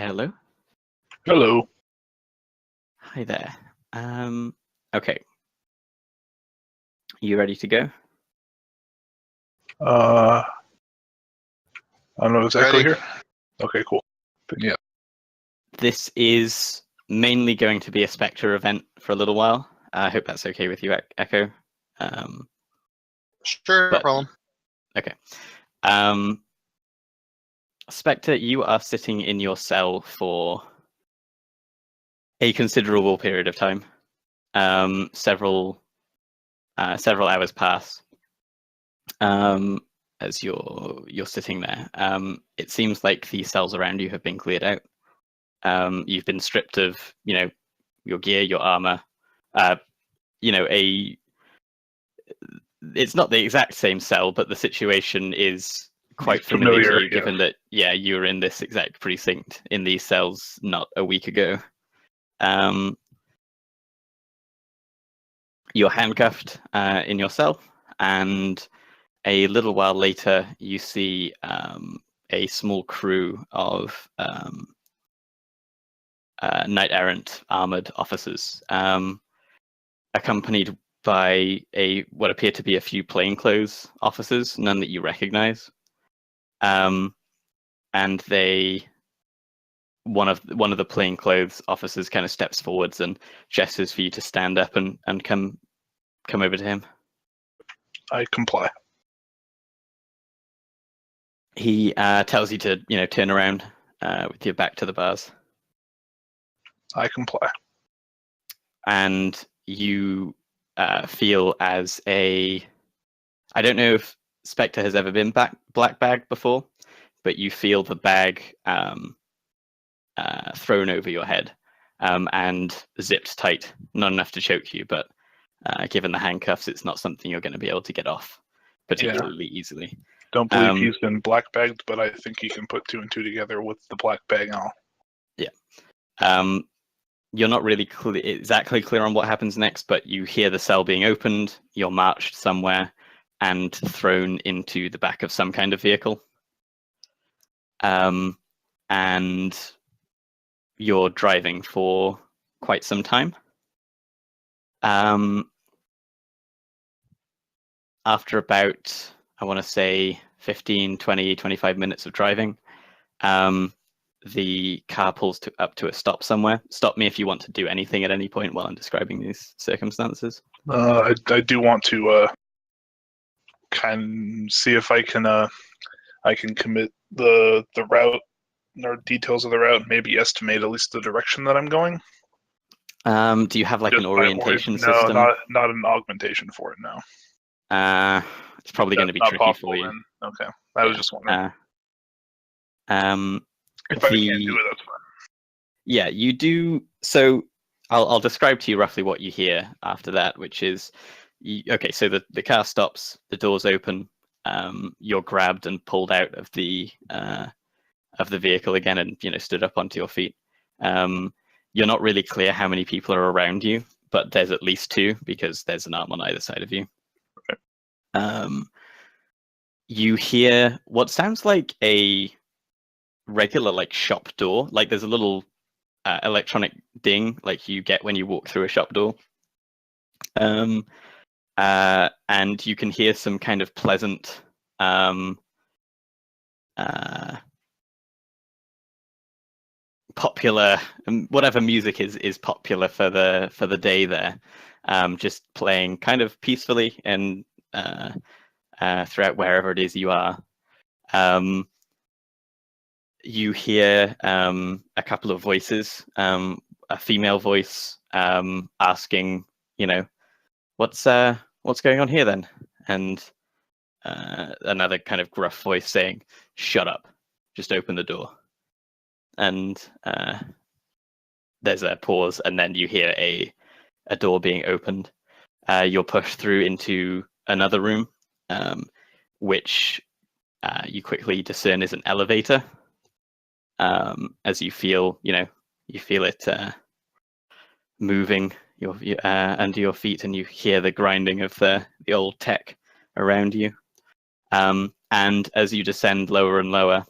Hello. Hello. Hi there. Okay. You ready to go? I don't know, is Echo Ready? here? Okay, cool. Yeah. This is mainly going to be a Spectre event for a little while. I hope that's okay with you, Echo. Sure, no But- problem. Okay. Spectre, you are sitting in your cell for a considerable period of time. Several hours pass as you're sitting there. It seems like the cells around you have been cleared out. You've been stripped of, your gear, your armor. It's not the exact same cell, but the situation is quite familiar to you, given that you were in this exact precinct in these cells not a week ago. You're handcuffed in your cell, and a little while later, you see a small crew of knight-errant armored officers, accompanied by what appear to be a few plainclothes officers, none that you recognize. And one of the plainclothes officers kind of steps forwards and gestures for you to stand up and come over to him. I comply. He tells you to turn around with your back to the bars, I comply. and you feel as I don't know if Spectre has ever been black bag before, but you feel the bag thrown over your head and zipped tight, not enough to choke you, but given the handcuffs, it's not something you're going to be able to get off particularly easily. Don't believe he's been black bagged, but I think he can put 2 and 2 together with the black bag and all. Yeah. You're not really exactly clear on what happens next, but you hear the cell being opened, you're marched somewhere, and thrown into the back of some kind of vehicle. And you're driving for quite some time. After about, I want to say, 15, 20, 25 minutes of driving, the car pulls up to a stop somewhere. Stop me if you want to do anything at any point while I'm describing these circumstances. I do want to kind of see if I can commit the route or details of the route, maybe estimate at least the direction that I'm going. Do you have like Just an by orientation voice. system? No, not an augmentation for it. No. It's probably going to be That's tricky not for you. possible, then. Okay, I was just wondering. If I can't do it, that's fine. Yeah, you do. So I'll describe to you roughly what you hear after that, which is, okay, so the car stops, the doors open, you're grabbed and pulled out of the vehicle again, and stood up onto your feet. You're not really clear how many people are around you, but there's at least 2 because there's an arm on either side of you. Okay. You hear what sounds like a regular shop door. Like there's a little electronic ding like you get when you walk through a shop door. And you can hear some kind of pleasant popular, whatever music is popular for the day there, just playing kind of peacefully and throughout wherever it is you are. You hear a couple of voices, a female voice asking, what's going on here then? And another kind of gruff voice saying, "Shut up, just open the door." And there's a pause, and then you hear a door being opened. You're pushed through into another room, which you quickly discern is an elevator. As you feel, you feel it moving under your feet, and you hear the grinding of the old tech around you. And as you descend lower and lower,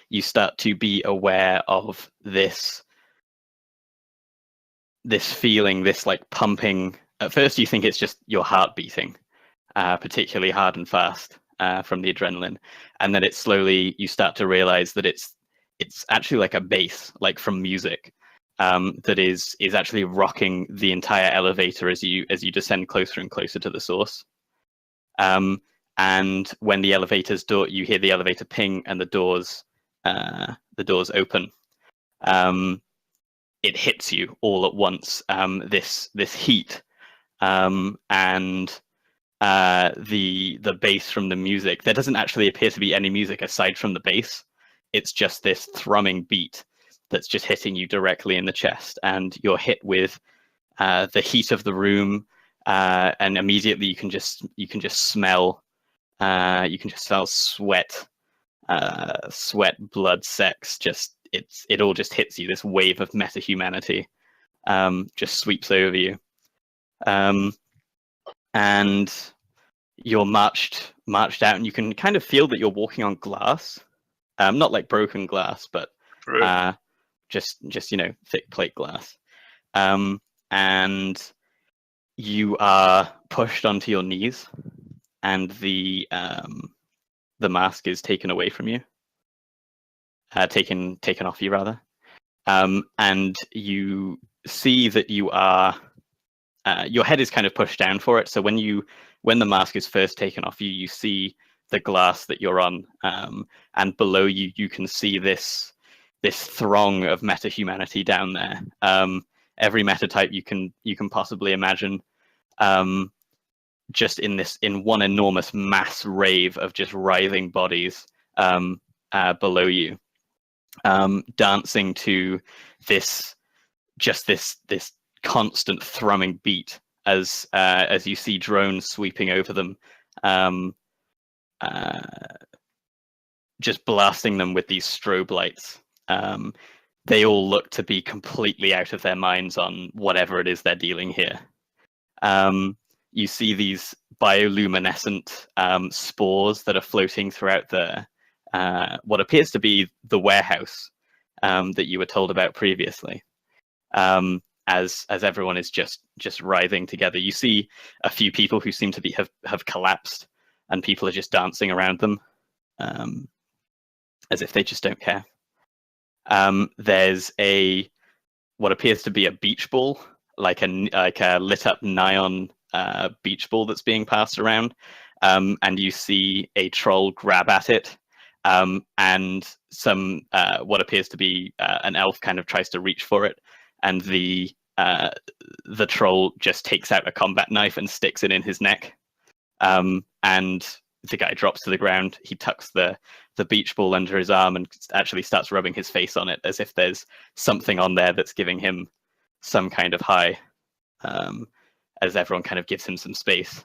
you start to be aware of this feeling, this like pumping. At first you think it's just your heart beating, particularly hard and fast from the adrenaline, and then you start to realize that it's actually like a bass, like from music, that is actually rocking the entire elevator as you descend closer and closer to the source. And when the elevator's door, you hear the elevator ping and the doors open. It hits you all at once. This heat, and the bass from the music. There doesn't actually appear to be any music aside from the bass. It's just this thrumming beat that's just hitting you directly in the chest, and you're hit with the heat of the room, and immediately you can just smell sweat, blood, sex. Just it all just hits you. This wave of meta-humanity just sweeps over you, and you're marched out, and you can kind of feel that you're walking on glass, not like broken glass, but Right. just thick plate glass, and you are pushed onto your knees, and the mask is taken away from you, taken off you rather, and you see that you are your head is kind of pushed down for it. So when the mask is first taken off you, you see the glass that you're on, and below you can see this throng of meta-humanity down there. Every meta type you can possibly imagine, just in one enormous mass rave of just writhing bodies below you, dancing to this constant thrumming beat as you see drones sweeping over them, just blasting them with these strobe lights. They all look to be completely out of their minds on whatever it is they're dealing here. You see these bioluminescent spores that are floating throughout the what appears to be the warehouse that you were told about previously. As everyone is just writhing together, you see a few people who seem to have collapsed, and people are just dancing around them, as if they just don't care. There's what appears to be a beach ball, like a lit up neon beach ball that's being passed around, and you see a troll grab at it, and some what appears to be an elf kind of tries to reach for it, and the troll just takes out a combat knife and sticks it in his neck, and the guy drops to the ground. He tucks the beach ball under his arm and actually starts rubbing his face on it, as if there's something on there that's giving him some kind of high, as everyone kind of gives him some space.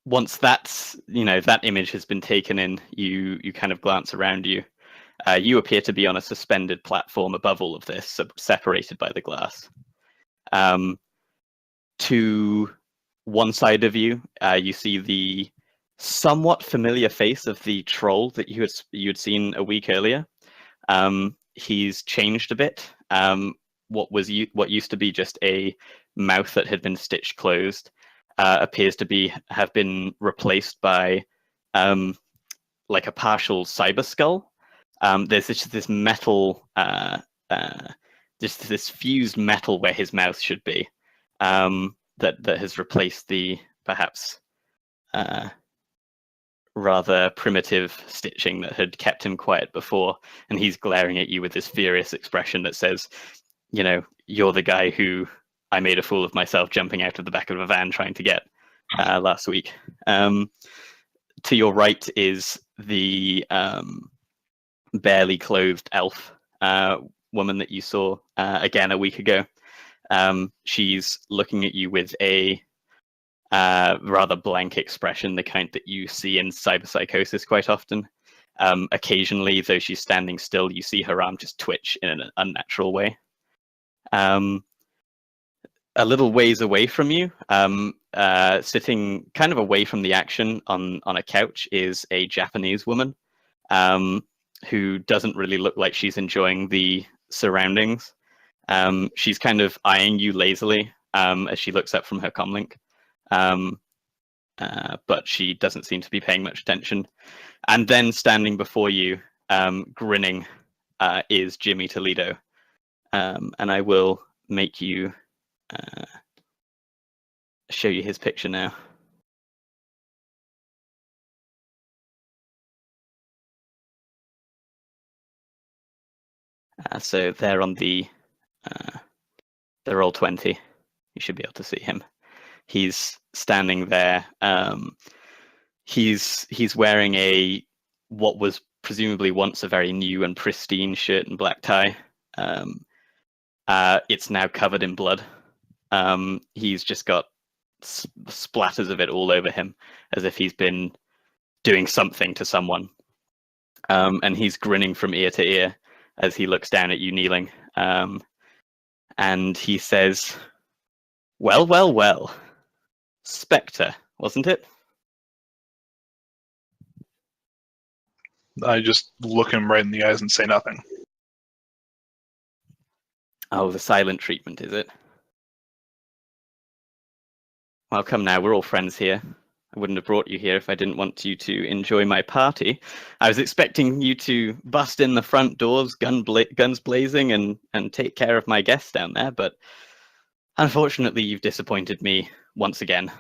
Once that image has been taken in, you kind of glance around you. You appear to be on a suspended platform above all of this, separated by the glass. To one side of you, you see the somewhat familiar face of the troll that you had seen a week earlier. He's changed a bit. What used to be just a mouth that had been stitched closed appears to have been replaced by like a partial cyber skull. There's just this metal, just this fused metal where his mouth should be, that has replaced the perhaps rather primitive stitching that had kept him quiet before. And he's glaring at you with this furious expression that says, you're the guy who I made a fool of myself jumping out of the back of a van trying to get last week. To your right is the barely clothed elf woman that you saw again a week ago. She's looking at you with a rather blank expression, the kind that you see in cyberpsychosis quite often. Occasionally, though she's standing still, you see her arm just twitch in an unnatural way. a little ways away from you, sitting kind of away from the action on a couch, is a Japanese woman who doesn't really look like she's enjoying the surroundings. She's kind of eyeing you lazily as she looks up from her comlink, but she doesn't seem to be paying much attention. And then standing before you, grinning, is Jimmy Toledo. And I will make you show you his picture now. So they're on the they're all 20. You should be able to see him. He's standing there. He's wearing what was presumably once a very new and pristine shirt and black tie. It's now covered in blood. He's just got splatters of it all over him, as if he's been doing something to someone. And he's grinning from ear to ear as he looks down at you kneeling. And he says, "Well, well, well. Spectre, wasn't it?" I just look him right in the eyes and say nothing. Oh, the silent treatment, is it? Well, come now, we're all friends here. I wouldn't have brought you here if I didn't want you to enjoy my party. I was expecting you to bust in the front doors, guns blazing, and take care of my guests down there, but unfortunately you've disappointed me once again.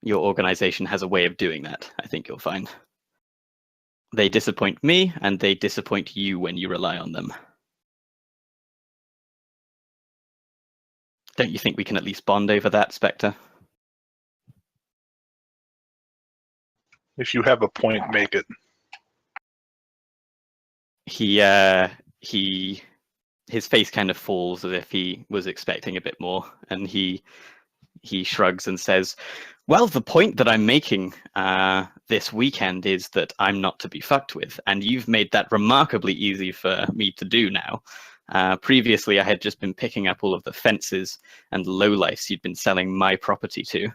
Your organization has a way of doing that, I think you'll find. They disappoint me, and they disappoint you when you rely on them. Don't you think we can at least bond over that, Spectre? If you have a point, make it. His face kind of falls as if he was expecting a bit more, and he shrugs and says, "Well, the point that I'm making this weekend is that I'm not to be fucked with, and you've made that remarkably easy for me to do now. Previously, I had just been picking up all of the fences and lowlifes you'd been selling my property to.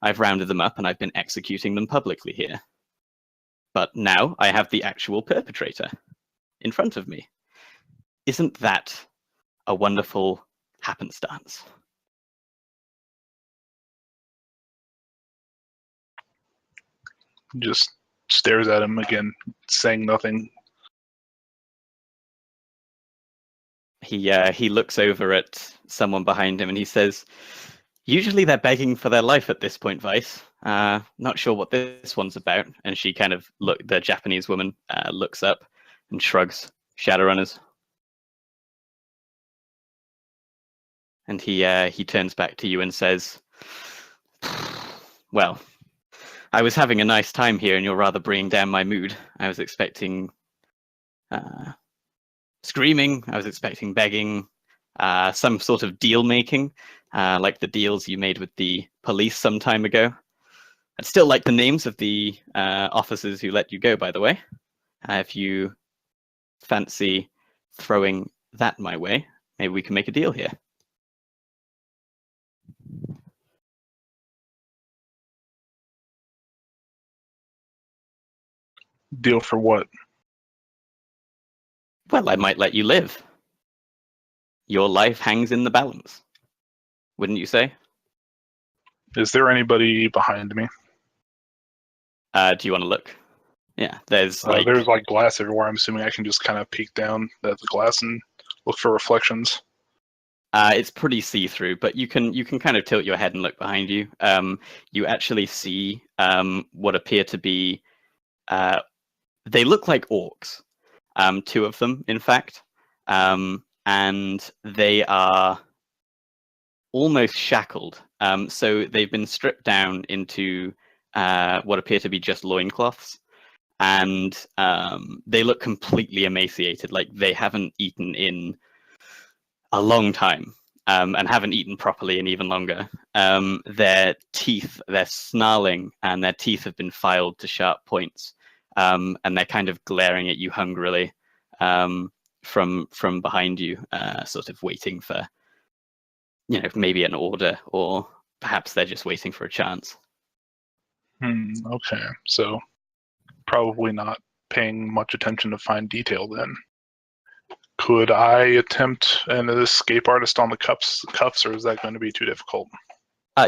I've rounded them up and I've been executing them publicly here. But now I have the actual perpetrator in front of me. Isn't that a wonderful happenstance?" Just stares at him again, saying nothing. He looks over at someone behind him and he says, "Usually they're begging for their life at this point, Vice. Not sure what this one's about." And she kind of the Japanese woman looks up and shrugs. "Shadowrunners." And he turns back to you and says, "Well, I was having a nice time here and you're rather bringing down my mood. I was expecting screaming, I was expecting begging, some sort of deal making, like the deals you made with the police some time ago. I'd still like the names of the officers who let you go, by the way. If you fancy throwing that my way, maybe we can make a deal here." Deal for what? Well, I might let you live. Your life hangs in the balance, wouldn't you say? Is there anybody behind me? Do you want to look? Yeah, there's like glass everywhere. I'm assuming I can just kind of peek down at the glass and look for reflections. It's pretty see-through, but you can kind of tilt your head and look behind you. You actually see what appear to be they look like orcs. Two of them, in fact, and they are almost shackled. So they've been stripped down into what appear to be just loincloths, and they look completely emaciated, like they haven't eaten in a long time, and haven't eaten properly in even longer. Their teeth, they're snarling, and their teeth have been filed to sharp points. And they're kind of glaring at you hungrily from behind you, sort of waiting for maybe an order, or perhaps they're just waiting for a chance. Okay, so probably not paying much attention to fine detail then. Could I attempt an escape artist on the cuffs, or is that going to be too difficult?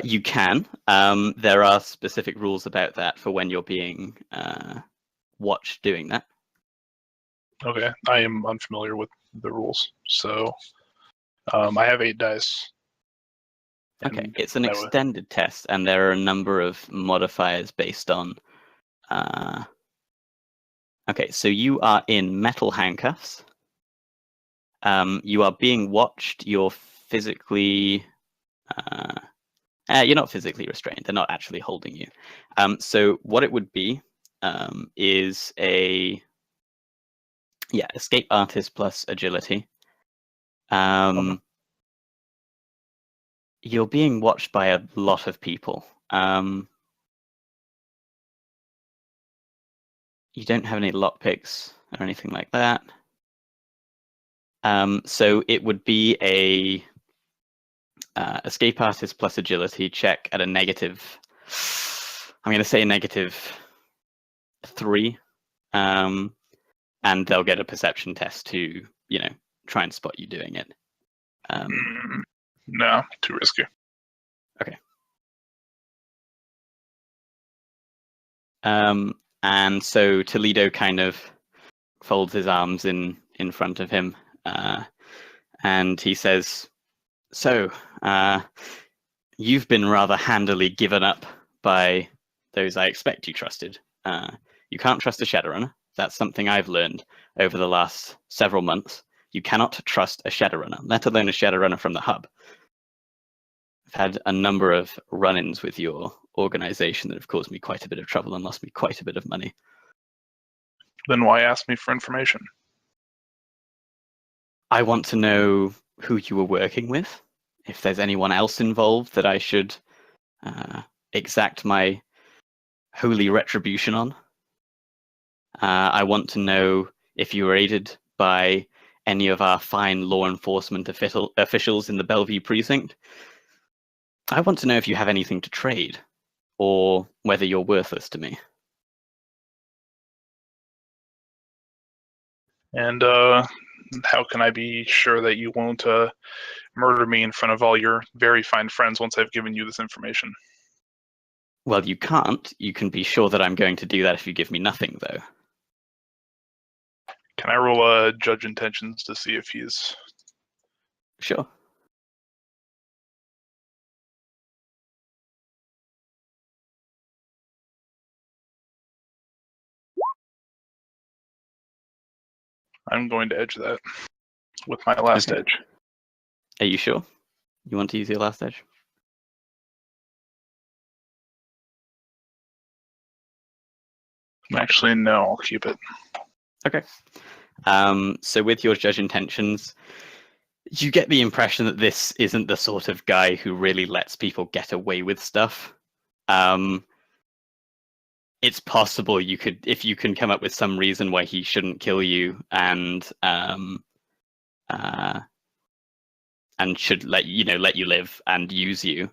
You can. There are specific rules about that for when you're being watched doing that. Okay, I am unfamiliar with the rules, so I have 8 dice. Okay, and it's an that would- extended test, and there are a number of modifiers based on. Okay, so you are in metal handcuffs. You are being watched. You're physically. You're not physically restrained. They're not actually holding you. So what it would be is a escape artist plus agility. You're being watched by a lot of people. You don't have any lockpicks or anything like that. So it would be a escape artist plus agility check at a negative. I'm going to say a -3, and they'll get a perception test to try and spot you doing it. No, too risky. Okay. And so Toledo kind of folds his arms in front of him, and he says, "So, you've been rather handily given up by those I expect you trusted. You can't trust a Shadowrunner. That's something I've learned over the last several months. You cannot trust a Shadowrunner, let alone a Shadowrunner from the hub. I've had a number of run-ins with your organization that have caused me quite a bit of trouble and lost me quite a bit of money." Then why ask me for information? I want to know who you were working with, if there's anyone else involved that I should exact my holy retribution on. I want to know if you were aided by any of our fine law enforcement officials in the Bellevue precinct. I want to know if you have anything to trade, or whether you're worthless to me. And how can I be sure that you won't murder me in front of all your very fine friends once I've given you this information? Well, you can't. You can be sure that I'm going to do that if you give me nothing, though. Can I roll judge intentions to see if he's... Sure. I'm going to edge that with my last Okay. edge. Are you sure? You want to use your last edge? Actually, no, I'll keep it. Okay. So with your judge intentions, you get the impression that this isn't the sort of guy who really lets people get away with stuff. It's possible if you can come up with some reason why he shouldn't kill you and should let you live and use you,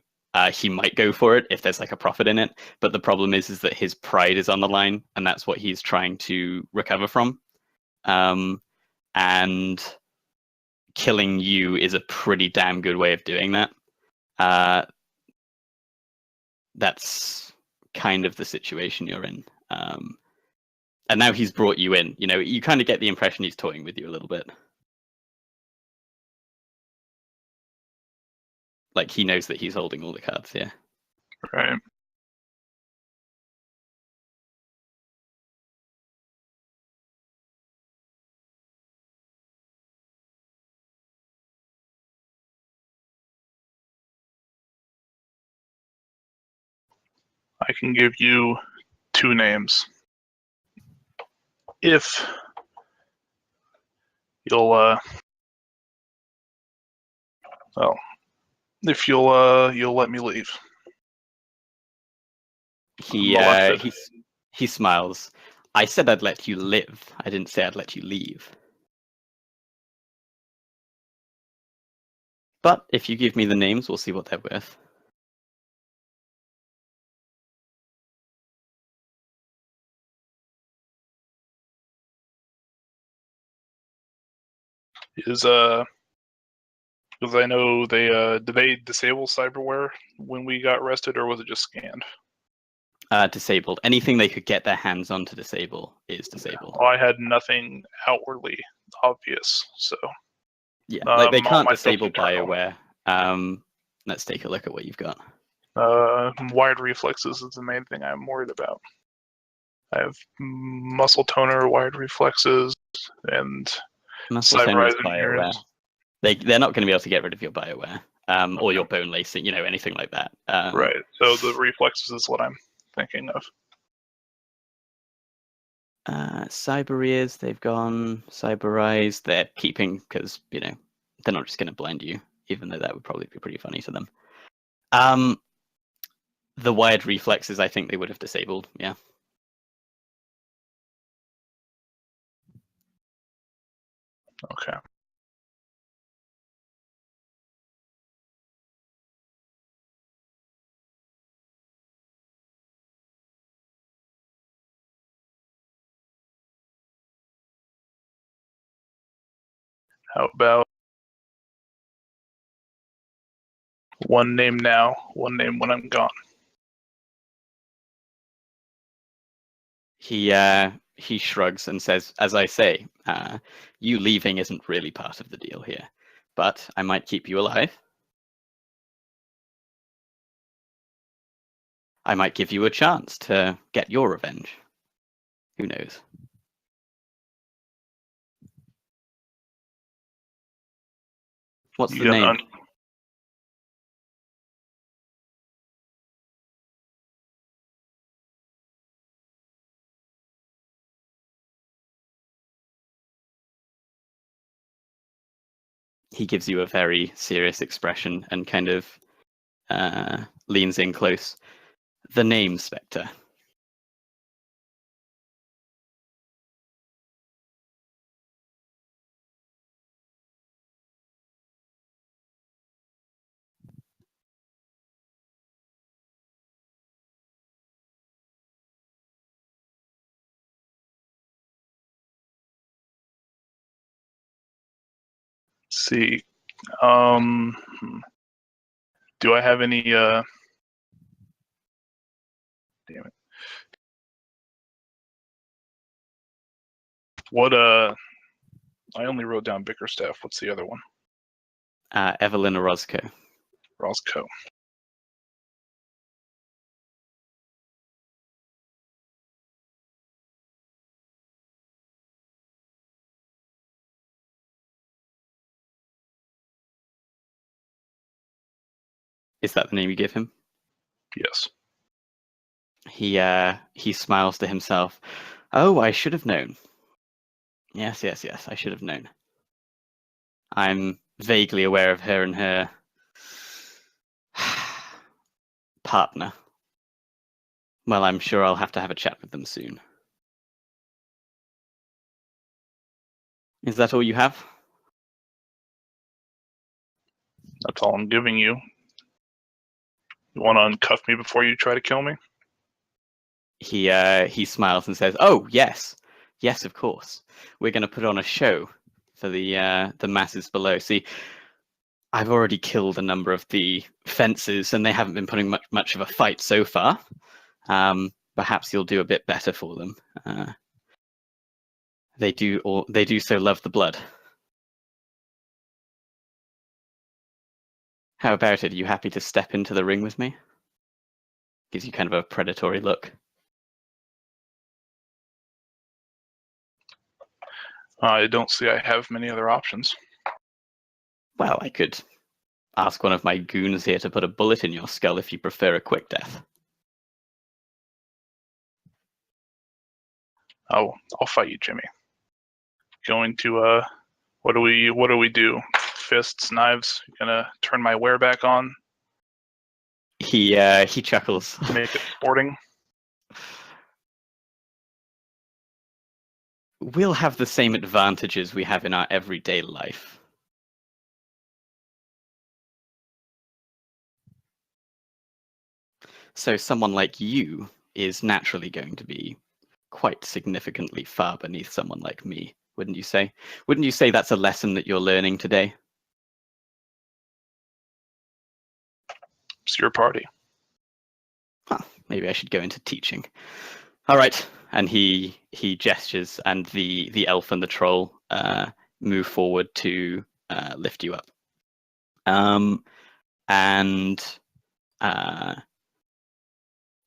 he might go for it if there's like a profit in it. But the problem is that his pride is on the line, and that's what he's trying to recover from. And killing you is a pretty damn good way of doing that. That's kind of the situation you're in. And now he's brought you in. You kind of get the impression he's toying with you a little bit. Like he knows that he's holding all the cards here. Right. I can give you 2 names. If you'll you'll let me leave. He smiles. I said I'd let you live. I didn't say I'd let you leave. But if you give me the names, we'll see what they're worth. Because I know they did they disable cyberware when we got arrested, or was it just scanned? Disabled. Anything they could get their hands on to disable is disabled. Well, I had nothing outwardly obvious, so Yeah, like they all can't my disable stuff's internal. BioWare. Let's take a look at what you've got. Wired reflexes is the main thing I'm worried about. I have muscle toner, wired reflexes, and Muscle Toner is cyber BioWare. They're not going to be able to get rid of your BioWare or your bone lacing, anything like that. Right. So the reflexes is what I'm thinking of. Cyber ears, they've gone. Cyber eyes, they're keeping because they're not just going to blind you, even though that would probably be pretty funny to them. The wired reflexes, I think they would have disabled. Yeah. Okay. How about one name now, one name when I'm gone? He shrugs and says, as I say, you leaving isn't really part of the deal here, but I might keep you alive. I might give you a chance to get your revenge. Who knows? What's the name? He gives you a very serious expression and kind of leans in close. The name, Spectre. Let's see. Do I have any damn it. What I only wrote down Bickerstaff. What's the other one? Evelyn Orozco. Roscoe. Is that the name you give him? Yes. He smiles to himself. Oh, I should have known. Yes, I should have known. I'm vaguely aware of her and her partner. Well, I'm sure I'll have to have a chat with them soon. Is that all you have? That's all I'm giving you. You want to uncuff me before you try to kill me? He smiles and says, "Oh, yes, of course. We're going to put on a show for the masses below. See, I've already killed a number of the fences, and they haven't been putting much of a fight so far. Perhaps you'll do a bit better for them. They do so love the blood. How about it? Are you happy to step into the ring with me?" Gives you kind of a predatory look. I don't see I have many other options. Well, I could ask one of my goons here to put a bullet in your skull if you prefer a quick death. Oh, I'll fight you, Jimmy. Going to what do we do? Fists, knives. Gonna turn my wear back on. He chuckles. Make it sporting. We'll have the same advantages we have in our everyday life. So someone like you is naturally going to be quite significantly far beneath someone like me, wouldn't you say? Wouldn't you say that's a lesson that you're learning today? It's your party. Huh, maybe I should go into teaching. All right. And he gestures, and the elf and the troll move forward to lift you up. And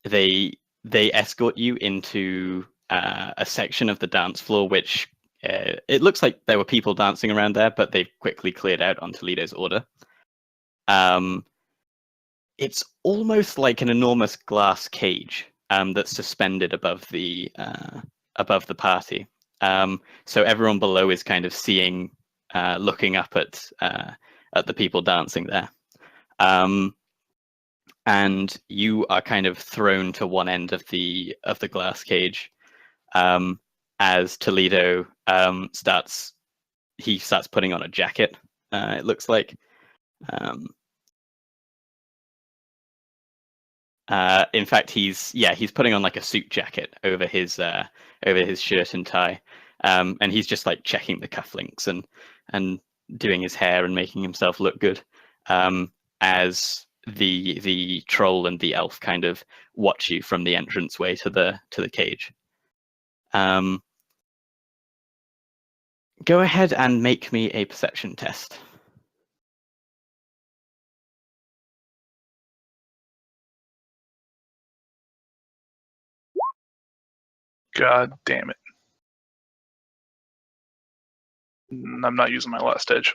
they escort you into a section of the dance floor, which it looks like there were people dancing around there, but they've quickly cleared out on Toledo's order. It's almost like an enormous glass cage that's suspended above the party. So everyone below is kind of seeing, looking up at the people dancing there. And you are kind of thrown to one end of the glass cage as Toledo starts putting on a jacket. It looks like. In fact, he's putting on like a suit jacket over his shirt and tie, and he's just like checking the cufflinks and doing his hair and making himself look good, as the troll and the elf kind of watch you from the entranceway to the cage. Go ahead and make me a perception test. God damn it. I'm not using my last edge.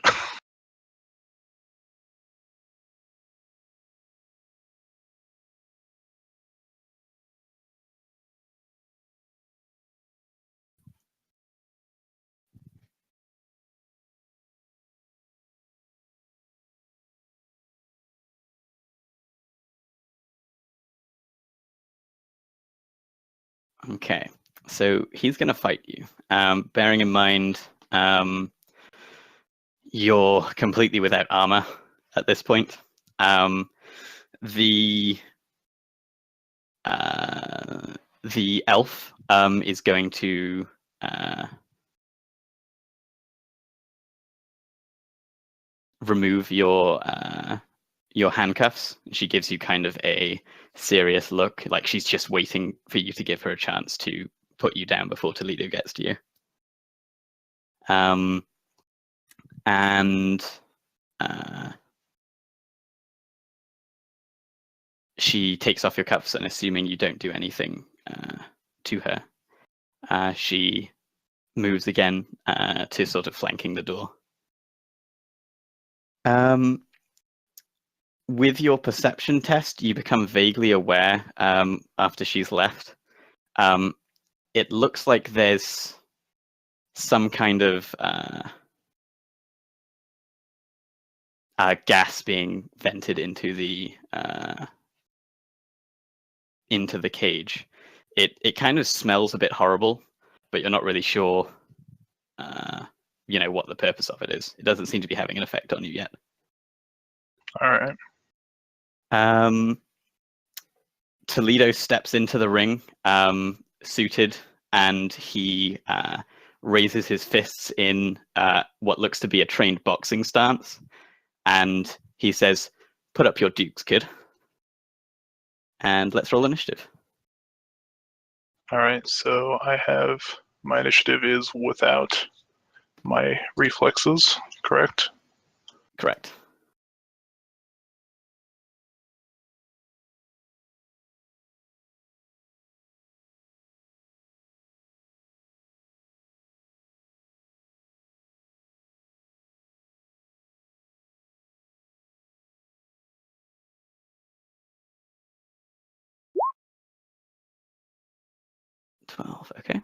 Okay, so he's going to fight you. Bearing in mind, you're completely without armor at this point. The elf is going to remove your handcuffs. She gives you kind of a serious look, like she's just waiting for you to give her a chance to put you down before Toledo gets to you. And she takes off your cuffs, and assuming you don't do anything to her, she moves again to sort of flanking the door. With your perception test, you become vaguely aware after she's left. It looks like there's some kind of gas being vented into the cage. It kind of smells a bit horrible, but you're not really sure, what the purpose of it is. It doesn't seem to be having an effect on you yet. All right. Toledo steps into the ring, suited, and he raises his fists in what looks to be a trained boxing stance, and he says, "Put up your dukes, kid." And let's roll initiative. All right. So I have my initiative is without my reflexes, correct? Correct. Okay.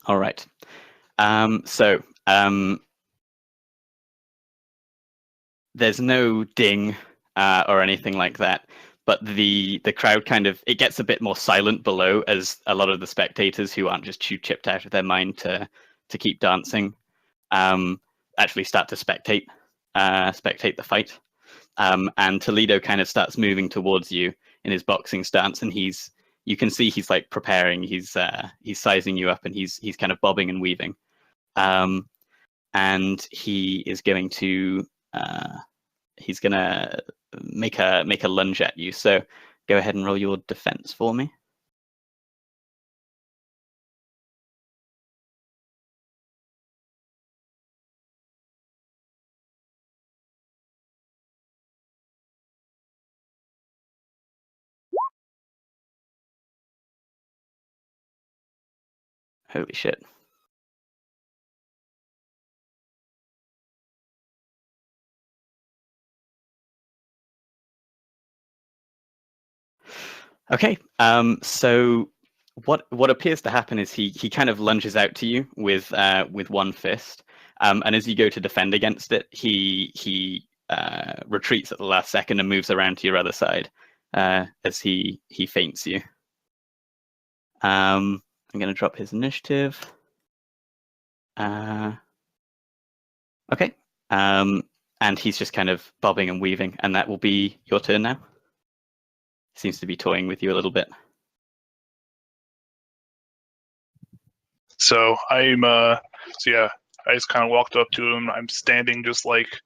All right. So there's no ding or anything like that, but the crowd kind of, it gets a bit more silent below as a lot of the spectators who aren't just too chipped out of their mind to keep dancing actually start to spectate the fight. And Toledo kind of starts moving towards you in his boxing stance, and you can see he's like preparing. He's sizing you up, and he's kind of bobbing and weaving. And he is going to make a lunge at you. So go ahead and roll your defense for me. Holy shit. Okay. So what appears to happen is he kind of lunges out to you with one fist, and as you go to defend against it, he retreats at the last second and moves around to your other side as he feints you. I'm going to drop his initiative. Okay. And he's just kind of bobbing and weaving, and that will be your turn now. Seems to be toying with you a little bit. So I just kind of walked up to him. I'm standing just like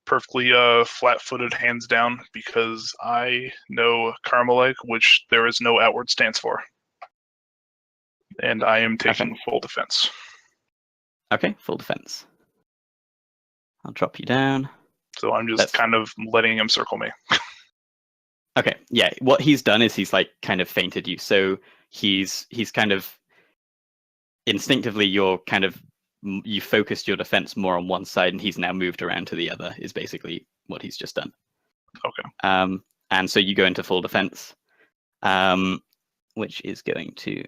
perfectly flat-footed, hands down, because I know Carmelite, which there is no outward stance for. And I am taking full defense. Okay, full defense. I'll drop you down. So I'm just kind of letting him circle me. Okay, yeah. What he's done is he's like kind of feinted you. So he's kind of instinctively you focused your defense more on one side, and he's now moved around to the other. Is basically what he's just done. Okay. And so you go into full defense, which is going to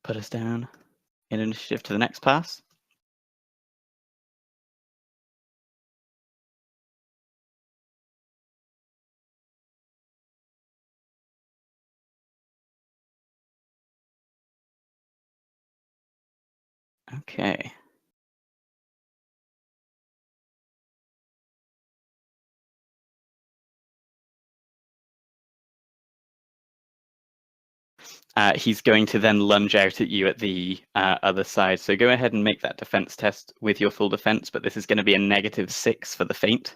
put us down in initiative to the next pass. Okay. He's going to then lunge out at you at the other side. So go ahead and make that defense test with your full defense, but this is going to be a -6 for the feint.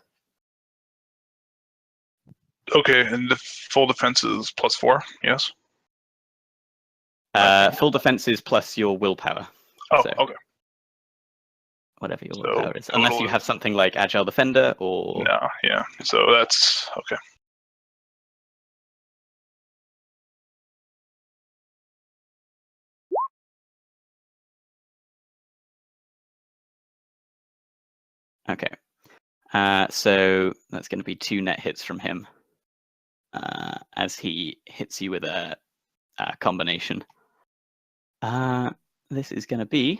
Okay, and the full defense is +4, yes? Full defense is plus your willpower. Oh, so okay. Whatever your willpower is. Unless you have something like Agile Defender or... No, yeah. So that's... okay. Okay. So that's going to be 2 net hits from him as he hits you with a combination. This is going to be...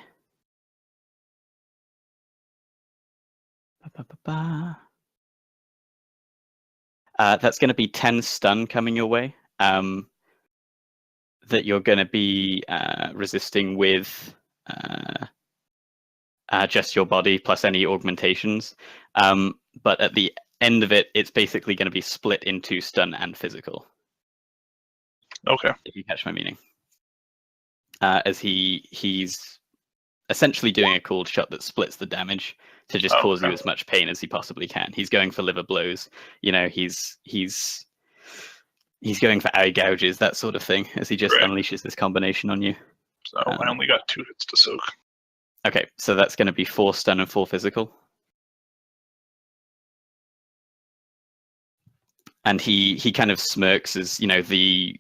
that's going to be 10 stun coming your way that you're going to be resisting with just your body plus any augmentations. But at the end of it, it's basically going to be split into stun and physical. Okay. If you catch my meaning. As he's essentially doing a cold shot that splits the damage to just cause you as much pain as he possibly can. He's going for liver blows. You know, he's going for eye gouges, that sort of thing, as he just unleashes this combination on you. So I only got 2 hits to soak. Okay, so that's going to be 4 stun and 4 physical. And he kind of smirks as, you know, the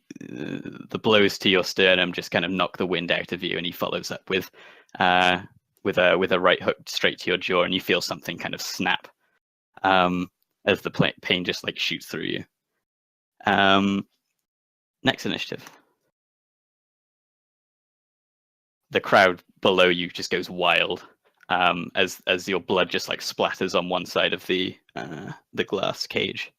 blows to your sternum just kind of knock the wind out of you, and he follows up with a right hook straight to your jaw, and you feel something kind of snap as the pain just like shoots through you. Next initiative. the crowd below you just goes wild as your blood just like splatters on one side of the glass cage.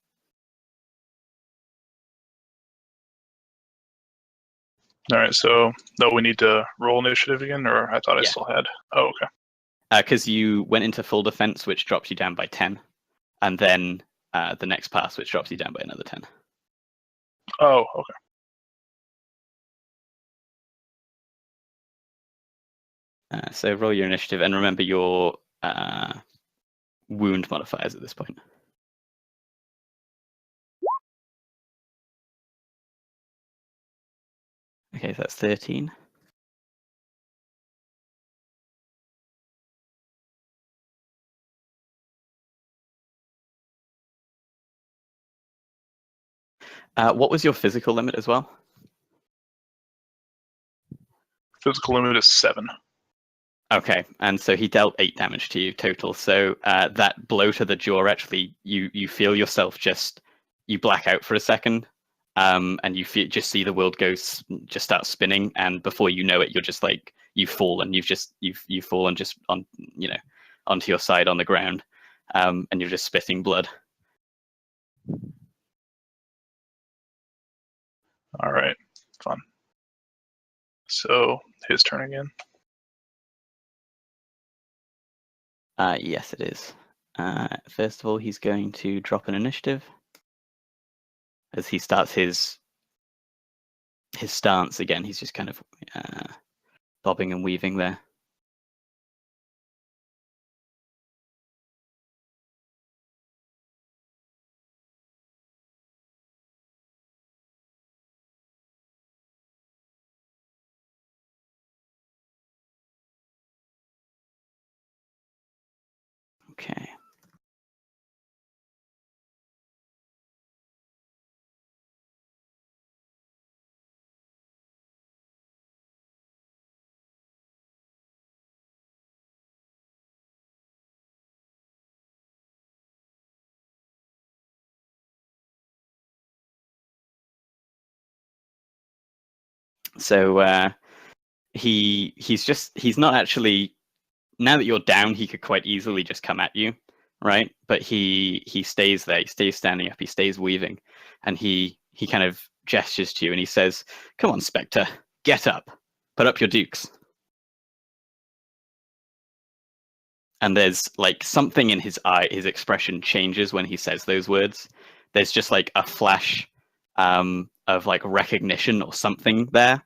All right, so no, we need to roll initiative again, or I thought I Yeah. still had. Oh, okay. Because you went into full defense, which drops you down by 10, and then the next pass, which drops you down by another 10. Oh, okay. So roll your initiative, and remember your wound modifiers at this point. Okay, so that's 13. What was your physical limit as well? Physical limit is 7. Okay, and so he dealt 8 damage to you total. So that blow to the jaw, actually, you feel yourself you black out for a second, and you just see the world just start spinning, and before you know it, you're just like you've fallen. You've fallen just on onto your side on the ground, and you're just spitting blood. All right, fun. So his turn again. Yes, it is. First of all, he's going to drop an initiative as he starts his stance again. He's just kind of bobbing and weaving there. Okay. So he's not actually, now that you're down, he could quite easily just come at you, right? But he stays there. He stays standing up. He stays weaving, and he kind of gestures to you and he says, "Come on, Spectre, get up. Put up your dukes." And there's like something in his eye, his expression changes when he says those words. There's just like a flash of like recognition or something there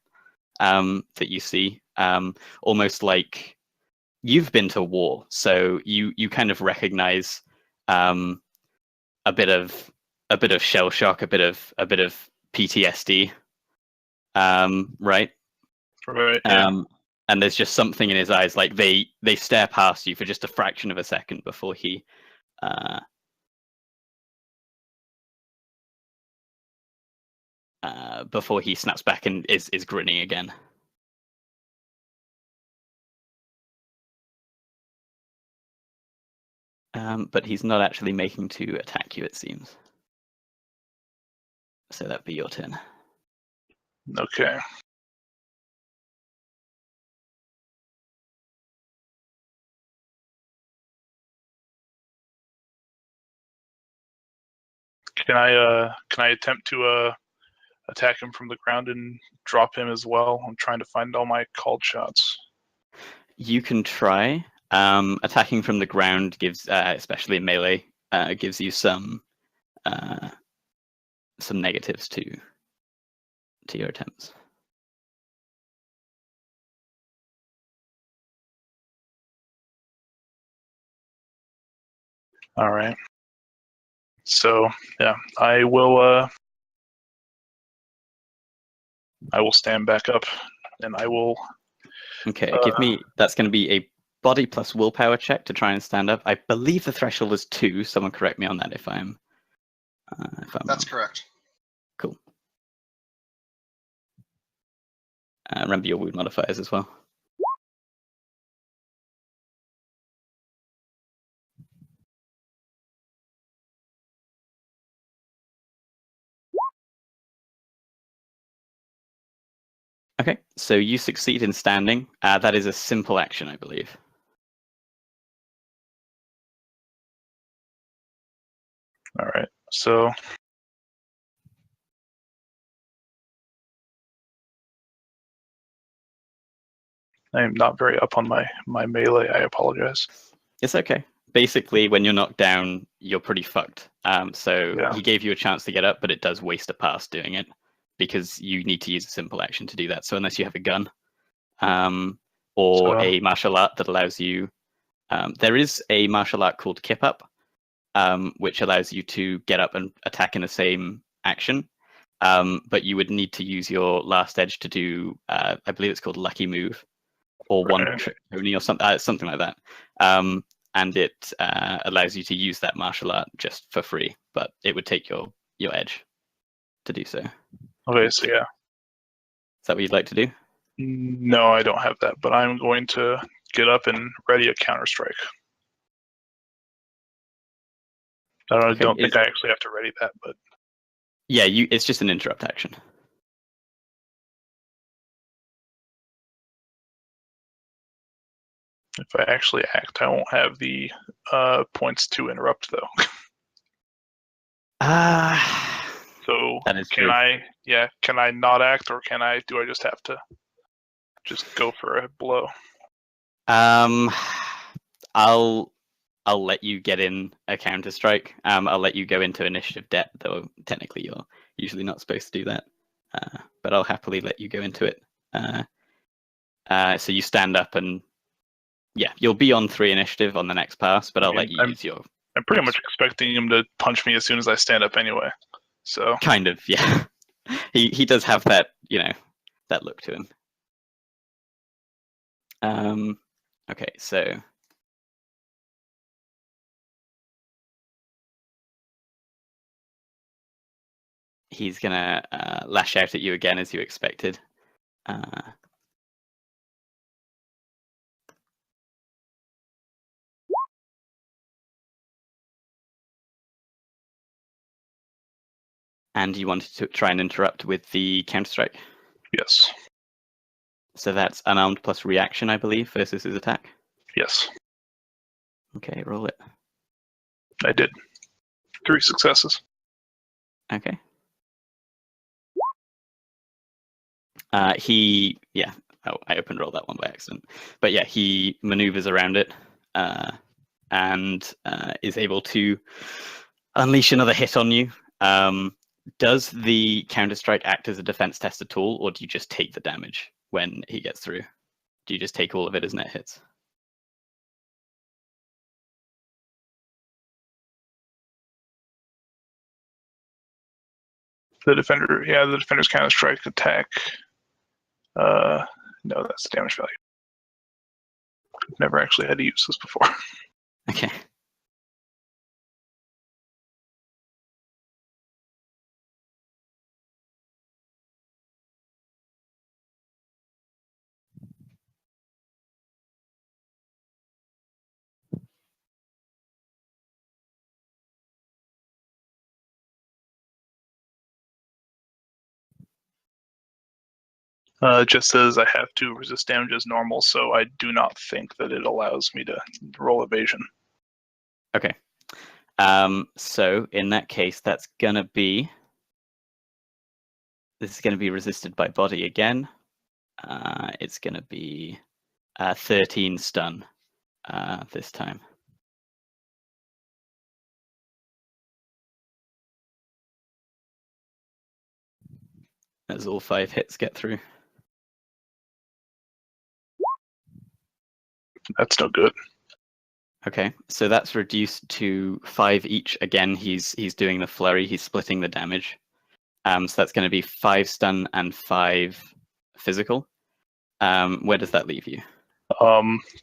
that you see, almost like you've been to war, so you kind of recognize a bit of shell shock, a bit of PTSD, right? Right. Yeah. And there's just something in his eyes, like they stare past you for just a fraction of a second before he snaps back and is grinning again. But he's not actually making to attack you, it seems. So that'd be your turn. Okay. Can I attempt to attack him from the ground and drop him as well? I'm trying to find all my called shots. You can try. Attacking from the ground gives, especially in melee, gives you some negatives to your attempts. All right. So yeah, I will stand back up, and I will. Okay, give me. That's going to be a body plus willpower check to try and stand up. I believe the threshold is 2. Someone correct me on that if I'm. That's wrong. correct. Cool. Remember your wound modifiers as well. Okay, so you succeed in standing. That is a simple action, I believe. All right. So I am not very up on my melee. I apologize. It's okay. Basically, when you're knocked down, you're pretty fucked. So Yeah. he gave you a chance to get up, but it does waste a pass doing it because you need to use a simple action to do that. So unless you have a gun or So- a martial art that allows you, there is a martial art called Kip Up, which allows you to get up and attack in the same action. But you would need to use your last edge to do, I believe it's called Lucky Move, or One Right. Trick Pony, or something like that. And it allows you to use that martial art just for free, but it would take your edge to do so. Is Okay, so yeah. that what you'd like to do? No, I don't have that, but I'm going to get up and ready a counter strike. I Okay, don't think I actually have to ready that, but Yeah, it's just an interrupt action. if I actually act, I won't have the points to interrupt though. So That is can true. can I not act, or do I just have to just go for a blow? I'll let you get in a counter strike. I'll let you go into initiative debt, though technically you're usually not supposed to do that. But I'll happily let you go into it. So you stand up and you'll be on 3 initiative on the next pass, but I'll let you use your I'm pretty much expecting him to punch me as soon as I stand up anyway. So kind of, yeah. He does have that, that look to him. Okay, so he's gonna lash out at you again as you expected. And you wanted to try and interrupt with the counter-strike. yes. So that's unarmed plus reaction, I believe, versus his attack. Yes, Okay, roll it. I did. 3 successes. Okay. Oh, I opened roll that one by accident. But yeah, he maneuvers around it and is able to unleash another hit on you. Does the counter-strike act as a defense test at all, or do you just take the damage when he gets through? Do you just take all of it as net hits? The defender's counter strike attack. No, that's the damage value. I've never actually had to use this before. Okay. It just says I have to resist damage as normal, so I do not think that it allows me to roll evasion. Okay. So in that case, this is gonna be resisted by body again. It's gonna be 13 stun this time. As all 5 hits get through. That's no good. Okay, so that's reduced to 5 each. Again, he's doing the flurry. He's splitting the damage. So that's going to be 5 stun and 5 physical. Where does that leave you?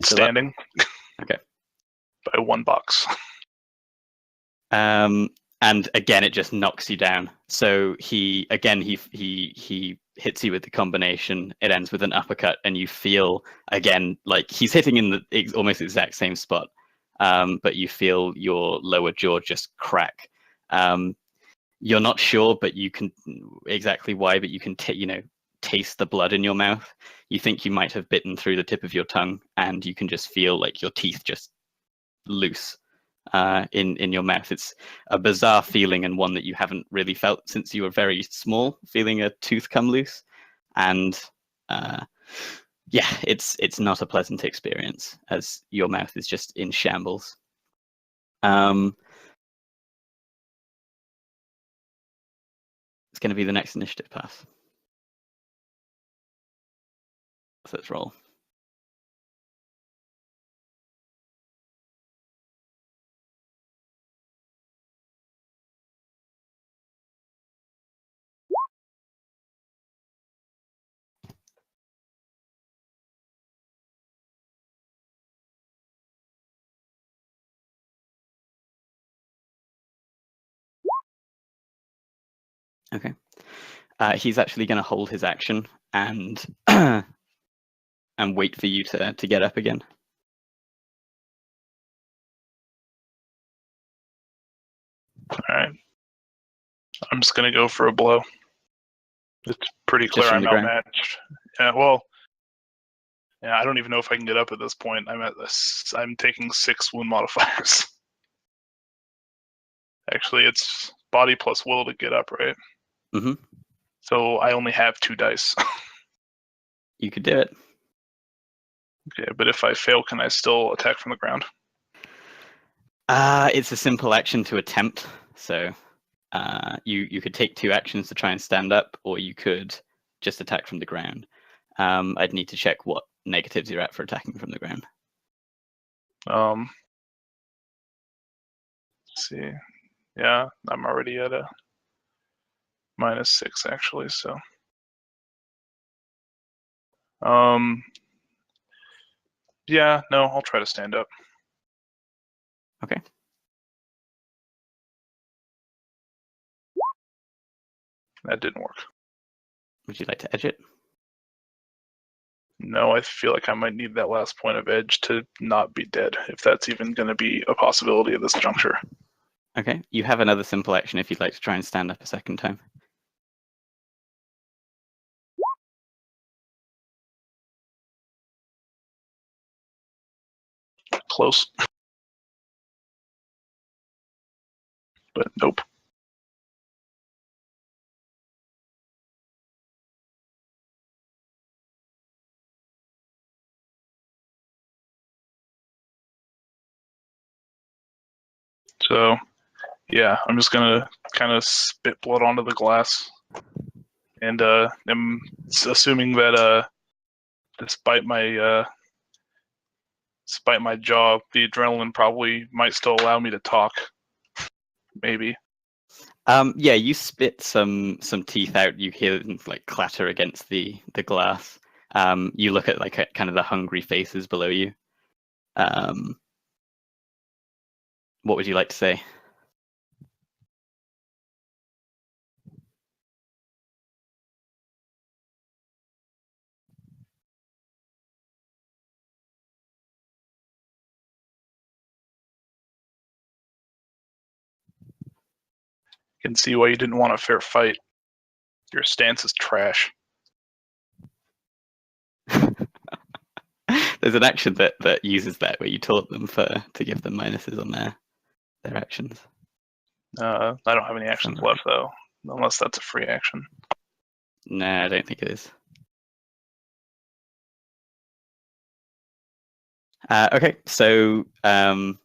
Standing. Okay. By 1 box. And again, it just knocks you down. So he hits you with the combination. It ends with an uppercut, and you feel again like he's hitting in the almost exact same spot, but you feel your lower jaw just crack. You're not sure, but you can exactly why, but you can taste the blood in your mouth. You think you might have bitten through the tip of your tongue, and you can just feel like your teeth just loose in your mouth. It's a bizarre feeling, and one that you haven't really felt since you were very small, feeling a tooth come loose. And yeah, it's not a pleasant experience, as your mouth is just in shambles. It's going to be the next initiative pass. So let's roll. Okay. He's actually going to hold his action and and wait for you to get up again. All right. I'm just gonna go for a blow. It's pretty Just clear from I'm the ground? outmatched. Yeah. Well. Yeah. I don't even know if I can get up at this point. I'm taking 6 wound modifiers. Actually, it's body plus will to get up, right? Mm-hmm. So I only have 2 dice. You could do it. Okay, but if I fail, can I still attack from the ground? It's a simple action to attempt. So you could take 2 actions to try and stand up, or you could just attack from the ground. I'd need to check what negatives you're at for attacking from the ground. Let's see. Yeah, I'm already at a -6 actually, so. Yeah, no, I'll try to stand up. Okay. That didn't work. Would you like to edge it? No, I feel like I might need that last point of edge to not be dead, if that's even going to be a possibility at this juncture. Okay. You have another simple action if you'd like to try and stand up a second time. Close. But nope. So, yeah, I'm just gonna kind of spit blood onto the glass, and I'm assuming that despite my jaw, the adrenaline probably might still allow me to talk. Maybe. Yeah, you spit some teeth out. You hear them like clatter against the glass. You look at like kind of the hungry faces below you. What would you like to say? Can see why you didn't want a fair fight. Your stance is trash. There's an action that uses that where you taunt them to give them minuses on their actions. I don't have any actions Summary. left though, unless that's a free action. No, I don't think it is. Okay, so on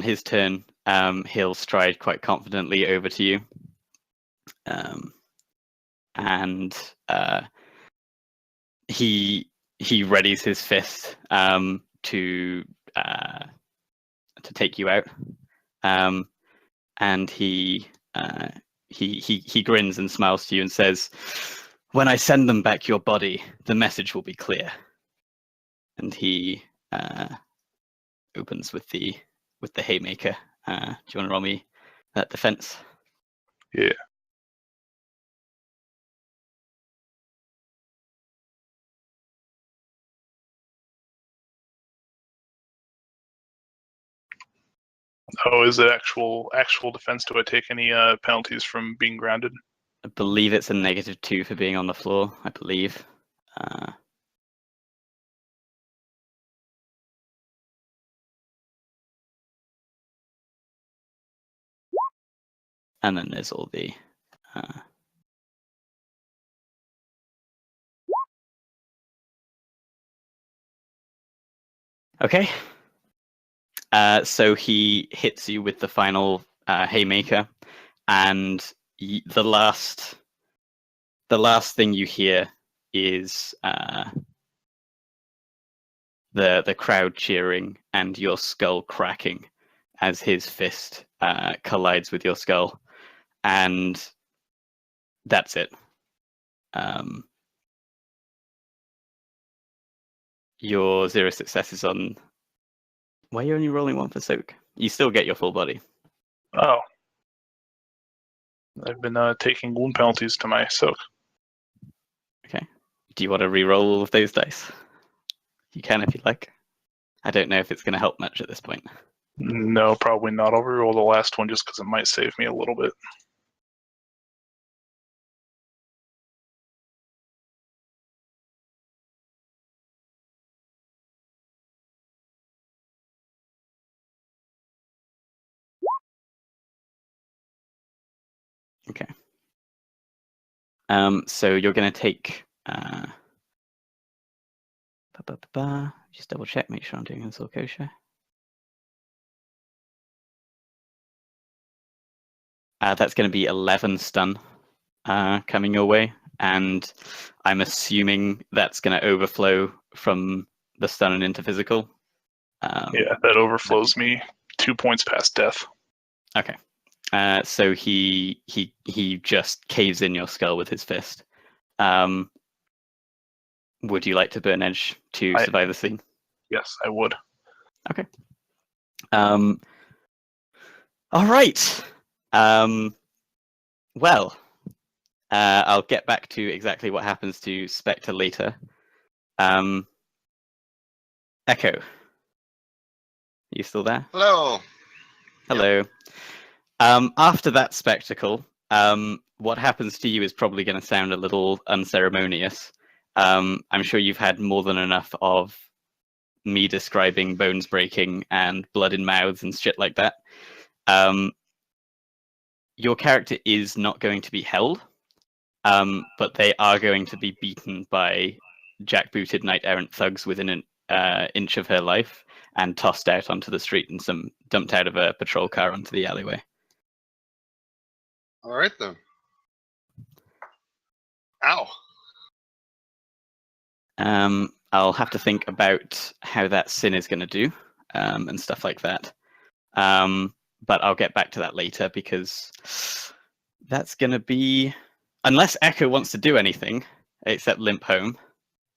his turn, he'll stride quite confidently over to you, and he readies his fist to take you out, and he grins and smiles to you and says, "When I send them back your body, the message will be clear." And he opens with the haymaker. Do you want to roll me that defense? Yeah. Oh, is it actual defense? Do I take any penalties from being grounded? I believe it's a -2 for being on the floor. I believe. And then there's all the. Okay. So he hits you with the final haymaker, and the last thing you hear is the crowd cheering and your skull cracking as his fist collides with your skull, and that's it. Your 0 successes on. Why are you only rolling 1 for soak? You still get your full body. Oh. I've been taking wound penalties to my soak. Okay. Do you want to re-roll all of those dice? You can if you like. I don't know if it's going to help much at this point. No, probably not. I'll reroll the last one just because it might save me a little bit. Okay. So you're going to take. Just double check, make sure I'm doing this all kosher. That's going to be 11 stun coming your way, and I'm assuming that's going to overflow from the stun and into physical. Yeah, that overflows me 2 points past death. Okay. So he just caves in your skull with his fist. Would you like to burn edge to survive the scene? Yes, I would. Okay. All right. Well, I'll get back to exactly what happens to Spectre later. Echo, you still there? Hello. Hello. After that spectacle, what happens to you is probably going to sound a little unceremonious. I'm sure you've had more than enough of me describing bones breaking and blood in mouths and shit like that. Your character is not going to be held, but they are going to be beaten by jackbooted knight-errant thugs within an inch of her life and tossed out onto the street and dumped out of a patrol car onto the alleyway. All right then. Ow. I'll have to think about how that sin is going to do and stuff like that. But I'll get back to that later because that's going to be... Unless Echo wants to do anything except limp home.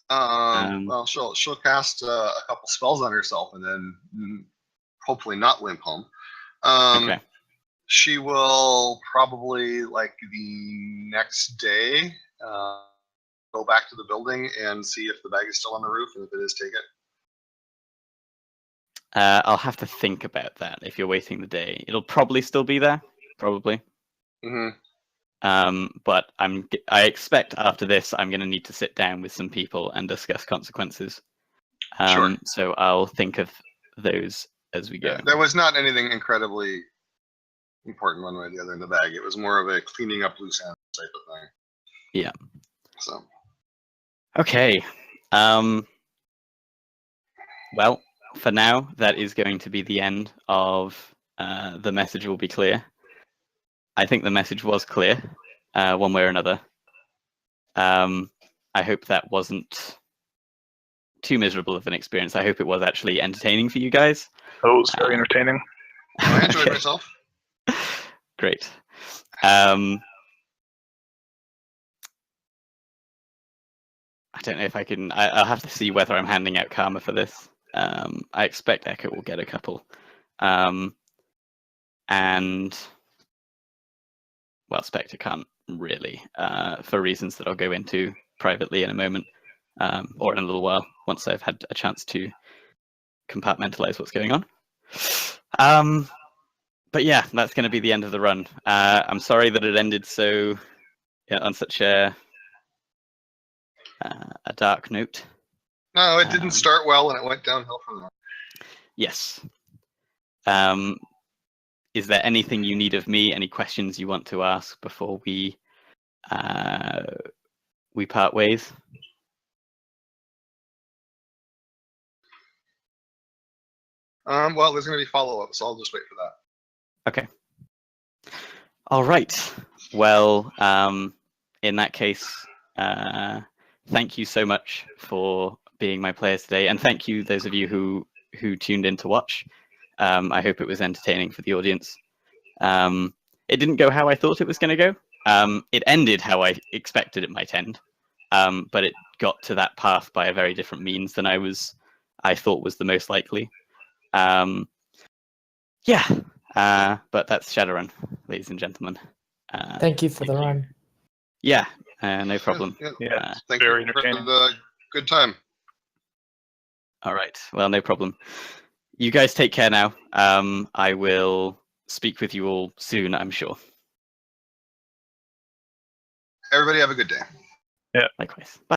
Well, she'll cast a couple spells on herself and then hopefully not limp home. Okay. She will probably, like, the next day, go back to the building and see if the bag is still on the roof, and if it is, take it. I'll have to think about that if you're waiting the day. It'll probably still be there, probably. Mm-hmm. But I expect after this, I'm going to need to sit down with some people and discuss consequences. Sure. So I'll think of those as we go. Yeah, there was not anything incredibly important one way or the other in the bag. It was more of a cleaning up loose ends type of thing. Yeah. So. Okay. Well, for now, that is going to be the end of the message will be clear. I think the message was clear, one way or another. I hope that wasn't too miserable of an experience. I hope it was actually entertaining for you guys. Oh, it was very entertaining. I enjoyed myself. Great. I don't know if I can... I'll have to see whether I'm handing out karma for this. I expect Echo will get a couple. And... Well, Spectre can't really, for reasons that I'll go into privately in a moment, or in a little while, once I've had a chance to compartmentalize what's going on. But yeah, that's going to be the end of the run. I'm sorry that it ended so on such a dark note. No, it didn't Um, start well, and it went downhill from there. Yes. Is there anything you need of me? Any questions you want to ask before we part ways? Well, there's going to be follow-up, so I'll just wait for that. Okay. All right. Well, in that case, thank you so much for being my players today, and thank you those of you who tuned in to watch. I hope it was entertaining for the audience. It didn't go how I thought it was going to go. It ended how I expected it might end, but it got to that path by a very different means than I thought was the most likely. Yeah, but that's Shadowrun, ladies and gentlemen. Thank you for the run. Yeah, no problem. Yeah, Thank very you for entertaining. the good time. All right. Well, no problem. You guys take care now. I will speak with you all soon, I'm sure. Everybody have a good day. Likewise. Bye.